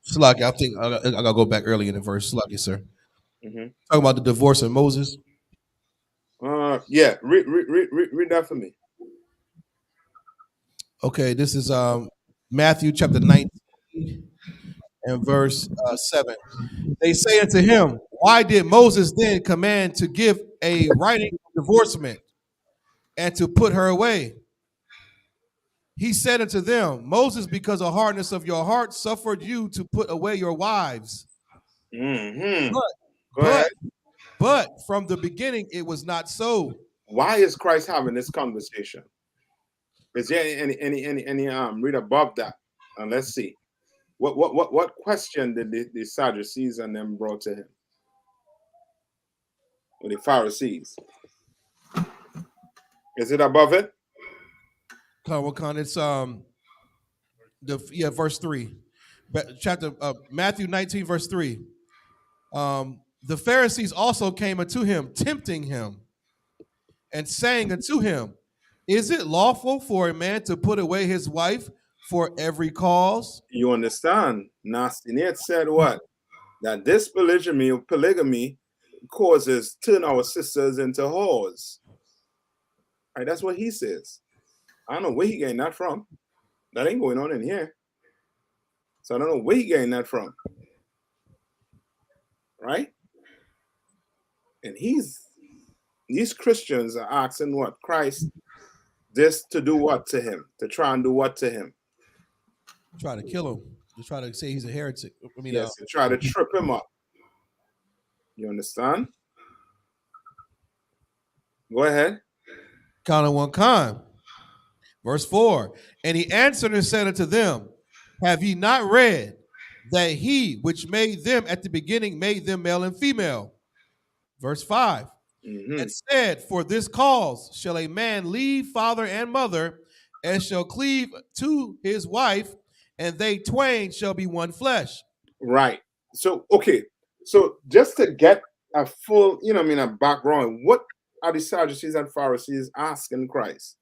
Slaki, I think I gotta go back early in the verse. Slaki, sir. Mm-hmm. Talking about the divorce of Moses. Yeah, read that for me. Okay, this is Matthew chapter 19 and verse 7. They say unto him, why did Moses then command to give a writing of divorcement and to put her away? He said unto them, Moses, because of hardness of your heart, suffered you to put away your wives. Mm-hmm. But from the beginning it was not so. Why is Christ having this conversation? Is there any read above that? And let's see. What question did the Sadducees and them brought to him? Or the Pharisees? Is it above it? It's verse 3. Chapter Matthew 19, verse 3. The Pharisees also came unto him, tempting him, and saying unto him, is it lawful for a man to put away his wife for every cause? You understand? Nastinate said what? That this polygamy causes turn our sisters into whores. Right, that's what he says. I don't know where he getting that from. That ain't going on in here. So I don't know where he getting that from. Right? And these Christians are asking what? Christ, this to do what to him? To try and do what to him? Try to kill him. To try to say he's a heretic. Yes, to try to trip him up. You understand? Go ahead. Count one con. Verse 4. And he answered and said unto them, have ye not read that he which made them at the beginning made them male and female? Verse 5. Mm-hmm. And said, for this cause shall a man leave father and mother, and shall cleave to his wife, and they twain shall be one flesh. Right. So, okay. So just to get a full, a background, what are the Sadducees and Pharisees asking Christ?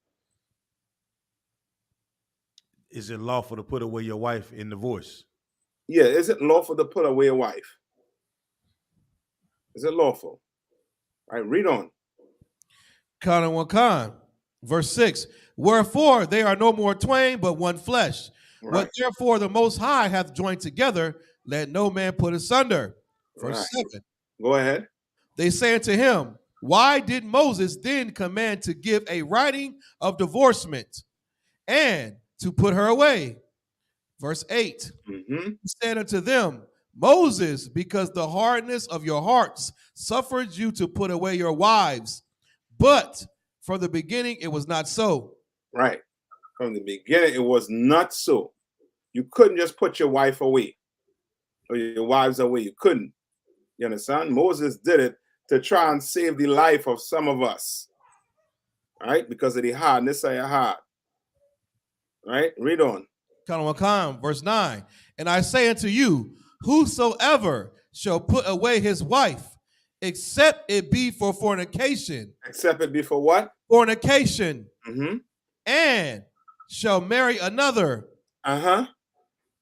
Is it lawful to put away your wife in divorce? Yeah, is it lawful to put away a wife? Is it lawful? All right, read on. Con. Verse 6. Wherefore they are no more twain, but one flesh. Right. What therefore the Most High hath joined together, let no man put asunder. Verse Right. 7. Go ahead. They say unto him, why did Moses then command to give a writing of divorcement and to put her away? Verse 8. Mm-hmm. He said unto them, Moses, because the hardness of your hearts suffered you to put away your wives. But from the beginning it was not so. Right. From the beginning, it was not so. You couldn't just put your wife away or your wives away. You couldn't. You understand? Moses did it to try and save the life of some of us. Right? Because of the hardness of your heart. Right? Read on. Verse 9. And I say unto you, whosoever shall put away his wife, except it be for fornication. Except it be for what? Fornication. Mm-hmm. And shall marry another. Uh-huh.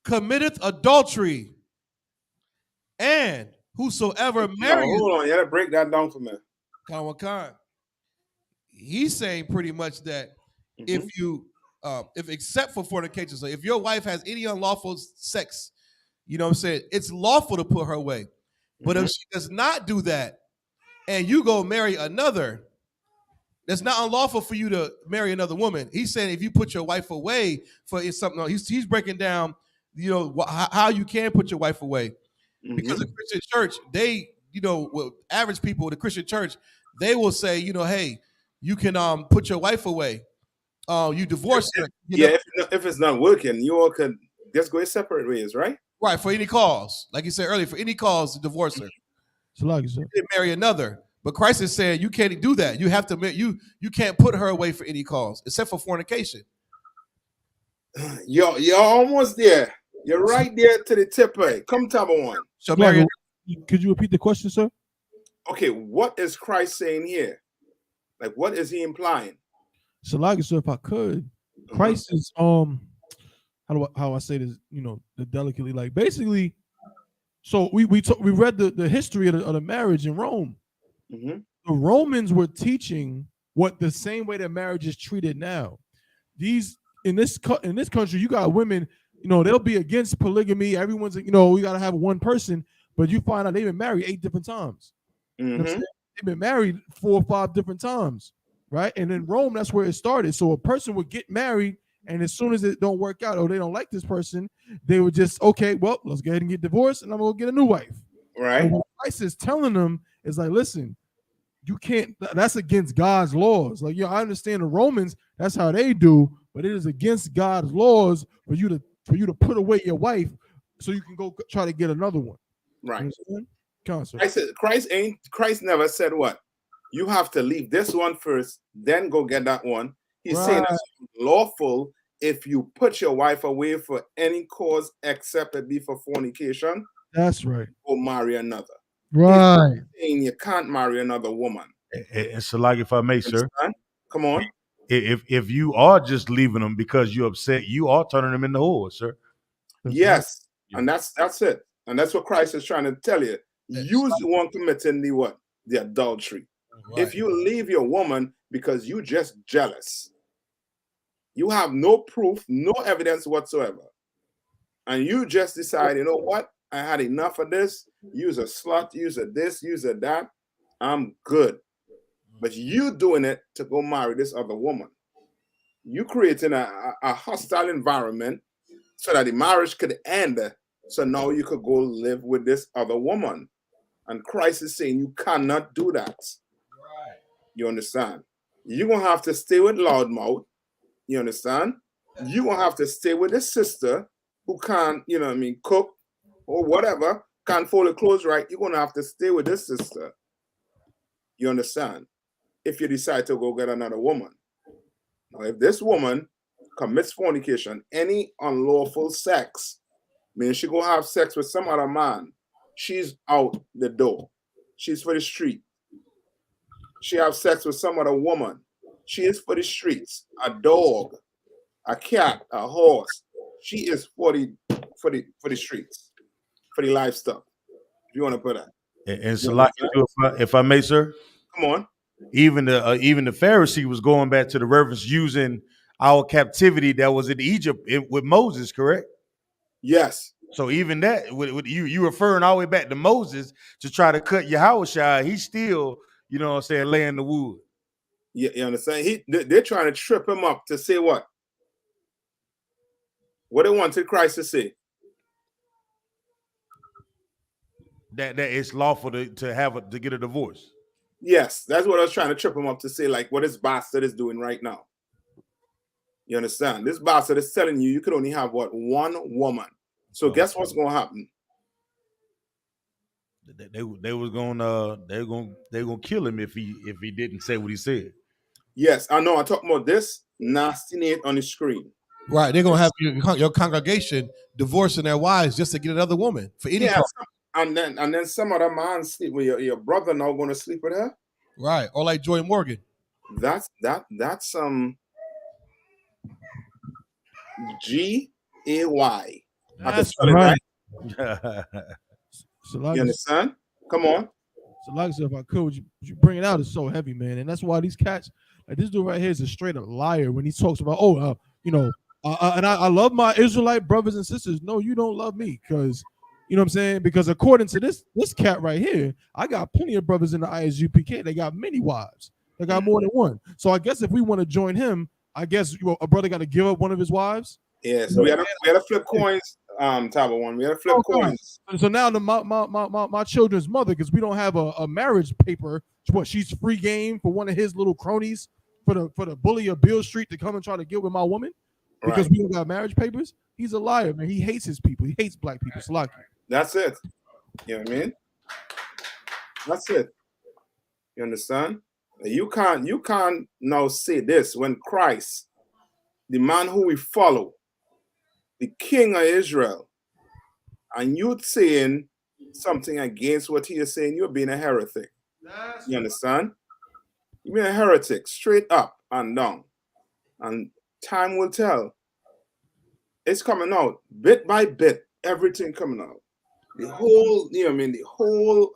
Committeth adultery. And whosoever marrieth. Hold on, you gotta break that down for me. He's saying pretty much that if you if except for fornication, so if your wife has any unlawful sex, you know what I'm saying, it's lawful to put her away. But if she does not do that and you go marry another, that's not unlawful for you to marry another woman. He's saying if you put your wife away for something else, he's breaking down, you know, how you can put your wife away. Because the Christian church, they, you know, well, average people, the Christian church, they will say, you know, hey, you can put your wife away. You divorce her. If it's not working, you all could just go separate ways, right? Right, for any cause. Like you said earlier, for any cause to divorce her. You can marry another. But Christ is saying you can't do that. You have to you can't put her away for any cause, except for fornication. You're almost there. You're right there to the tip. Come to one. So Mary, could you repeat the question, sir? Okay, what is Christ saying here? Like, what is he implying? So, if I could, Christ is how I say this, you know, delicately, like basically. So we read the history of the marriage in Rome. Mm-hmm. The Romans were teaching what the same way that marriage is treated now. These in this country, you got women, you know, they'll be against polygamy. Everyone's, you know, we got to have one person, but you find out they've been married 8 different times. Mm-hmm. You know what I'm saying? They've been married 4 or 5 different times, right? And in Rome, that's where it started. So a person would get married, and as soon as it don't work out or they don't like this person, they would just, okay, well, let's go ahead and get divorced, and I'm gonna get a new wife. Right. And what Christ is telling them is like, listen, you can't. That's against God's laws. Like, I understand the Romans, that's how they do, but it is against God's laws for you to put away your wife so you can go try to get another one. Right. Christ never said what? You have to leave this one first, then go get that one. He's saying it's lawful if you put your wife away for any cause except it be for fornication. That's right. Or marry another. Right. He's saying you can't marry another woman. And so, like, if I may, sir, come on. If you are just leaving them because you're upset, you are turning them into whores, sir. Yes, and that's it, and that's what Christ is trying to tell you. You're the one committing the adultery. Right. If you leave your woman because you just jealous, you have no proof, no evidence whatsoever, and you just decide, you know what? I had enough of this. Use a slut, use a this, use a that. I'm good. But you doing it to go marry this other woman. You creating a hostile environment so that the marriage could end. So now you could go live with this other woman. And Christ is saying you cannot do that. Right. You understand? You're going to have to stay with loudmouth. You understand? You're going to have to stay with a sister who can't, you know what I mean, cook or whatever, can't fold the clothes right. You're going to have to stay with this sister. You understand? If you decide to go get another woman. Now, if this woman commits fornication, any unlawful sex, means she gonna have sex with some other man, she's out the door. She's for the street. She have sex with some other woman, she is for the streets. A dog, a cat, a horse, she is for the streets, for the livestock. If you want to put that. And so, like, if I may, sir, come on. Even the Pharisee was going back to the reference using our captivity that was in Egypt with Moses, correct? Yes. So even that, with you referring all the way back to Moses to try to cut Yahushua, he's still, you know what I'm saying, laying the wood. You understand? They're trying to trip him up to say what? What they wanted Christ to say. That it's lawful to get a divorce. Yes, that's what I was trying to trip him up to say, like what this bastard is doing right now. You understand? This bastard is telling you could only have what? One woman. So guess what's gonna happen? They were gonna kill him if he didn't say what he said. Yes, I know. I'm talking about this nasty Nate on the screen. Right, they're gonna have your congregation divorcing their wives just to get another woman for any cause. And then some other man sleep with your brother now going to sleep with her. Right, or like Joy Morgan. That's G-A-Y. That's right. So You understand? Come on. So like I said, if I could, would you bring it out? It's so heavy, man, and that's why these cats, like this dude right here, is a straight up liar when he talks about, and I love my Israelite brothers and sisters. No, you don't love me, because you know what I'm saying? Because according to this cat right here, I got plenty of brothers in the I.S.U.P.K. They got many wives. They got more than one. So I guess if we want to join him, I guess a brother got to give up one of his wives. Yeah, so we had to flip coins, Tabo one. We had to flip coins. So now my children's mother, because we don't have a marriage paper, she's free game for one of his little cronies for the bully of Beale Street to come and try to get with my woman because we don't got marriage papers. He's a liar, man. He hates his people. He hates black people. Salaki. That's it. You know what I mean? That's it. You understand? You can't now say this when Christ, the man who we follow, the King of Israel, and you saying something against what he is saying, you're being a heretic. You understand? You're being a heretic, straight up and down. And time will tell. It's coming out bit by bit, everything coming out. The whole, the whole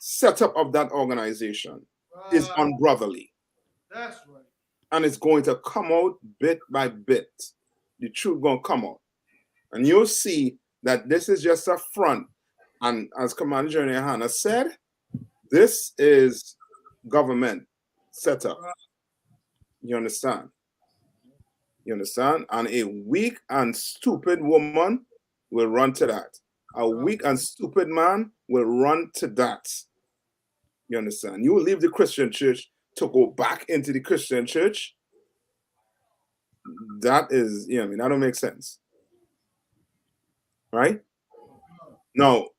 setup of that organization is unbrotherly. That's right. And it's going to come out bit by bit. The truth going to come out. And you'll see that this is just a front. And as Commander General YAHANNA said, this is government setup. You understand? You understand? And a weak and stupid woman will run to that. A weak and stupid man will run to that. You understand? You will leave the Christian church to go back into the Christian church. That is, that don't make sense. Right? No.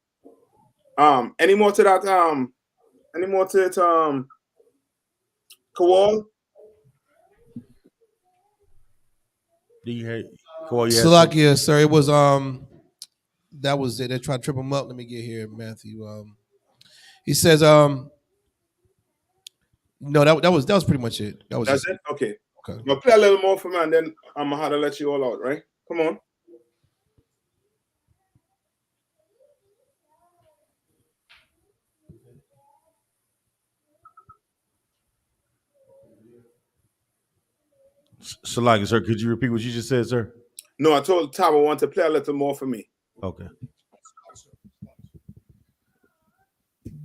Any more to that? Any more to it? Kowal? Salakia, sir. It was that was it. They tried to trip him up. Let me get here, Matthew. He says no, that was pretty much it. That's it? Okay. Well, play a little more for me, and then I'm gonna have to let you all out, right? Come on. Salaki, sir, could you repeat what you just said, sir? No, I told Tabo I want to play a little more for me. Okay.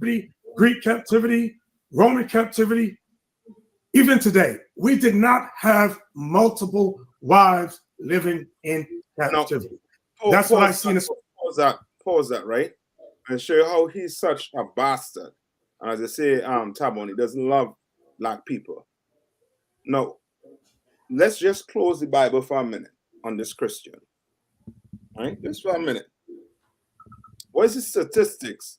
Greek captivity, Roman captivity, even today, we did not have multiple wives living in captivity. That's what I see in this. Pause that, right? And show you how he's such a bastard. And as I say, Tabo, he doesn't love black people. No. Let's just close the Bible for a minute on this Christian. All right? Just for a minute. What is the statistics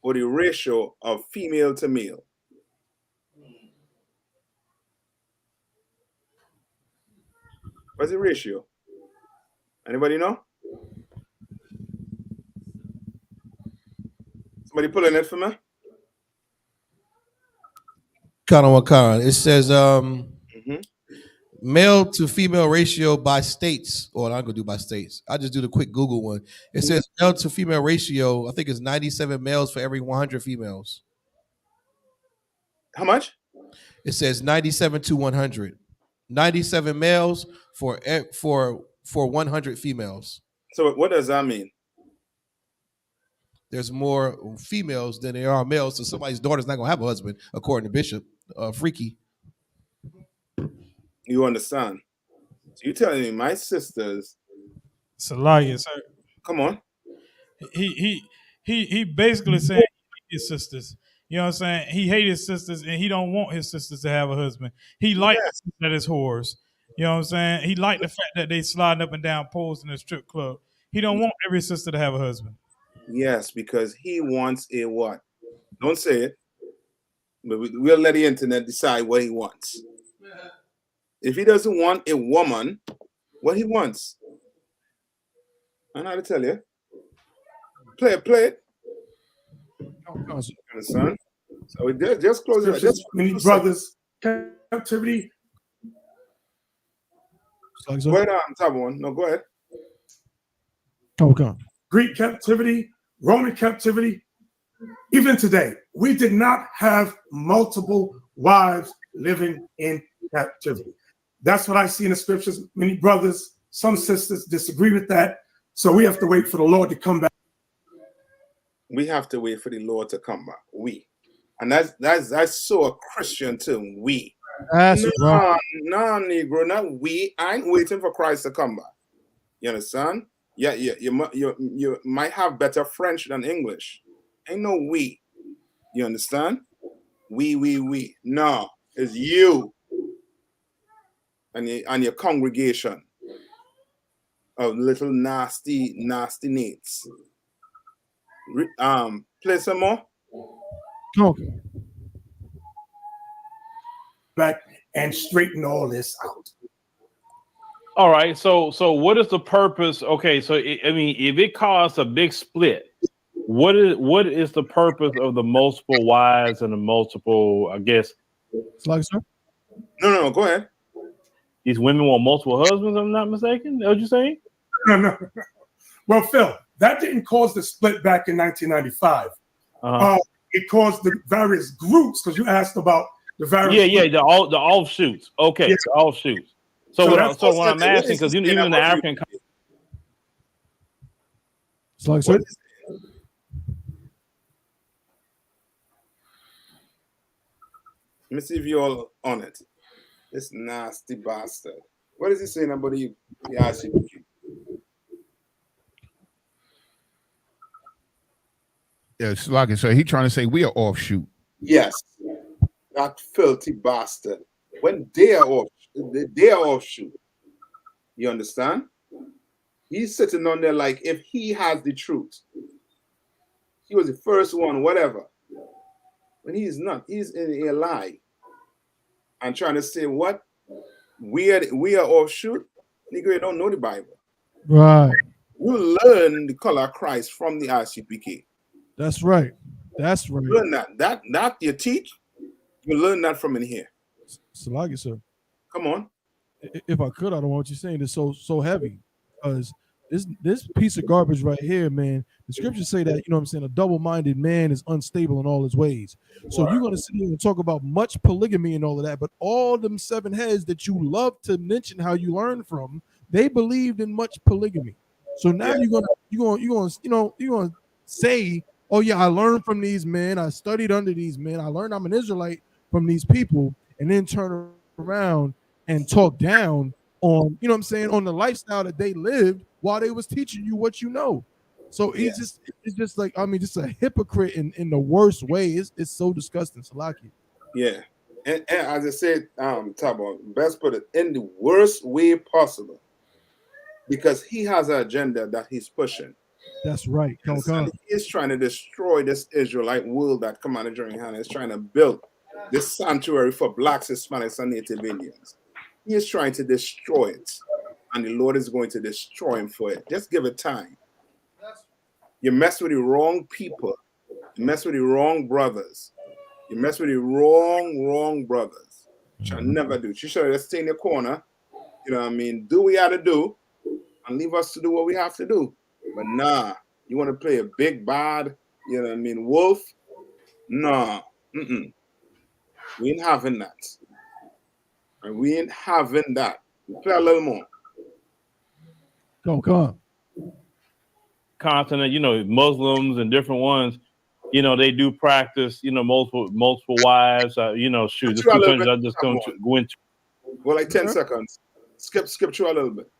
or the ratio of female to male? What's the ratio? Anybody know? Somebody pulling it for me? It says male to female ratio by states. Or I'm gonna do by states. I just do the quick Google one. It says male to female ratio. I think it's 97 males for every 100 females. How much? It says 97 to 100. 97 males for 100 females. So what does that mean? There's more females than there are males, so somebody's daughter's not gonna have a husband, according to Bishop Freaky. You understand? So you telling me my sisters? Salaya, sir. Come on. He basically saying he hate his sisters. You know what I'm saying? He hate his sisters and he don't want his sisters to have a husband. He like that is whores. You know what I'm saying? He like the fact that they sliding up and down poles in the strip club. He don't want every sister to have a husband. Yes, because he wants a what? Don't say it. But we'll let the internet decide what he wants. If he doesn't want a woman, what he wants? I know how to tell you. Play it. Understand? So we just close it. Just many brothers, captivity. Go ahead on, Tabon. No, go ahead. Okay. Greek captivity, Roman captivity. Even today, we did not have multiple wives living in captivity. That's what I see in the scriptures. Many brothers, some sisters disagree with that. So we have to wait for the Lord to come back. We have to wait for the Lord to come back. We. And that's so a Christian term. We. That's right. No, Negro, not we. I ain't waiting for Christ to come back. You understand? Yeah, you might have better French than English. Ain't no we. You understand? We. No, it's you and your congregation of little nasty nates. Play some more. Okay. Back and straighten all this out. All right. So what is the purpose? Okay. So I mean, if it caused a big split, what is the purpose of the multiple wives and the multiple? I guess. Sir? No. Go ahead. These women want multiple husbands. If I'm not mistaken. Is that what you're saying? No. Well, Phil, that didn't cause the split back in 1995. It caused the various groups, because you asked about the various. Yeah. The offshoots. Okay, Yeah. the offshoots. So what I'm asking, because even in the African. Sir? Let me see if you're all on it. This nasty bastard. What is he saying about the I.S.U.P.K? Yeah, Slogan. So he trying to say we are offshoot. Yes, that filthy bastard. When they are offshoot. You understand? He's sitting on there like if he has the truth. He was the first one, whatever. When he's not, he's in a lie. And trying to say what? We are offshoot. Nigga, you don't know the Bible. Right. You learn the color of Christ from the I.S.U.P.K. That's right. That's right. Learn that. That you teach, you learn that from in here. Salagi, sir. Come on. If I could, I don't want what you're saying. It's so heavy. Because this piece of garbage right here, man, the scriptures say that, you know what I'm saying, a double-minded man is unstable in all his ways. So you're going to sit here and talk about much polygamy and all of that, but all them seven heads that you love to mention how you learn from, they believed in much polygamy. So now you're gonna say, oh yeah, I learned from these men, I studied under these men, I learned I'm an Israelite from these people, and then turn around and talk down on, you know what I'm saying, on the lifestyle that they lived while they was teaching you what you know. So it's just like, I mean, just a hypocrite in the worst way. It's so disgusting, Salaki. Yeah. And as I said, Tabo, best put it in the worst way possible. Because he has an agenda that he's pushing. That's right. And he is trying to destroy this Israelite world that Commander YAHANNA is trying to build. This sanctuary for blacks, Hispanics, and Native Indians. He is trying to destroy it. And the Lord is going to destroy him for it. Just give it time. You mess with the wrong people. You mess with the wrong brothers. You mess with the wrong brothers. Shall never do. You should just stay in the corner. You know what I mean? Do what you have to do. And leave us to do what we have to do. But nah. You want to play a big bad, you know what I mean, wolf? Nah. We ain't having that. And we ain't having that. Play a little more. Come on. Continent, Muslims and different ones, they do practice, multiple wives. Shoot, there's two countries I just don't go into. Go like 10 seconds. Skip through a little bit.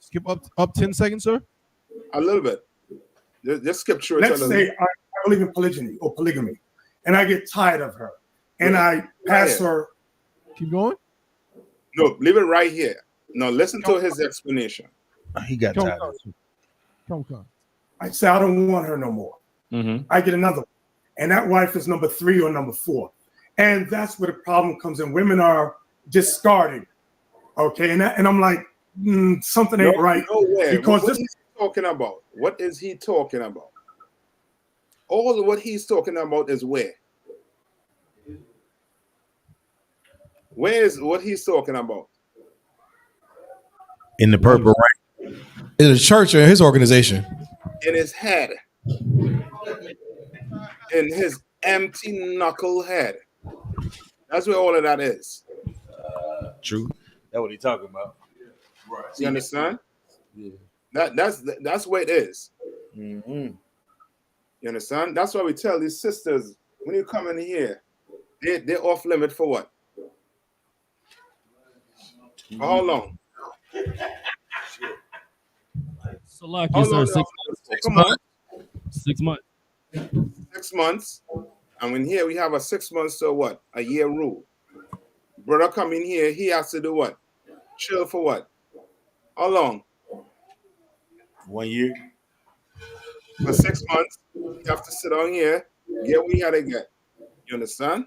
Skip up 10 seconds, sir? A little bit. Just skip through it. Let's say I believe in polygyny or polygamy, and I get tired of her, and I pass her. Keep going. No, leave it right here. Now listen to his explanation. He got tired. Come. I say I don't want her no more. Mm-hmm. I get another one, and that wife is number 3 or number 4, and that's where the problem comes in. Women are discarding. Okay, and I'm like, something ain't right. No way. Because what is he talking about? What is he talking about? All of what he's talking about is where? Where is what he's talking about? In the purple rain. In the church or his organization? In his head. In his empty knuckle head. That's where all of that is. True. That's what he's talking about. Right. You understand? Yeah. That's where it is. Mm-hmm. You understand? That's why we tell these sisters, when you come in here, they're off limit for what? For how long? So lucky, sir. 6 months. 6 months. 6 months. And when here we have a 6 months to what? A year rule. Brother come in here, he has to do what? Chill for what? How long? 1 year. For 6 months, you have to sit down here, get what you gotta get. You understand?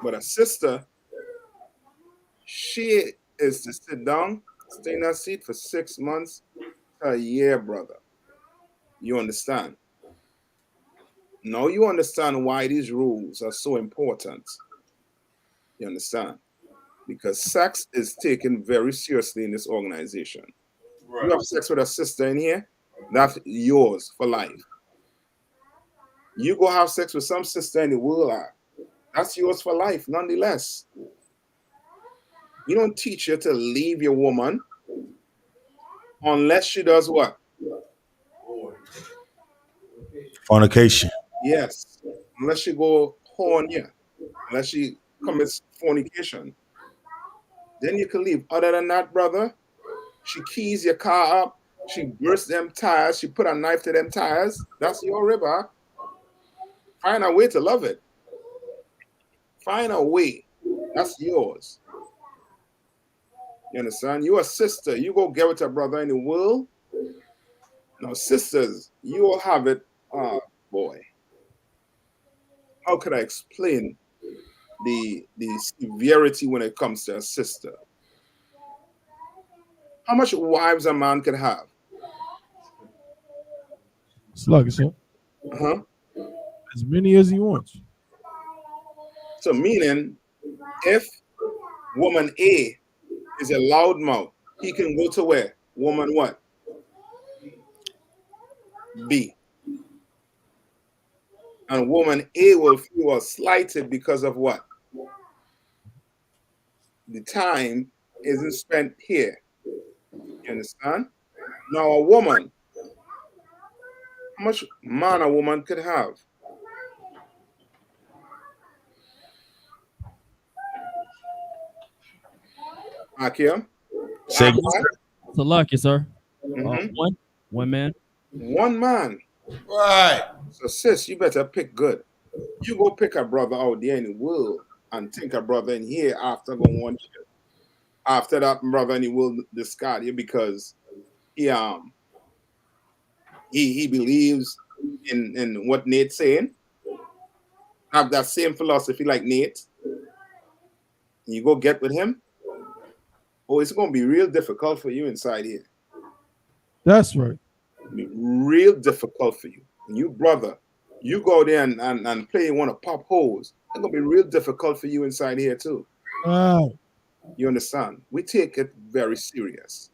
But a sister, she is to sit down, stay in that seat for 6 months to a year, brother. You understand? Now you understand why these rules are so important. You understand? Because sex is taken very seriously in this organization. Right. You have sex with a sister in here, that's yours for life. You go have sex with some sister in the world, that's yours for life, nonetheless. You don't teach her to leave your woman unless she does what? Fornication. Yes. Unless she go horn you. Unless she commits fornication. Then you can leave. Other than that, brother, she keys your car up, she bursts them tires, she put a knife to them tires. That's your river. Find a way to love it. Find a way. That's yours. You understand? You're a sister. You go get with a brother in the world. Now, sisters, you will have it. Oh, boy. How could I explain the severity when it comes to a sister? How much wives a man could have? Slug, sir. Uh-huh. As many as he wants. So meaning, if woman A is a loudmouth, he can go to where? Woman what? B. And woman A will feel slighted because of what? The time isn't spent here. You understand? Now a woman, how much man a woman could have? Akia? So lucky, sir. Mhm. One man. One man. Right. So sis, you better pick good. You go pick a brother out there in the world and think a brother in here after going want you. After that, brother in the world discard you because he believes in what Nate's saying. Have that same philosophy like Nate. And you go get with him. Oh, it's gonna be real difficult for you inside here. That's right. Be real difficult for you. And you, brother, you go there and play one of pop holes. It's gonna be real difficult for you inside here too. Wow. You understand? We take it very serious.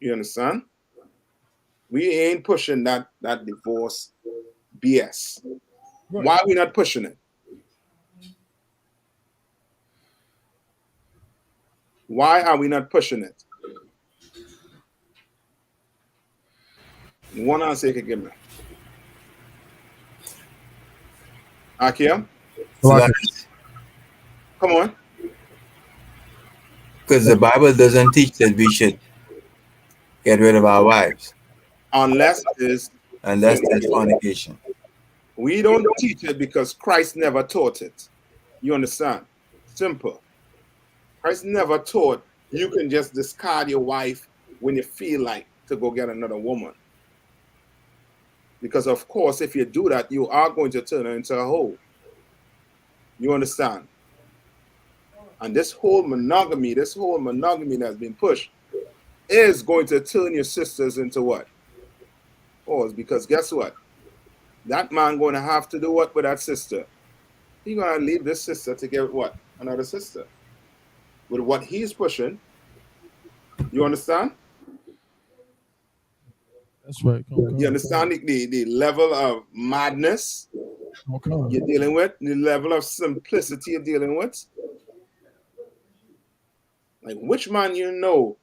You understand? We ain't pushing that divorce BS. Right. Why are we not pushing it? Why are we not pushing it? One answer you can give me. Akia? Come on. Because the Bible doesn't teach that we should get rid of our wives. Unless it's fornication. We don't teach it because Christ never taught it. You understand? Simple. Christ never taught you can just discard your wife when you feel like to go get another woman. Because of course, if you do that, you are going to turn her into a hoe. You understand? And this whole monogamy that's been pushed is going to turn your sisters into what? Oh, because guess what? That man going to have to do what with that sister? He's going to leave this sister to get what? Another sister. With what he's pushing. You understand? That's right. You understand the level of madness you're dealing with? The level of simplicity you're dealing with? Like, which man you know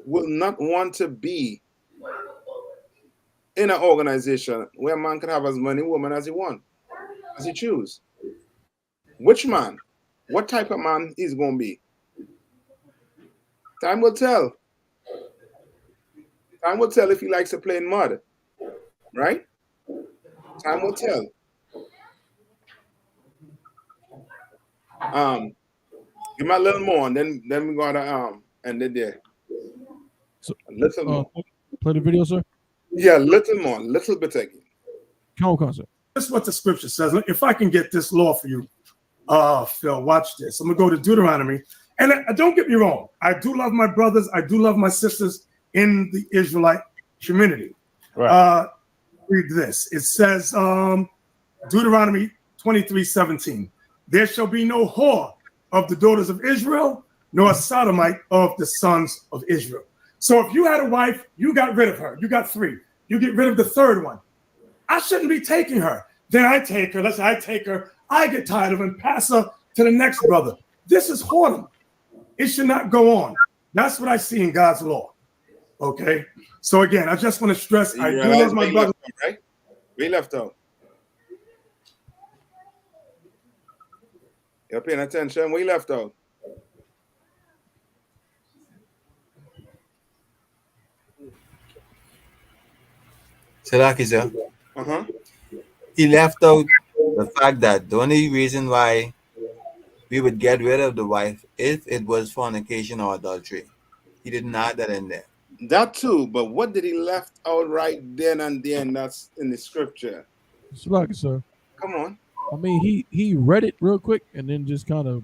will not want to be in an organization where a man can have as many women as he wants, as he choose? Which man? What type of man he's going to be? Time will tell. Time will tell if he likes to play in mud. Right? Time will tell. Give me a little more, and then we gotta end it there. So, a little more. Play the video, sir. Yeah, little more, little bit again. Come on, sir. This is what the scripture says. If I can get this law for you, Phil, watch this. I'm gonna go to Deuteronomy, and don't get me wrong. I do love my brothers. I do love my sisters in the Israelite community. Right. Read this. It says, Deuteronomy 23:17. There shall be no whore of the daughters of Israel, nor a sodomite of the sons of Israel. So if you had a wife, you got rid of her. You got 3. You get rid of the 3rd one. I shouldn't be taking her. Then I take her. Let's say I take her. I get tired of her and pass her to the next brother. This is whoredom. It should not go on. That's what I see in God's law. Okay. So again, I just want to stress, I do love my brother. Right? We left out. You're paying attention. We left out. Salaki, sir. Uh-huh. He left out the fact that the only reason why we would get rid of the wife if it was fornication or adultery. He didn't add that in there. That too, but what did he left out right then and there? And that's in the scripture. Salaki, sir. Come on. I mean, he read it real quick and then just kind of,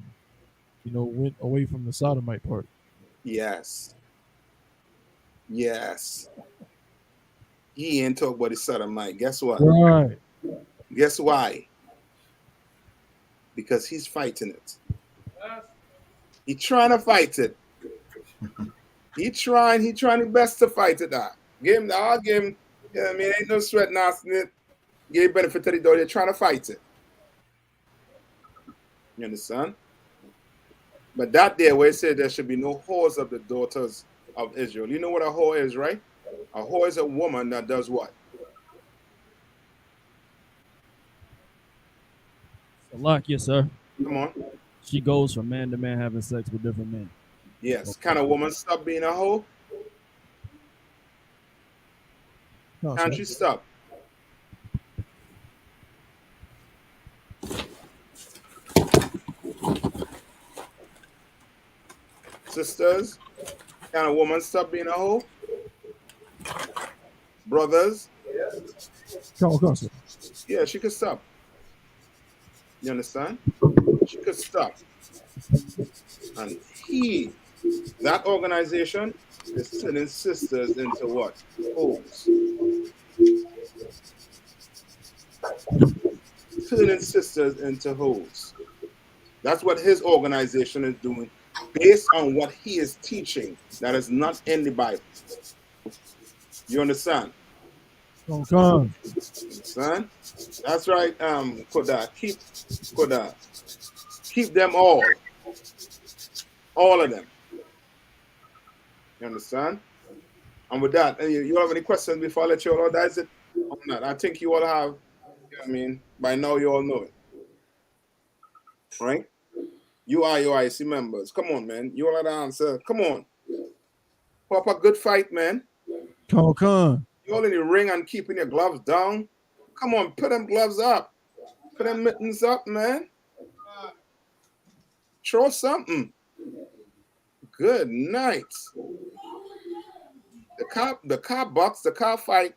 went away from the sodomite part. Yes. Yes. He ain't talk about the sodomite. Guess what? Right. Guess why? Because he's fighting it. He's trying to fight it. He trying the best to fight it out. Give him, I'll give him, ain't no sweat nasty. Give him benefit of the doubt. They're trying to fight it. You understand? But that there where it said there should be no whores of the daughters of Israel. You know what a whore is, right? A whore is a woman that does what? Salak, yes, sir. Come on. She goes from man to man having sex with different men. Yes. Okay. Can a woman stop being a hoe? No, Can't sir. she stop? Sisters, can a woman stop being a hoe? Brothers? Come on, sir. Yeah, she could stop. You understand? She could stop. And that organization is turning sisters into what? Hoes. Turning sisters into hoes. That's what his organization is doing based on what he is teaching that is not in the Bible. You understand? Come on. Understand? That's right. Koda. Keep them all. All of them. You understand? And with that, you have any questions before I let you all dice it? On that, I think you all have. You know what I mean, by now you all know it, right? You are your I.S.U.P. members. Come on, man. You all have the answer. Come on. Pop a good fight, man. Con. You all in the ring and keeping your gloves down. Come on, put them gloves up. Put them mittens up, man. Throw something. Good night. The car box, the car fight.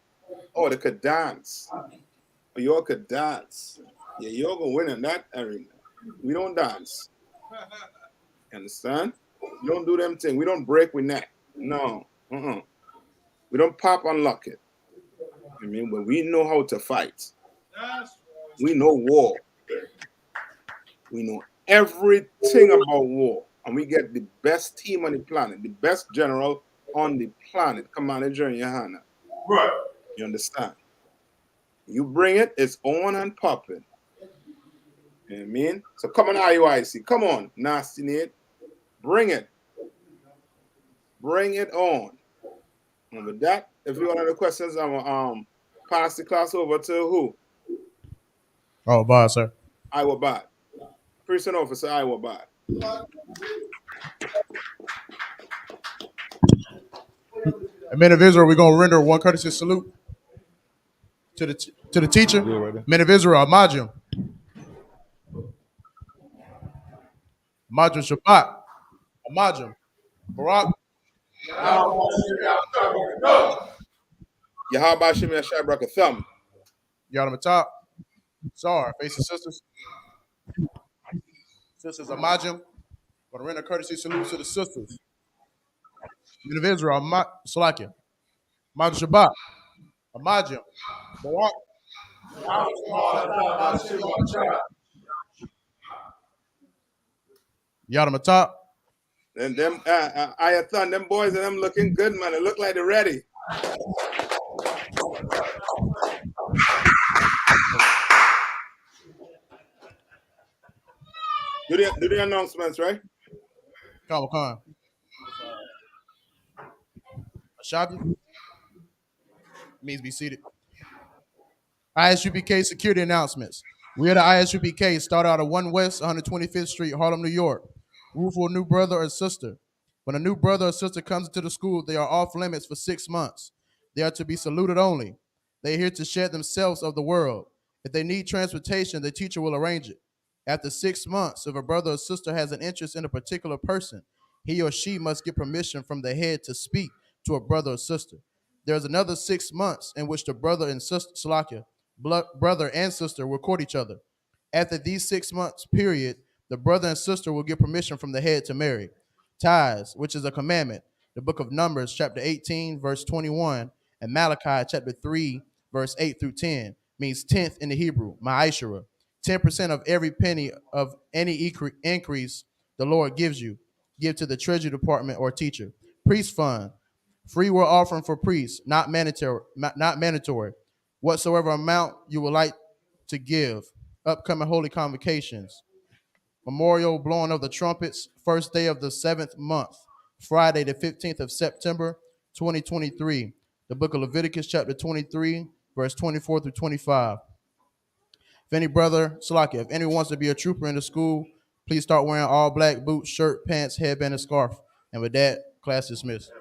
Oh, they could dance. Oh, you all could dance. Yeah, you all gonna win in that arena. We don't dance. Understand? We don't do them things. We don't break with neck. No. We don't pop and lock it. I mean, but we know how to fight. We know war. We know everything about war. And we get the best team on the planet, the best general on the planet, Commander General YAHANNA. Right. You understand? You bring it, it's on and popping. You know what I mean? So come on, IUIC. Come on, Nasty Nate. Bring it. Bring it on. And with that, if you want any questions, I'm going to pass the class over to who? Oh, bye, sir. I.W.B.K. Prison Officer I.W.B.K. Men of Israel, we're going to render one courtesy salute to the teacher. Men of Israel, Amajim. Amajim Shabbat. Amajim. Barak. Yahweh Shem Yashai Brakathum. Y'all on top. Sorry, facing sisters. Sisters Amajim. Going to render courtesy salute to the sisters. Men of Israel, Salakia. Amajim Shabbat. Amajim. Barak. Y'all on top. And them Ayathon, them boys and them looking good, man. It look like they're ready. Do the announcements, right? Come on. Ashabi means be seated. I.S.U.P.K security announcements. We are the I.S.U.P.K. Start out at 1 West 125th Street, Harlem, New York. Rule for a new brother or sister. When a new brother or sister comes into the school, they are off limits for 6 months. They are to be saluted only. They are here to shed themselves of the world. If they need transportation, the teacher will arrange it. After 6 months, if a brother or sister has an interest in a particular person, he or she must get permission from the head to speak to a brother or sister. There is another 6 months in which the brother and sister, Salakia, brother and sister will court each other. After these 6 months period, the brother and sister will get permission from the head to marry. Tithes, which is a commandment, the book of Numbers, chapter 18, verse 21, and Malachi, chapter 3, verse 8 through 10, means tenth in the Hebrew, ma'ashara. 10% of every penny of any increase the Lord gives you, give to the treasury department or teacher. Priest fund, free will offering for priests, not mandatory. Whatsoever amount you would like to give. Upcoming holy convocations. Memorial blowing of the trumpets, first day of the 7th month, Friday the 15th of September, 2023. The book of Leviticus, chapter 23, verse 24 through 25. If any brother, Salakia, if anyone wants to be a trooper in the school, please start wearing all black boots, shirt, pants, headband, and scarf. And with that, class dismissed.